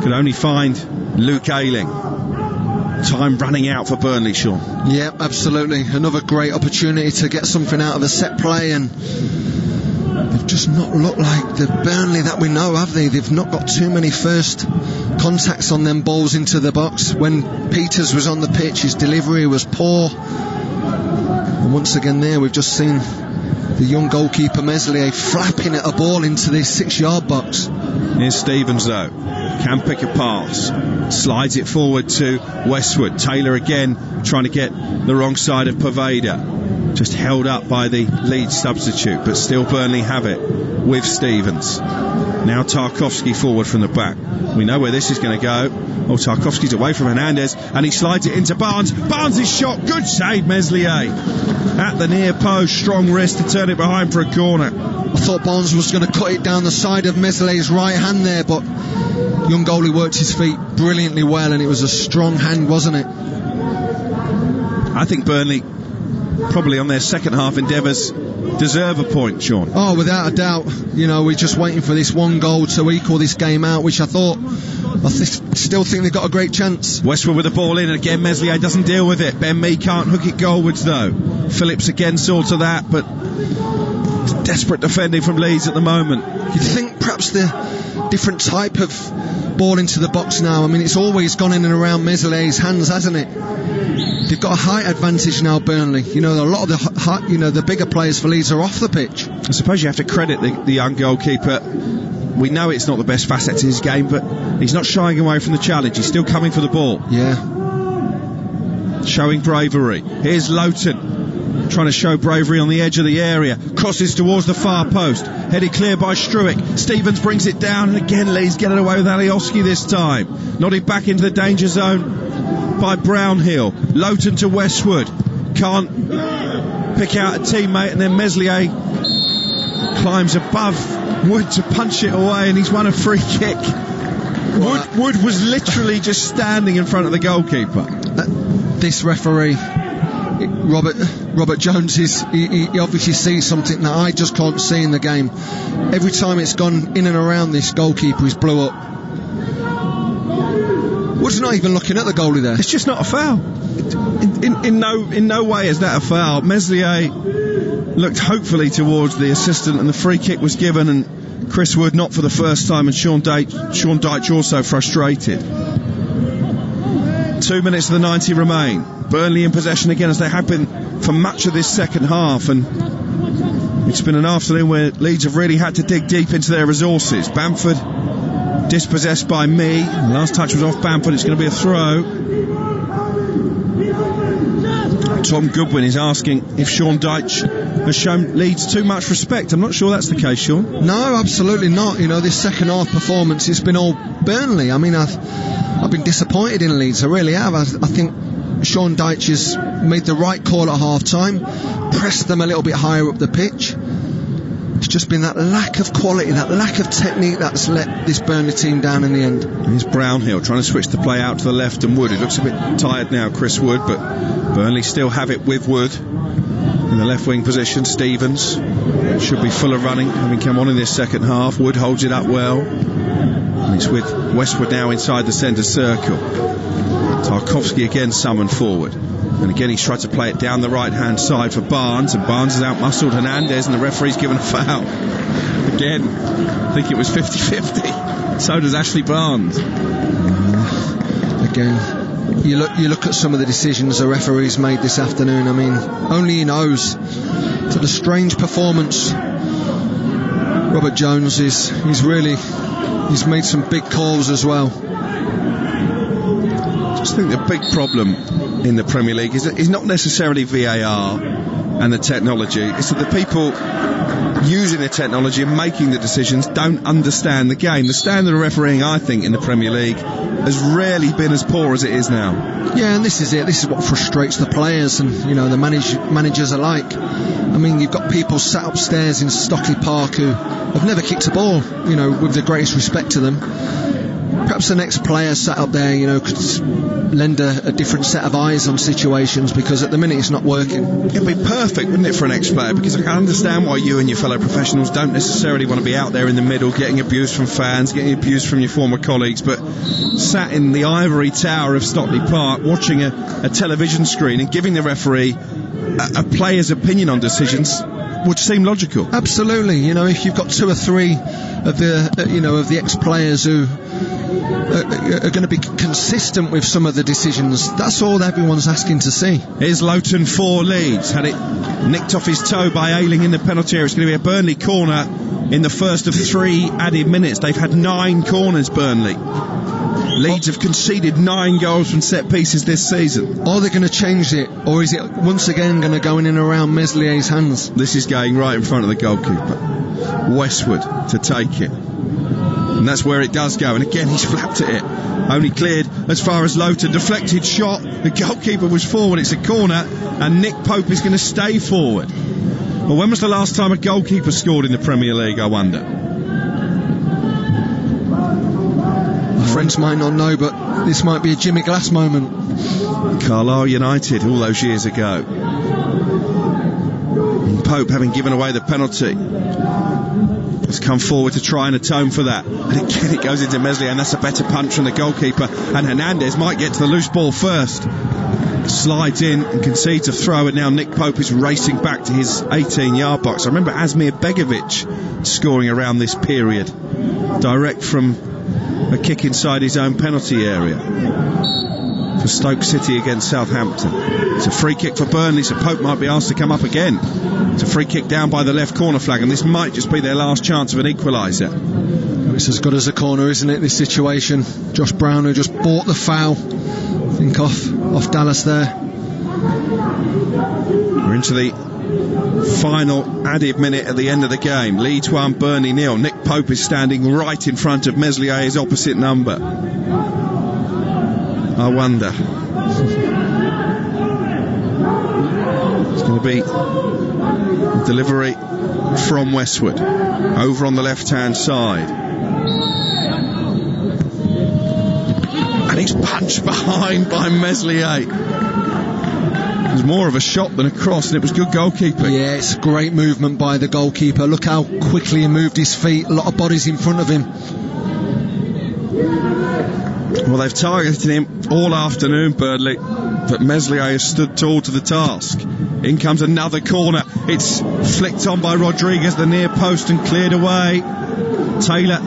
Could only find Luke Ayling. Time running out for Burnley, Sean. Yeah, absolutely. Another great opportunity to get something out of a set play, and they've just not looked like the Burnley that we know, have they? They've not got too many first contacts on them balls into the box. When Peters was on the pitch, his delivery was poor. And once again there, we've just seen the young goalkeeper Meslier flapping at a ball into the 6-yard box. Here's Stevens though. Can pick a pass. Slides it forward to Westwood. Taylor again trying to get the wrong side of Poveda. Just held up by the Leeds substitute, but still Burnley have it with Stevens. Now Tarkowski forward from the back. We know where this is going to go. Oh, Tarkowski's away from Hernandez, and he slides it into Barnes. Barnes' shot, good save, Meslier. At the near post, strong wrist to turn it behind for a corner. I thought Barnes was going to cut it down the side of Meslier's right hand there, but young goalie worked his feet brilliantly well, and it was a strong hand, wasn't it? I think Burnley, probably on their second half endeavours, deserve a point, Sean. Oh, without a doubt. You know, we're just waiting for this one goal to equal this game out, which I still think they've got a great chance. Westwood with the ball in, and again Meslier doesn't deal with it. Ben Mee can't hook it goalwards though. Phillips again saw to that, but desperate defending from Leeds at the moment. You'd think perhaps the different type of ball into the box now. I mean, it's always gone in and around Meslier's hands, hasn't it? They've got a height advantage now, Burnley. You know, a lot of the bigger players for Leeds are off the pitch. I suppose you have to credit the young goalkeeper. We know it's not the best facet to his game, but he's not shying away from the challenge. He's still coming for the ball. Yeah. Showing bravery. Here's Lowton, trying to show bravery on the edge of the area. Crosses towards the far post. Headed clear by Struick. Stevens brings it down, and again Leeds get it away with Alioski this time. Nodded back into the danger zone by Brownhill. Lowton to Westwood. Can't pick out a teammate, and then Meslier climbs above Wood to punch it away, and he's won a free kick. Wood was literally just standing in front of the goalkeeper. This referee, Robert Jones, he obviously sees something that I just can't see in the game. Every time it's gone in and around this goalkeeper, he's blew up. Wood's not even looking at the goalie there. It's just not a foul. In no way is that a foul. Meslier looked hopefully towards the assistant, and the free kick was given, and Chris Wood not for the first time, and Sean Dyche also frustrated. 2 minutes of the 90 remain. Burnley in possession again, as they have been for much of this second half, and it's been an afternoon where Leeds have really had to dig deep into their resources. Bamford dispossessed by Mee. The last touch was off Bamford. It's going to be a throw. Tom Goodwin is asking if Sean Dyche has shown Leeds too much respect. I'm not sure that's the case, Sean. No, absolutely not. You know, this second half performance, it's been all Burnley. I mean, I've been disappointed in Leeds. I really have. I think Sean Dyche has made the right call at half time, pressed them a little bit higher up the pitch. It's just been that lack of quality, that lack of technique that's let this Burnley team down in the end. Here's Brownhill trying to switch the play out to the left, and Wood. It looks a bit tired now, Chris Wood, but Burnley still have it with Wood in the left wing position. Stevens should be full of running, having come on in this second half. Wood holds it up well, and it's with Westwood now inside the centre circle. Tarkowski again summoned forward, and again he's tried to play it down the right hand side for Barnes, and Barnes has outmuscled Hernandez, and the referee's given a foul. Again, I think it was 50-50. So does Ashley Barnes. Again, you look at some of the decisions the referees made this afternoon. I mean, only he knows. To the strange performance, Robert Jones he's made some big calls as well. I just think the big problem in the Premier League is not necessarily VAR and the technology. It's that the people using the technology and making the decisions don't understand the game. The standard of refereeing, I think, in the Premier League has rarely been as poor as it is now. Yeah, and this is it. This is what frustrates the players and, you know, the managers alike. I mean, you've got people sat upstairs in Stockley Park who have never kicked a ball, you know, with the greatest respect to them. Perhaps the next player sat up there, you know, could lend a different set of eyes on situations, because at the minute it's not working. It'd be perfect, wouldn't it, for an ex-player? Because I can understand why you and your fellow professionals don't necessarily want to be out there in the middle getting abused from fans, getting abused from your former colleagues, but sat in the ivory tower of Stockley Park watching a television screen and giving the referee a player's opinion on decisions would seem logical. Absolutely. You know, if you've got two or three of the ex-players who are going to be consistent with some of the decisions, that's all everyone's asking to see. Here's Lowton for Leeds. Had it nicked off his toe by Ayling in the penalty area. It's going to be a Burnley corner in the first of 3 added minutes. They've had 9 corners, Burnley. Leeds have conceded 9 goals from set pieces this season. Are they going to change it, or is it once again going to go in and around Meslier's hands? This is going right in front of the goalkeeper. Westwood to take it, and that's where it does go, and again he's flapped at it. Only cleared as far as Lowton. Deflected shot, the goalkeeper was forward. It's a corner, and Nick Pope is going to stay forward. Well, when was the last time a goalkeeper scored in the Premier League, I wonder? Friends might not know, but this might be a Jimmy Glass moment. Carlisle United all those years ago. And Pope, having given away the penalty, has come forward to try and atone for that. And again it goes into Meslier, and that's a better punch from the goalkeeper, and Hernandez might get to the loose ball first. Slides in and concedes a throw, and now Nick Pope is racing back to his 18-yard box. I remember Asmir Begovic scoring around this period, direct from a kick inside his own penalty area for Stoke City against Southampton. It's a free kick for Burnley, so Pope might be asked to come up again. It's a free kick down by the left corner flag, and this might just be their last chance of an equaliser. It's as good as a corner, isn't it, this situation? Josh Brown, who just bought the foul, I think off Dallas there. We're into the final added minute at the end of the game. Leeds 1, Burnley 0. Nick Pope is standing right in front of Meslier, his opposite number. I wonder. It's going to be a delivery from Westwood over on the left hand side, and he's punched behind by Meslier. It was more of a shot than a cross, and it was good goalkeeping. Yeah, it's a great movement by the goalkeeper. Look how quickly he moved his feet. A lot of bodies in front of him. Well, they've targeted him all afternoon, Burnley, but Meslier has stood tall to the task. In comes another corner. It's flicked on by Rodrigo, the near post, and cleared away. Taylor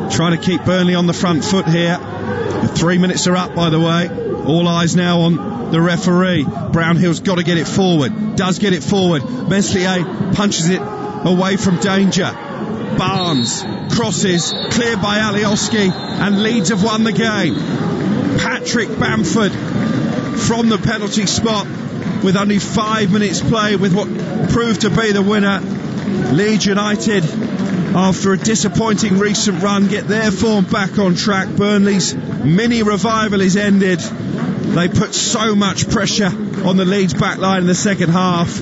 trying to keep Burnley on the front foot here. The 3 minutes are up, by the way. All eyes now on the referee. Brownhill's got to get it forward. Does get it forward. Meslier punches it away from danger. Barnes crosses, cleared by Alioski, and Leeds have won the game. Patrick Bamford from the penalty spot with only 5 minutes played, with what proved to be the winner. Leeds United, after a disappointing recent run, get their form back on track. Burnley's mini revival is ended. They put so much pressure on the Leeds backline in the second half,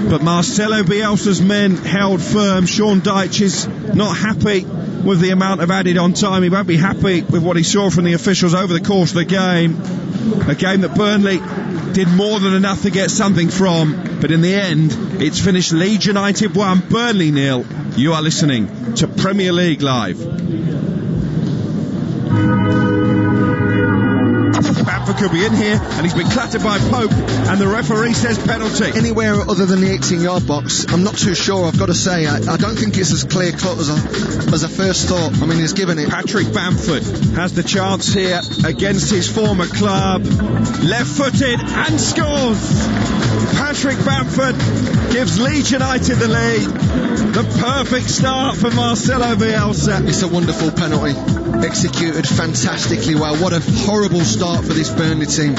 but Marcelo Bielsa's men held firm. Sean Dyche is not happy with the amount of added on time. He won't be happy with what he saw from the officials over the course of the game. A game that Burnley did more than enough to get something from, but in the end it's finished Leeds United 1, Burnley 0. You are listening to Premier League Live. Bamford could be in here, and he's been clattered by Pope, and the referee says penalty. Anywhere other than the 18-yard box, I'm not too sure, I've got to say. I don't think it's as clear-cut as a first thought. I mean, he's given it. Patrick Bamford has the chance here against his former club. Left-footed and scores. Patrick Bamford gives Leeds United the lead. The perfect start for Marcelo Bielsa. It's a wonderful penalty, executed fantastically well. What a horrible start for this Burnley team.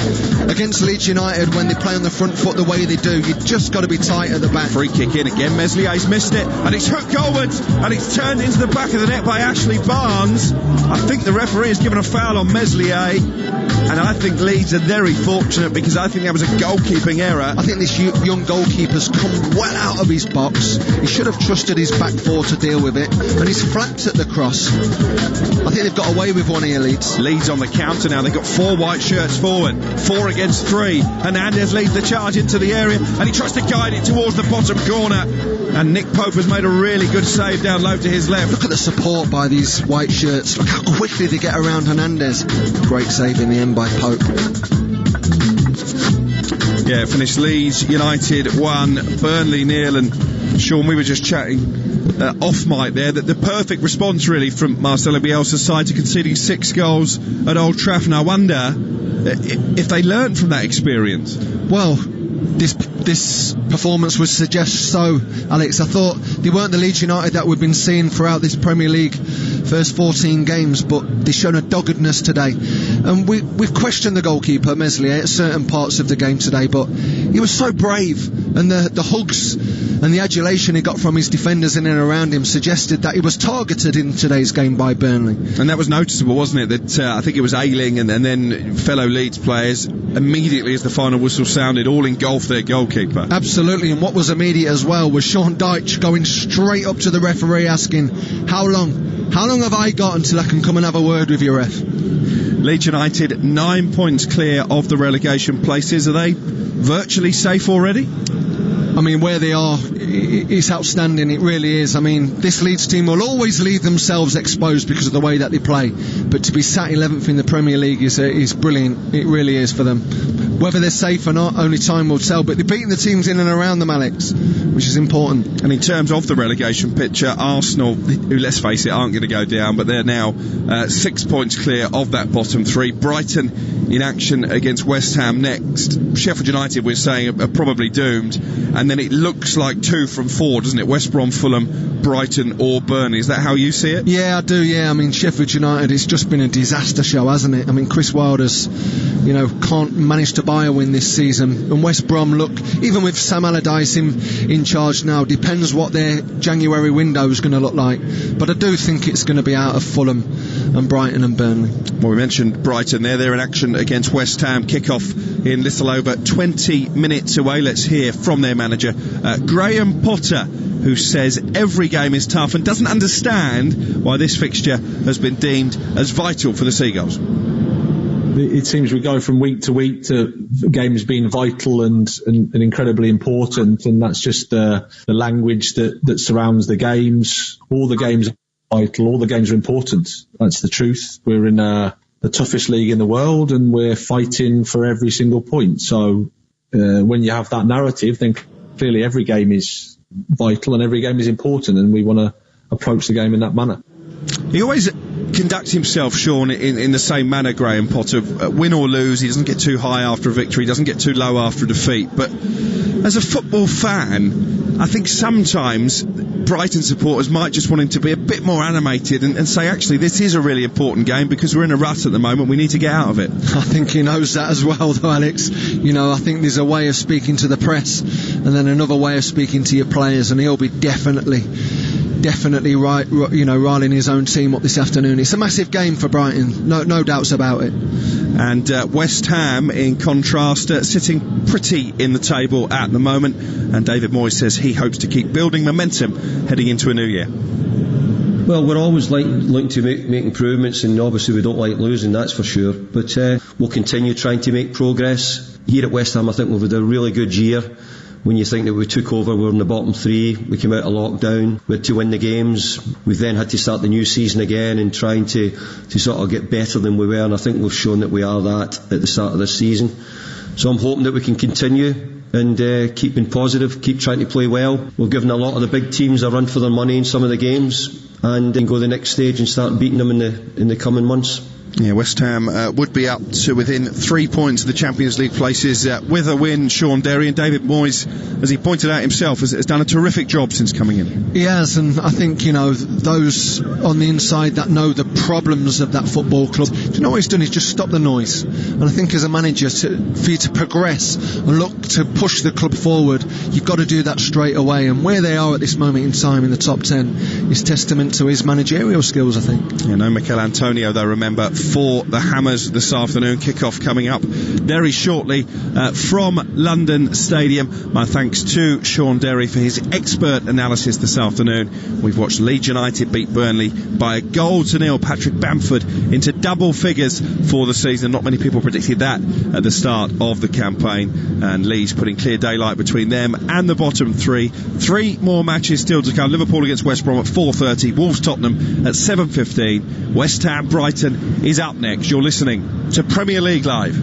Against Leeds United, when they play on the front foot the way they do, you've just got to be tight at the back. Free kick in again. Meslier's missed it, and it's hooked goalwards, and it's turned into the back of the net by Ashley Barnes. I think the referee has given a foul on Meslier, and I think Leeds are very fortunate, because I think that was a goalkeeping error. I think this young goalkeeper's come well out of his box. He should have trusted his back four to deal with it, and he's flapped at the cross. I think they've got away with one here, Leeds. Leeds on the counter now. They've got 4 white shirts forward, 4 against 3. Hernandez leads the charge into the area, and he tries to guide it towards the bottom corner. And Nick Pope has made a really good save down low to his left. Look at the support by these white shirts. Look how quickly they get around Hernandez. Great save in the end by Pope. Yeah, finished Leeds United 1, Burnley 0. And Sean, we were just chatting off mic there, that the perfect response really from Marcelo Bielsa's side to conceding 6 goals at Old Trafford. I wonder if they learned from that experience. Well, this performance would suggest so, Alex. I thought they weren't the Leeds United that we've been seeing throughout this Premier League first 14 games, but they've shown a doggedness today. And we've questioned the goalkeeper, Meslier, at certain parts of the game today, but he was so brave, and the hugs and the adulation he got from his defenders in and around him suggested that he was targeted in today's game by Burnley. And that was noticeable, wasn't it? That I think it was Ayling and then fellow Leeds players, immediately as the final whistle sounded, all engulfed their goalkeeper. Absolutely, and what was immediate as well was Sean Dyche going straight up to the referee asking, how long have I got until I can come and have a word with you, ref? Leeds United 9 points clear of the relegation places. Are they virtually safe already? I mean, where they are, it's outstanding, it really is. I mean, this Leeds team will always leave themselves exposed because of the way that they play, but to be sat 11th in the Premier League is brilliant. It really is for them. Whether they're safe or not, only time will tell, but they're beating the teams in and around them, Alex, which is important. And in terms of the relegation picture, Arsenal, who, let's face it, aren't going to go down, but they're now 6 points clear of that bottom 3. Brighton in action against West Ham next. Sheffield United, we're saying, are probably doomed, and then it looks like 2 from 4, doesn't it? West Brom, Fulham, Brighton or Burnley. Is that how you see it? Yeah, I do, yeah. I mean, Sheffield United, it's just been a disaster show, hasn't it? I mean, Chris Wilder's, can't manage to buy a win this season. And West Brom, look, even with Sam Allardyce in charge now, depends what their January window is going to look like. But I do think it's going to be out of Fulham and Brighton and Burnley. Well, we mentioned Brighton there. They're in action against West Ham. Kick-off in little over 20 minutes away. Let's hear from their manager, Graham Potter, who says every game is tough and doesn't understand why this fixture has been deemed as vital for the Seagulls. It seems we go from week to week to games being vital and incredibly important, and that's just the language that surrounds the games. All the games are vital, all the games are important. That's the truth. We're in the toughest league in the world, and we're fighting for every single point. So when you have that narrative, then clearly every game is vital and every game is important, and we want to approach the game in that manner. He always conducts himself, Sean, in the same manner, Graham Potter. Win or lose, he doesn't get too high after a victory, he doesn't get too low after a defeat. But as a football fan, I think sometimes Brighton supporters might just want him to be a bit more animated and say, actually, this is a really important game because we're in a rut at the moment. We need to get out of it. I think he knows that as well, though, Alex. You know, I think there's a way of speaking to the press and then another way of speaking to your players, and he'll be definitely right, you know, riling his own team up this afternoon. It's a massive game for Brighton, no doubts about it. And West Ham, in contrast, sitting pretty in the table at the moment, and David Moyes says he hopes to keep building momentum heading into a new year. Well, we're always looking to make improvements, and obviously we don't like losing, that's for sure, but we'll continue trying to make progress. Here at West Ham, I think we've had a really good year. When you think that we took over, we were in the bottom three, we came out of lockdown, we had to win the games, we've then had to start the new season again and trying to sort of get better than we were, and I think we've shown that we are that at the start of this season. So I'm hoping that we can continue and keep being positive, keep trying to play well. We've given a lot of the big teams a run for their money in some of the games, and then go the next stage and start beating them in the coming months. Yeah, West Ham would be up to within 3 points of the Champions League places with a win. Sean Derry, and David Moyes, as he pointed out himself, has done a terrific job since coming in. He has, and I think, you know, those on the inside that know the problems of that football club, do you know what he's done? He's just stopped the noise. And I think as a manager, for you to progress and look to push the club forward, you've got to do that straight away. And where they are at this moment in time in the top 10 is testament to his managerial skills, I think. Yeah, no Mikel Antonio, though, remember, for the Hammers this afternoon. Kick-off coming up very shortly from London Stadium. My thanks to Sean Derry for his expert analysis this afternoon. We've watched Leeds United beat Burnley by 1-0. Patrick Bamford into double figures for the season. Not many people predicted that at the start of the campaign, and Leeds putting clear daylight between them and the bottom three. 3 more matches still to come. Liverpool against West Brom at 4:30, Wolves Tottenham at 7:15. West Ham Brighton is up next. You're listening to Premier League Live.